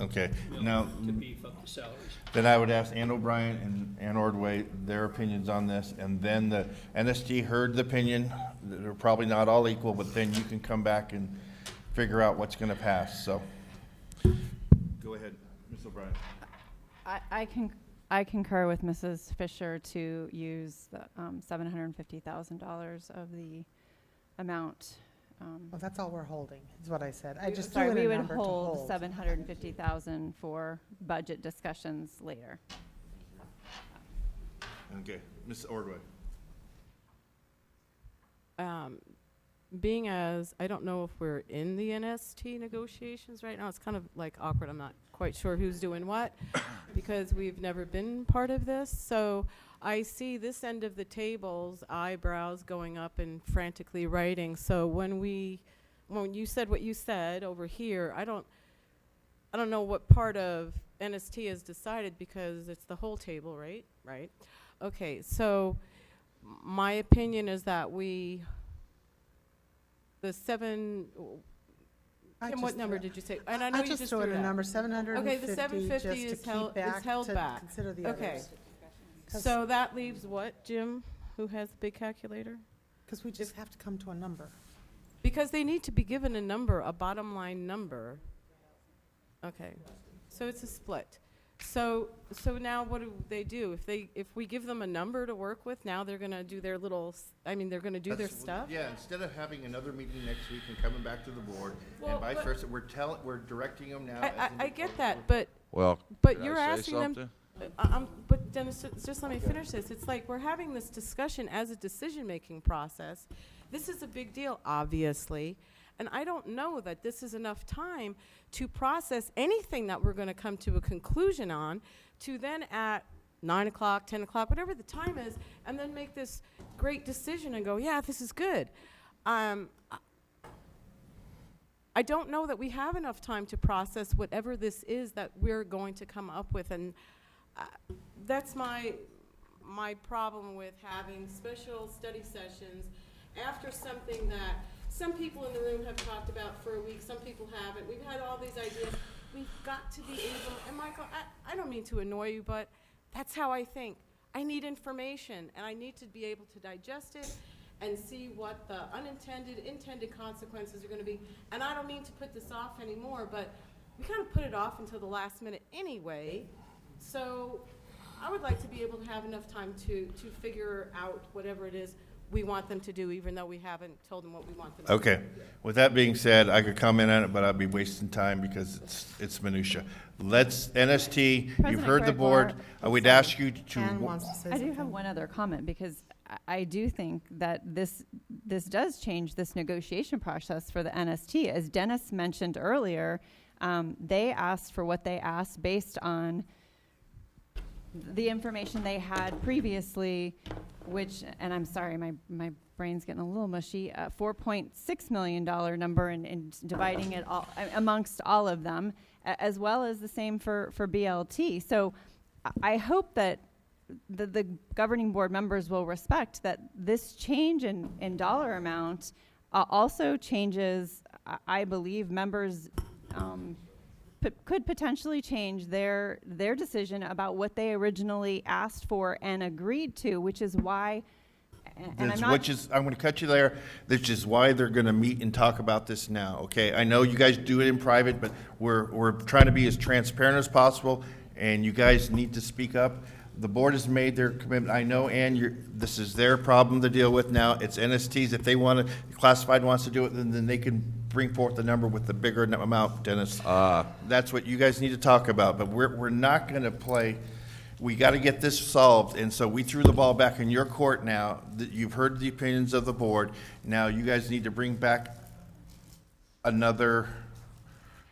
Okay, million now, to beef up the salaries. then I would ask Ann O'Brien and Ann Ordway their opinions on this, and then the NST heard the opinion. They're probably not all equal, but then you can come back and figure out what's gonna pass, so. Go ahead, Ms. O'Brien. I concur with Mrs. Fisher to use the $750,000 of the amount. Well, that's all we're holding, is what I said. I just Sorry, threw in we a would number to hold $750,000 for budget discussions later. Okay, Ms. Ordway. being as, I don't know if we're in the NST negotiations right now, it's kind of like awkward, I'm not quite sure who's doing what, because we've never been part of this, so I see this end of the table's eyebrows going up and frantically writing, so when you said what you said over here, I don't know what part of NST has decided, because it's the whole table, right? Right. Okay, so my opinion is that the seven, Kim, what number did you say? And I know I you just just threw threw out a it out. number, 750, Okay, the 750 just is to keep held, back, is held to back. consider the Okay. others. So that leaves what, Jim, who has the big calculator? Because we just have to come to a number. Because they need to be given a number, a bottom line number. Okay, so it's a split. So now what do they do? If we give them a number to work with, now they're gonna do their little, they're gonna do their stuff? Yeah, instead of having another meeting next week and coming back to the board, Well, and vice but- versa, we're directing them now. I get that, but Well, but can you're I say asking them. But Dennis, just let me finish this. It's like we're having this discussion as a decision-making process. This is a big deal, obviously, and I don't know that this is enough time to process anything that we're going to come to a conclusion on, to then at 9 o'clock, 10 o'clock, whatever the time is, and then make this great decision and go, yeah, this is good. I don't know that we have enough time to process whatever this is that we're going to come up with, and that's my problem with having special study sessions after something that some people in the room have talked about for a week, some people haven't. We've had all these ideas. We've got to be able, and Michael, I don't mean to annoy you, but that's how I think. I need information, and I need to be able to digest it and see what the intended consequences are going to be. And I don't mean to put this off anymore, but we kind of put it off until the last minute anyway. So I would like to be able to have enough time to figure out whatever it is we want them to do, even though we haven't told them what we want them to do. Okay. With that being said, I could comment on it, but I'd be wasting time because it's minutia. NST, you've President heard the board. Gregoire, I would ask you to. I do have one other comment, because I do think that this does change this negotiation process for the NST. As Dennis mentioned earlier, they asked for what they asked based on the information they had previously, which, and I'm sorry, my brain's getting a little mushy, $4.6 million number, and dividing it all amongst all of them, as well as the same for BLT. So I hope that the governing board members will respect that this change in dollar amount also changes, I believe, members' could potentially change their decision about what they originally asked for and agreed to, which is why, and I'm going to cut you there, which is why they're going to meet and talk about this now, okay? I know you guys do it in private, but we're trying to be as transparent as possible, and you guys need to speak up. The board has made their commitment. I know, Ann, this is their problem to deal with now. It's NST's. If they want to, classified wants to do it, then they can bring forth the number with the bigger amount, Dennis. That's what you guys need to talk about. But we're not going to play. We got to get this solved, and so we threw the ball back in your court now. You've heard the opinions of the board. Now you guys need to bring back another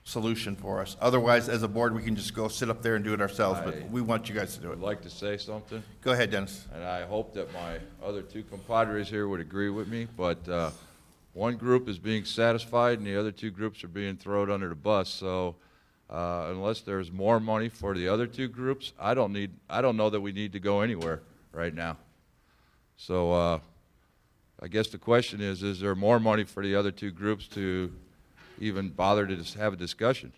solution for us. Otherwise, as a board, we can just go sit up there and do it ourselves, but we want you guys to do it. I'd like to say something. Go ahead, Dennis. And I hope that my other two compadres here would agree with me, but one group is being satisfied and the other two groups are being thrown under the bus. So unless there's more money for the other two groups, I don't know that we need to go anywhere right now. So I guess the question is there more money for the other two groups to even bother to just have a discussion?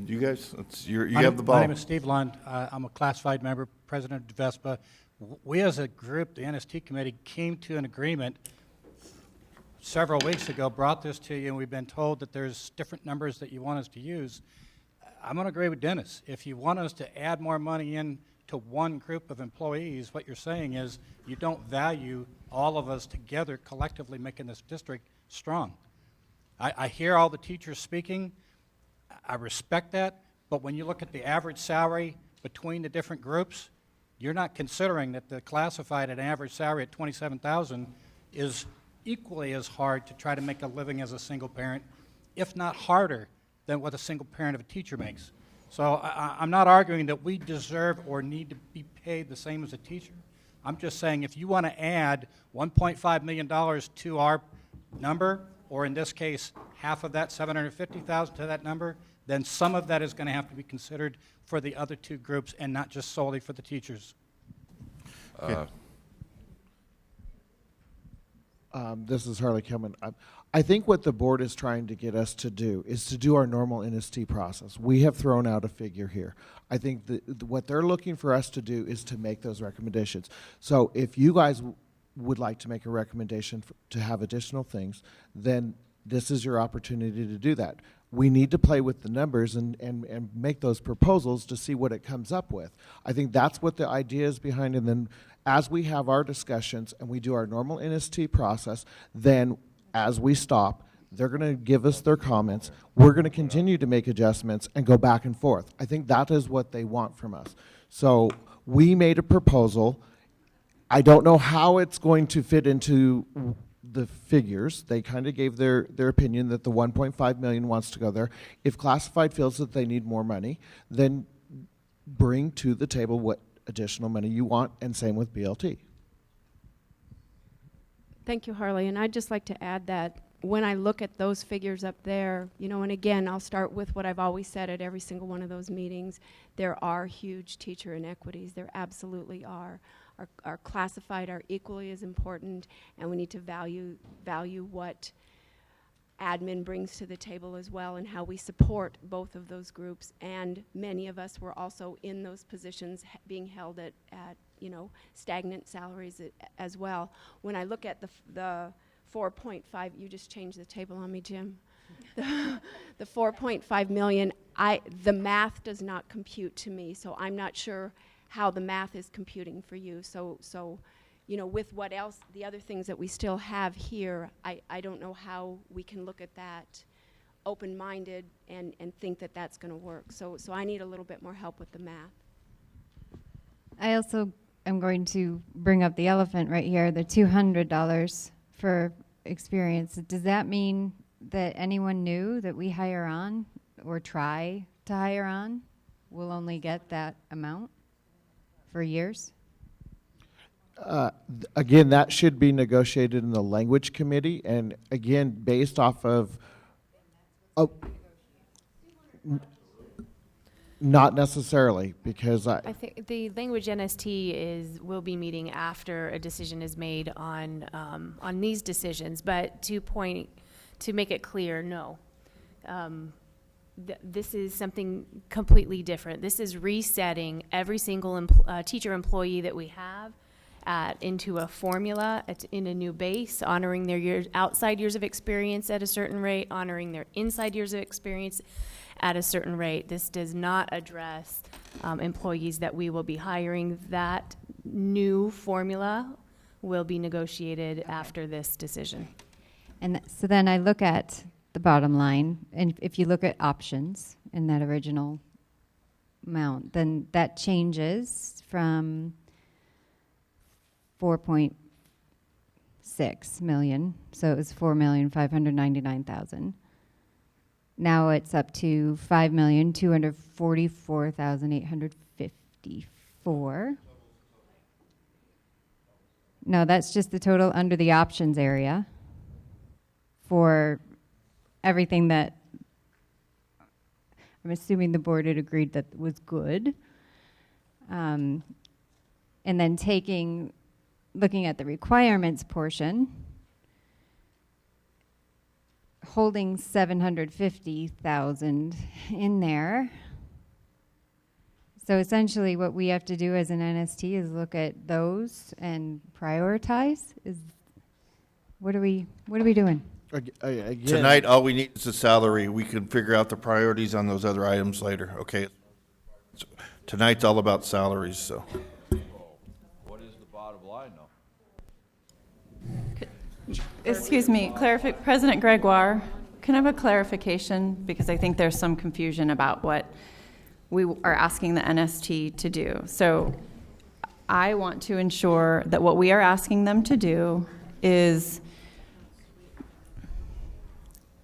You guys, you have the ball. My name is Steve Lund. I'm a classified member, president of DVESPA. We as a group, the NST committee, came to an agreement several weeks ago, brought this to you, and we've been told that there's different numbers that you want us to use. I'm going to agree with Dennis. If you want us to add more money in to one group of employees, what you're saying is you don't value all of us together collectively making this district strong. I hear all the teachers speaking. I respect that, but when you look at the average salary between the different groups, You're not considering that the classified at an average salary at $27,000 is equally as hard to try to make a living as a single parent, if not harder than what a single parent of a teacher makes. So I'm not arguing that we deserve or need to be paid the same as a teacher. I'm just saying if you want to add $1.5 million to our number, or in this case, half of that, $750,000 to that number, then some of that is going to have to be considered for the other two groups and not just solely for the teachers. This is Harley Kelman. I think what the board is trying to get us to do is to do our normal NST process. We have thrown out a figure here. I think what they're looking for us to do is to make those recommendations. So if you guys would like to make a recommendation to have additional things, then this is your opportunity to do that. We need to play with the numbers and make those proposals to see what it comes up with. I think that's what the idea is behind, and then as we have our discussions and we do our normal NST process, then as we stop, they're going to give us their comments. We're going to continue to make adjustments and go back and forth. I think that is what they want from us. So we made a proposal. I don't know how it's going to fit into the figures. They kind of gave their opinion that the 1.5 million wants to go there. If classified feels that they need more money, then bring to the table what additional money you want, and same with BLT. Thank you, Harley. And I'd just like to add that when I look at those figures up there, you know, and again, I'll start with what I've always said at every single one of those meetings, there are huge teacher inequities. There absolutely are. Our classified are equally as important, and we need to value what admin brings to the table as well, and how we support both of those groups. And many of us were also in those positions being held at you know, stagnant salaries as well. When I look at the 4.5, you just changed the table on me, Jim. The 4.5 million, the math does not compute to me, so I'm not sure how the math is computing for you. So, you know, with what else, the other things that we still have here, I don't know how we can look at that open-minded and think that that's going to work. So I need a little bit more help with the math. I also am going to bring up the elephant right here, the $200 for experience. Does that mean that anyone new that we hire on or try to hire on will only get that amount for years? Again, that should be negotiated in the language committee, and again, based off of not necessarily, because I think the language NST will be meeting after a decision is made on these decisions. But to make it clear, no, this is something completely different. This is resetting every single teacher employee that we have into a formula, in a new base, honoring their outside years of experience at a certain rate, honoring their inside years of experience at a certain rate. This does not address employees that we will be hiring. That new formula will be negotiated after this decision. And so then I look at the bottom line, and if you look at options in that original amount, then that changes from 4.6 million, so it was 4,599,000. Now it's up to 5,244,854. No, that's just the total under the options area for everything that I'm assuming the board had agreed that was good. And then looking at the requirements portion, holding 750,000 in there. So essentially what we have to do as an NST is look at those and prioritize. What are we doing? Again, Tonight, all we need is the salary. We can figure out the priorities on those other items later, okay? So tonight's all about salaries, so. What is the bottom line, though? Excuse me, President Gregoire, can I have a clarification? Because I think there's some confusion about what we are asking the NST to do. So I want to ensure that what we are asking them to do is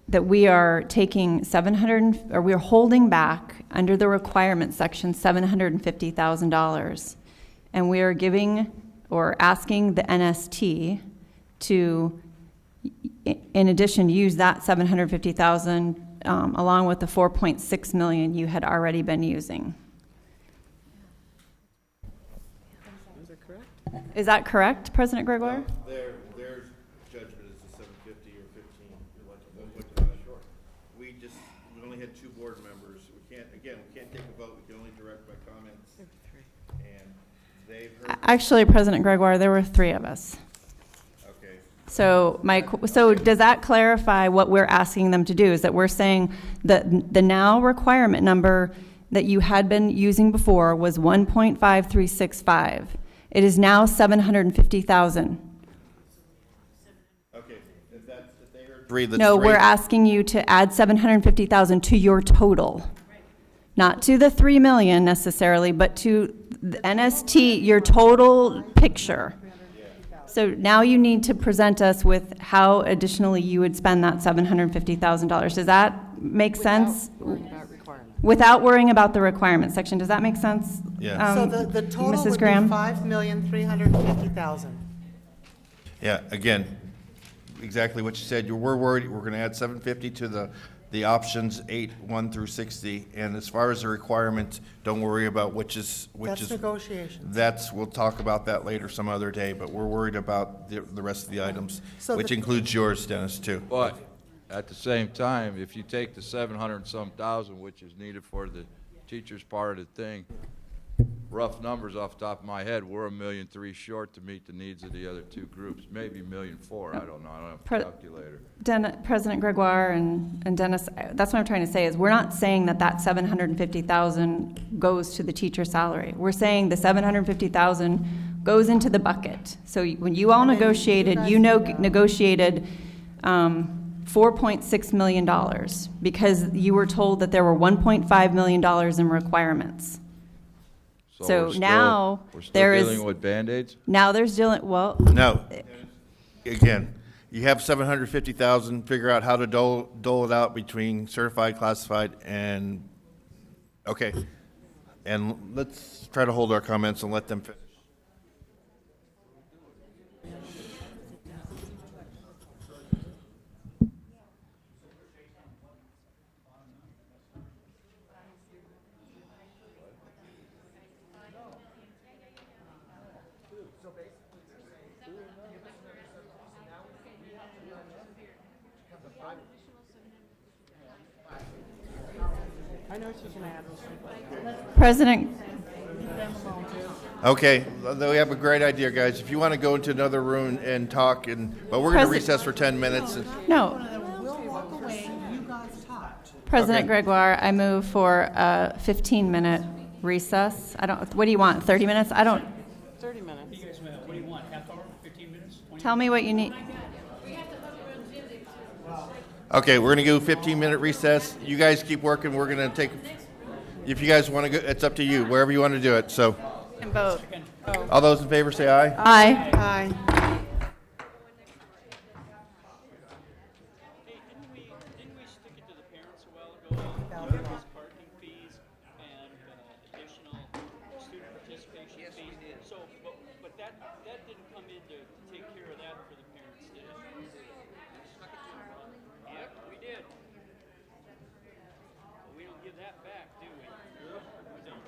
that we are taking we are holding back under the requirement section $750,000, and we are giving or asking the NST to, in addition, use that $750,000 along with the $4.6 million you had already been using. Is that correct, President Gregoire? Their judgment is the 750 or 15. We only had 2 board members. We can't take a vote. We can only direct by comments. And they've heard. Actually, President Gregoire, there were 3 of us. Okay. So does that clarify what we're asking them to do? Is that we're saying that the now requirement number that you had been using before was 1.5365. It is now 750,000. Okay. If they heard 3, that's No, 3. we're asking you to add 750,000 to your total. Not to the 3 million necessarily, but to the NST, your total picture. So now you need to present us with how additionally you would spend that $750,000. Does that make sense? Without worrying about the requirement section. Does that make sense? Yeah. So the total Mrs. would Graham? be $5,350,000. Yeah, again, exactly what you said. We're worried, we're gonna add 750 to the options 8, 1 through 60. And as far as the requirement, don't worry about which is. That's negotiations. We'll talk about that later some other day, but we're worried about the rest of the items, So which the- includes yours, Dennis, too. But at the same time, if you take the 700 and some thousand, which is needed for the teachers' part of the thing, rough numbers off the top of my head, we're $1.3 million short to meet the needs of the other 2 groups. Maybe $1.4 million, I don't know, I don't have a calculator. President Gregoire and Dennis, that's what I'm trying to say is we're not saying that $750,000 goes to the teacher salary. We're saying the $750,000 goes into the bucket. So when you all negotiated, negotiated $4.6 million because you were told that there were $1.5 million in requirements. So now we're still there is dealing with Band-Aids? Now there's dealing, well. No. Again, you have 750,000, figure out how to dole it out between certified, classified, and, okay. And let's try to hold our comments and let them finish. I know what you're going to add. President. Okay, we have a great idea, guys. If you want to go into another room and talk, but we're going to recess for 10 minutes. No. We'll walk away, you guys talk. President Okay. Gregoire, I move for a 15-minute recess. What do you want, 30 minutes? 30 minutes. What do you want, half hour, 15 minutes? 20 Tell me what you need. Okay, we're going to go 15-minute recess. You guys keep working. We're going to take, if you guys want to go, it's up to you, wherever you want to do it. So, And vote. all those in favor say aye. Aye. Aye. Didn't we stick it to the parents a while ago? Those parking fees and additional student participation fees? So, but that didn't come in to take care of that for the parents, did it? Yep, we did. But we don't give that back, do we? We don't.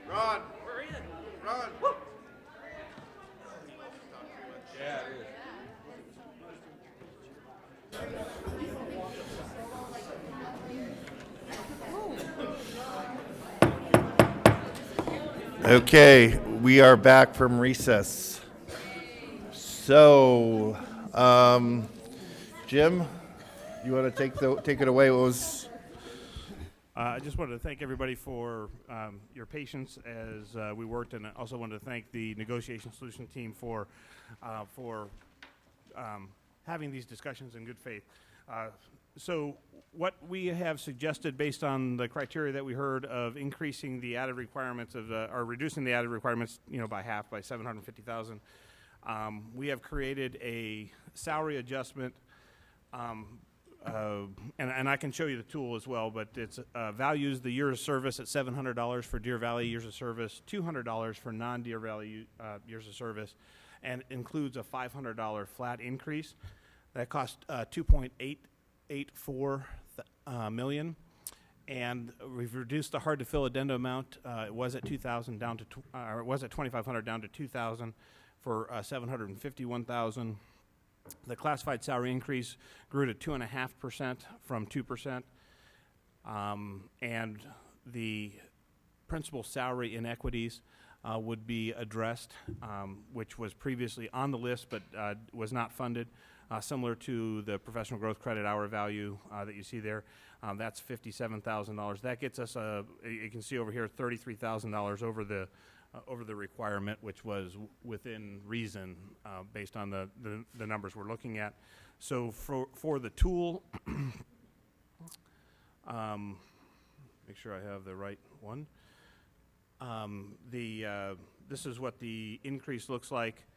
Ron, we're in. Ron. Yeah, it is. Okay, we are back from recess. So, Jim, you want to take it away? What was? I just wanted to thank everybody for your patience as we worked, and I also wanted to thank the negotiation solution team for having these discussions in good faith. So what we have suggested based on the criteria that we heard of increasing the added requirements of, or reducing the added requirements, by half, by 750,000, we have created a salary adjustment, and I can show you the tool as well, but it's values the years of service at $700 for Deer Valley years of service, $200 for non-Deer Valley years of service, and includes a $500 flat increase. That costs $2.884 million, and we've reduced the hard to fill addendum amount. It was at 2,000 down to or it was at 2,500 down to 2,000 for 751,000. The classified salary increase grew to 2.5% from 2%, and the principal salary inequities would be addressed, which was previously on the list but was not funded. Similar to the professional growth credit hour value that you see there. That's $57,000. That gets us, you can see over here, $33,000 over the requirement, which was within reason based on the numbers we're looking at. So for the tool, make sure I have the right one. This is what the increase looks like.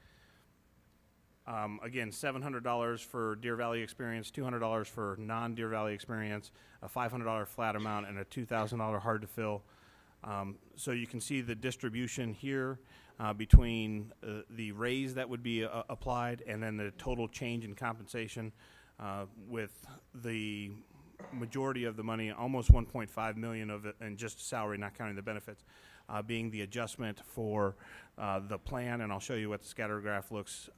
Again, $700 for Deer Valley experience, $200 for non-Deer Valley experience, a $500 flat amount, and a $2,000 hard to fill. So you can see the distribution here between the raise that would be applied and then the total change in compensation, with the majority of the money, almost $1.5 million of it, and just salary, not counting the benefits, being the adjustment for the plan, and I'll show you what the scatter graph looks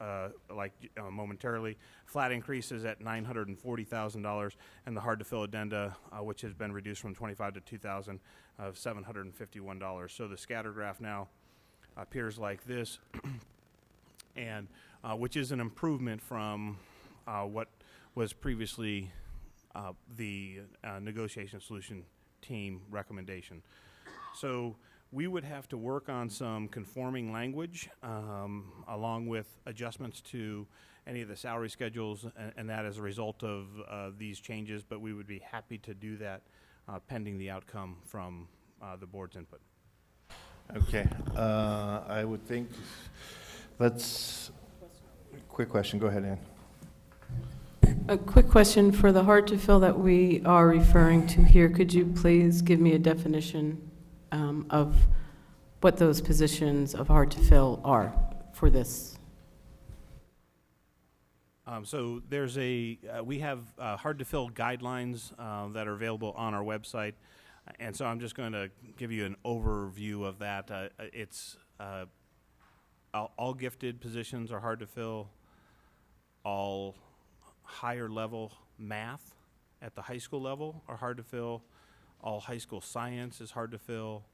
like momentarily. Flat increases at $940,000, and the hard to fill addenda, which has been reduced from 25 to 2,000, of $751. So the scatter graph now appears like this, and which is an improvement from what was previously the negotiation solution team recommendation. So we would have to work on some conforming language along with adjustments to any of the salary schedules, and that as a result of these changes, but we would be happy to do that pending the outcome from the board's input. Okay, I would think, quick question, go ahead, Ann. A quick question for the hard to fill that we are referring to here. Could you please give me a definition of what those positions of hard to fill are for this? So there's we have hard to fill guidelines that are available on our website, and so I'm just going to give you an overview of that. It's all gifted positions are hard to fill. All higher level math at the high school level are hard to fill. All high school science is hard to fill.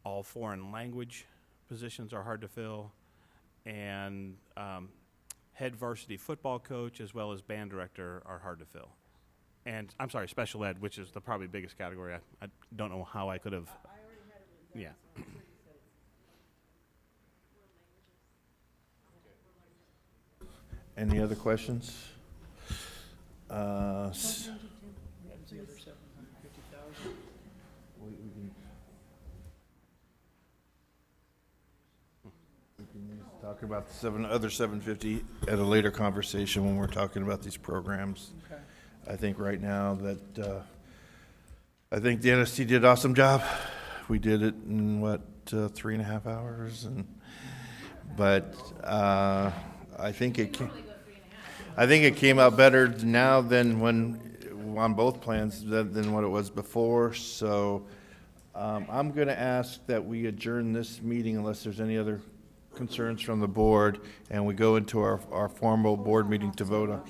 All foreign language positions are hard to fill. And head varsity football coach as well as band director are hard to fill. And I'm sorry, special ed, which is the probably biggest category. I don't know how I could have. Yeah. Any other questions? We can talk about the other 750 at a later conversation when we're talking about these programs. Okay. I think right now that I think the NST did an awesome job. We did it in 3.5 hours, but I think it came out better now than when on both plans than what it was before, so I'm going to ask that we adjourn this meeting unless there's any other concerns from the board, and we go into our formal board meeting to vote on.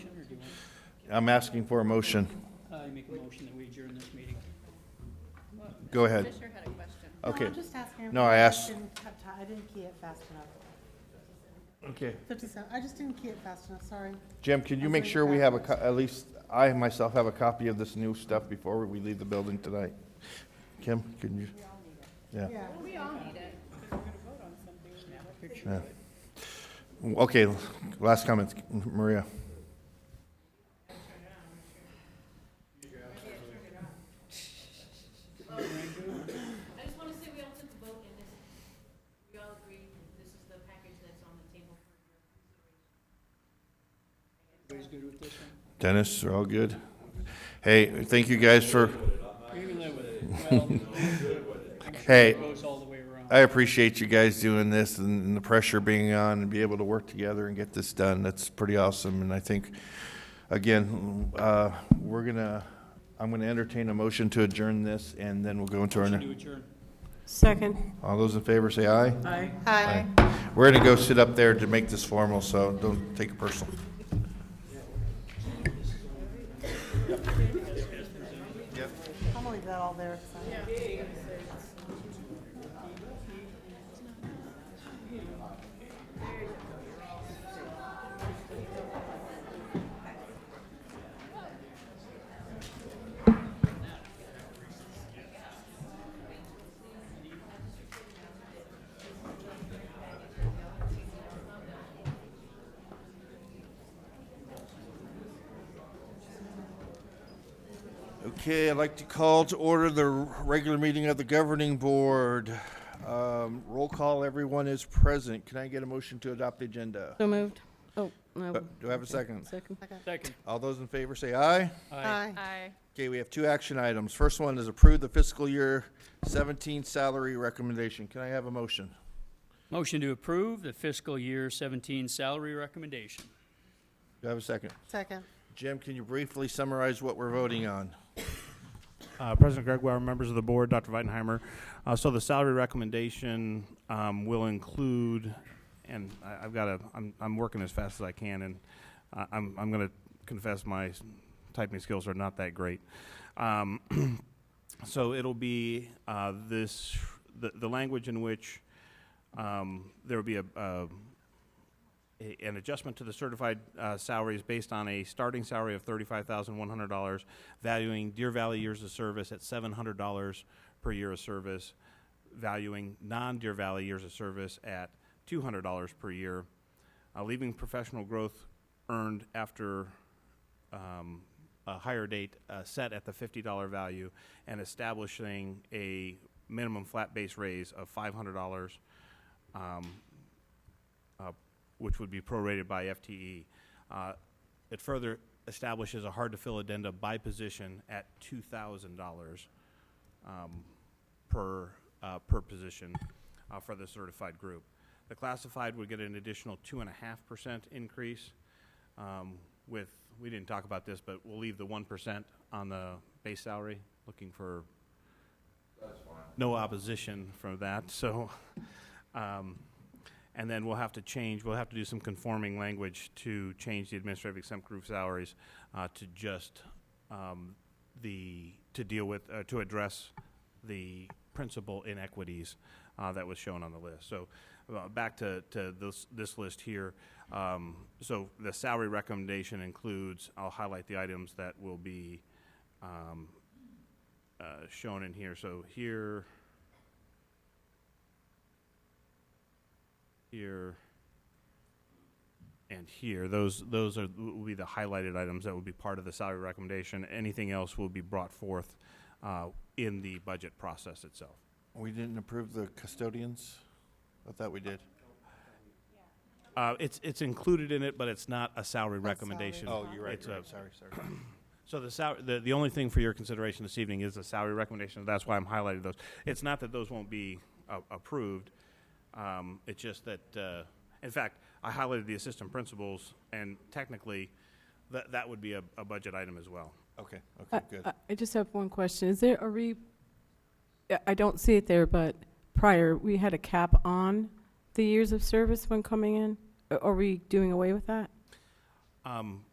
I'm asking for a motion. I make a motion that we adjourn this meeting. Go ahead. Fisher had a question. Okay. No, I'm just asking. No, I asked. I didn't key it fast enough. Okay. 57, I just didn't key it fast enough, sorry. Jim, can you make sure we have at least I myself have a copy of this new stuff before we leave the building tonight? Kim, can you? Yeah. We all need it. Yeah. Okay, last comments, Maria. I just want to say we all took a vote, and we all agree this is the package that's on the table for your consideration. Everybody's good with this one? Dennis, are all good? Hey, thank you guys for. You can live with it. Well, I'm sure Hey, it goes all the way around. I appreciate you guys doing this and the pressure being on and be able to work together and get this done. That's pretty awesome. And I think, again, I'm gonna entertain a motion to adjourn this, and then we'll go into our. Motion to adjourn. Second. All those in favor say aye. Aye. Aye. We're gonna go sit up there to make this formal, so don't take it personal. I'm gonna leave that all there. Okay, I'd like to call to order the regular meeting of the governing board. Roll call, everyone is present. Can I get a motion to adopt the agenda? So moved. Oh, no. Do I have a second? Second. Second. All those in favor say aye. Aye. Aye. Okay, we have two action items. First one is approve the fiscal year 17 salary recommendation. Can I have a motion? Motion to approve the fiscal year 17 salary recommendation. Do I have a second? Second. Jim, can you briefly summarize what we're voting on? President Gregoire, members of the board, Dr. Weidenheimer. So the salary recommendation will include, and I'm working as fast as I can, and I'm going to confess my typing skills are not that great. So it'll be the language in which there will be an adjustment to the certified salaries based on a starting salary of $35,100, valuing Deer Valley years of service at $700 per year of service, valuing non-Deer Valley years of service at $200 per year, leaving professional growth earned after a higher date set at the $50 value, and establishing a minimum flat base raise of $500, which would be prorated by FTE. It further establishes a hard-to-fill addenda by position at $2,000 per position for the certified group. The classified would get an additional 2.5% increase. We didn't talk about this, but we'll leave the 1% on the base salary, looking for no opposition for that. So. And then we'll have to do some conforming language to change the administrative exempt group salaries to just to address the principal inequities that was shown on the list. So back to this list here. So the salary recommendation includes, I'll highlight the items that will be shown in here. So here, and here, those will be the highlighted items that will be part of the salary recommendation. Anything else will be brought forth in the budget process itself. We didn't approve the custodians? I thought we did. It's included in it, but it's not a salary recommendation. Oh, you're right. Sorry. So the only thing for your consideration this evening is the salary recommendation. That's why I'm highlighting those. It's not that those won't be approved. It's just that, in fact, I highlighted the assistant principals, and technically that would be a budget item as well. Okay, okay, good. I just have one question. Is there I don't see it there, but prior, we had a cap on the years of service when coming in. Are we doing away with that?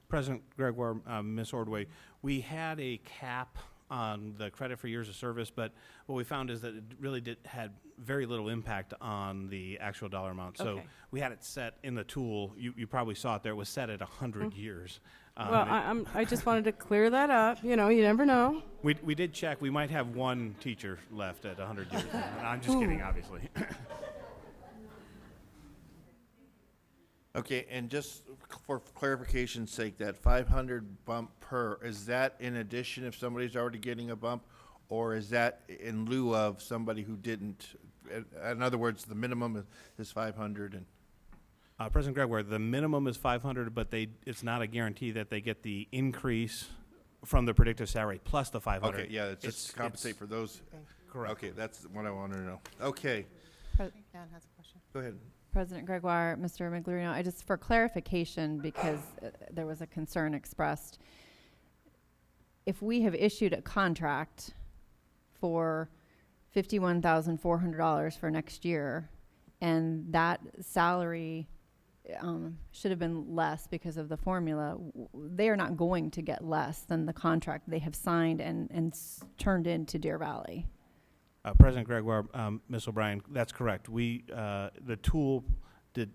President Gregoire, Ms. Ordway, we had a cap on the credit for years of service, but what we found is that it really had very little impact on the actual dollar amount. So Okay. we had it set in the tool. You probably saw it there. It was set at 100 years. Well, I just wanted to clear that up. You know, you never know. We did check. We might have one teacher left at 100 years. I'm just kidding, obviously. Okay, and just for clarification's sake, that 500 bump per, is that in addition if somebody's already getting a bump, or is that in lieu of somebody who didn't? In other words, the minimum is 500 and. President Gregoire, the minimum is 500, but it's not a guarantee that they get the increase from the predicted salary plus the 500. Okay, yeah, it's just to compensate for those. Correct. Okay, that's what I wanted to know. Okay. Dan has a question. Go ahead. President Gregoire, Mr. Miglorino, I just, for clarification, because there was a concern expressed, if we have issued a contract for $51,400 for next year, and that salary should have been less because of the formula, they are not going to get less than the contract they have signed and turned into Deer Valley. President Gregoire, Ms. O'Brien, that's correct. The tool did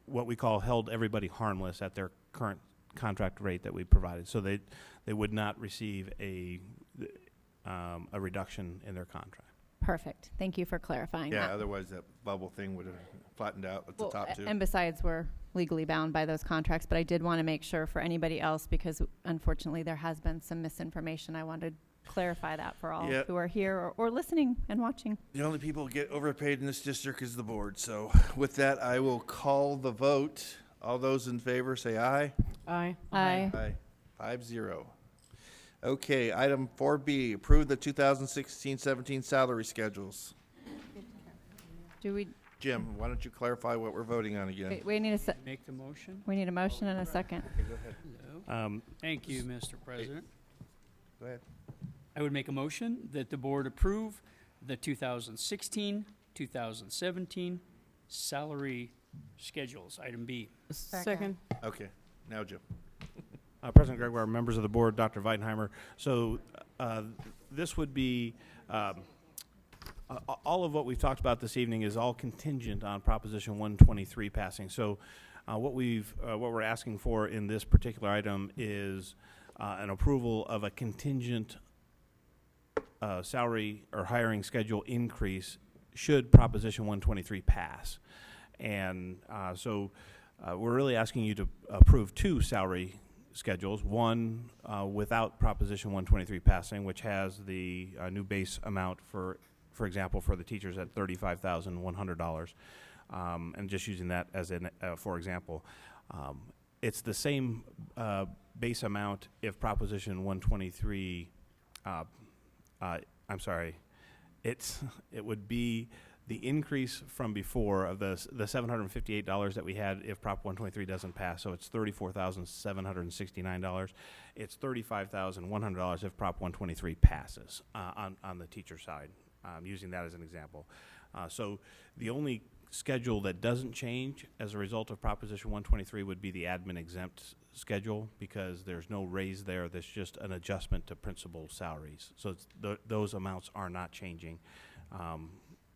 what we call held everybody harmless at their current contract rate that we provided. So they would not receive a reduction in their contract. Perfect. Thank you for clarifying Yeah, that. otherwise that bubble thing would have flattened out at the top two. And besides, we're legally bound by those contracts, but I did want to make sure for anybody else, because unfortunately there has been some misinformation. I wanted to clarify that for all Yeah. who are here or listening and watching. The only people who get overpaid in this district is the board. So with that, I will call the vote. All those in favor say aye. Aye. Aye. Aye. 5-0. Okay, item 4B, approve the 2016-17 salary schedules. Do we? Jim, why don't you clarify what we're voting on again? We need a Make the motion. We need a motion and a second. Okay, go ahead. Hello. Thank you, Mr. President. Go ahead. I would make a motion that the board approve the 2016-2017 salary schedules, item B. Second. Okay, now Jim. President Gregoire, members of the board, Dr. Weidenheimer. So this would be, all of what we've talked about this evening is all contingent on Proposition 123 passing. So what we're asking for in this particular item is an approval of a contingent salary or hiring schedule increase should Proposition 123 pass. And so we're really asking you to approve two salary schedules, one without Proposition 123 passing, which has the new base amount for example, for the teachers at $35,100, and just using that as an for example. It's the same base amount if Proposition 123, I'm sorry, it would be the increase from before of the $758 that we had if Prop 123 doesn't pass. So it's $34,769. It's $35,100 if Prop 123 passes on the teacher side, using that as an example. So the only schedule that doesn't change as a result of Proposition 123 would be the admin exempt schedule, because there's no raise there. There's just an adjustment to principal salaries. So it's those amounts are not changing.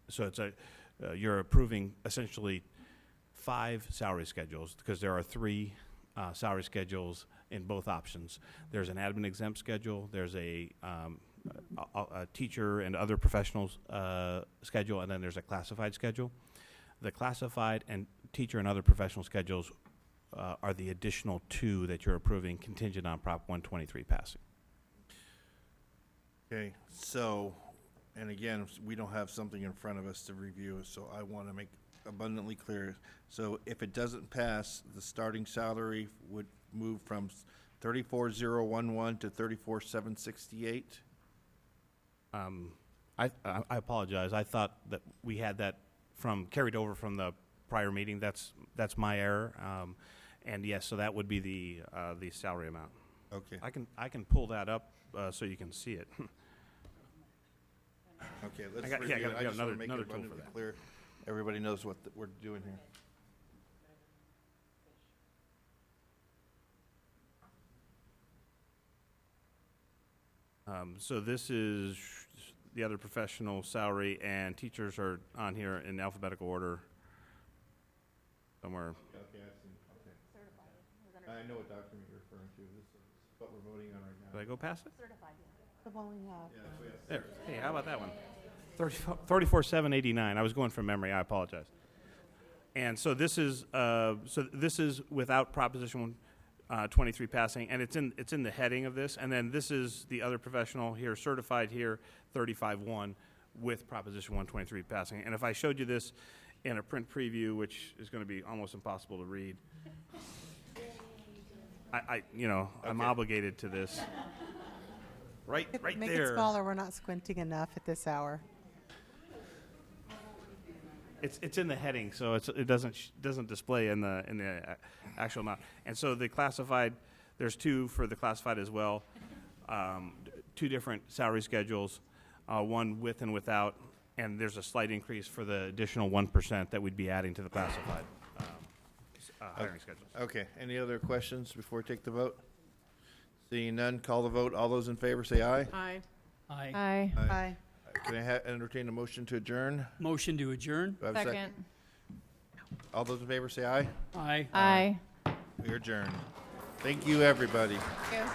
So it's you're approving essentially 5 salary schedules, because there are 3 salary schedules in both options. There's an admin exempt schedule, there's a teacher and other professionals schedule, and then there's a classified schedule. The classified and teacher and other professional schedules are the additional 2 that you're approving contingent on Prop 123 passing. Okay, so, and again, we don't have something in front of us to review, so I want to make abundantly clear. So if it doesn't pass, the starting salary would move from $34,011 to $34,768. I apologize. I thought that we had that carried over from the prior meeting. That's my error. And yes, so that would be the salary amount. Okay. I can pull that up so you can see it. Okay, let's I got- review yeah, I got it. I just another- want to make another it tool for abundantly that. clear. Everybody knows what we're doing here. So this is the other professional salary, and teachers are on here in alphabetical order somewhere. Okay, I've seen, okay. I know what document you're referring to. This is what we're voting on right now. Did I go past it? The one we have. Yeah, that's what you have. There. Hey, how about that one? 34,789. I was going from memory. I apologize. And so this is without Proposition 23 passing, and it's in the heading of this. And then this is the other professional here, certified here, 35-1, with Proposition 123 passing. And if I showed you this in a print preview, which is going to be almost impossible to read, I'm obligated to this. Right Make there. it smaller, we're not squinting enough at this hour. It's in the heading, so it doesn't display in the actual amount. And so the classified, there's two for the classified as well, two different salary schedules, one with and without, and there's a slight increase for the additional 1% that we'd be adding to the classified hiring schedules. Okay, any other questions before we take the vote? Seeing none, call the vote. All those in favor say aye. Aye. Aye. Aye. Aye. Can I entertain a motion to adjourn? Motion to adjourn? Do I have a Second. All those in favor say aye. Aye. Aye. We are adjourned. Thank you, everybody. Thank you.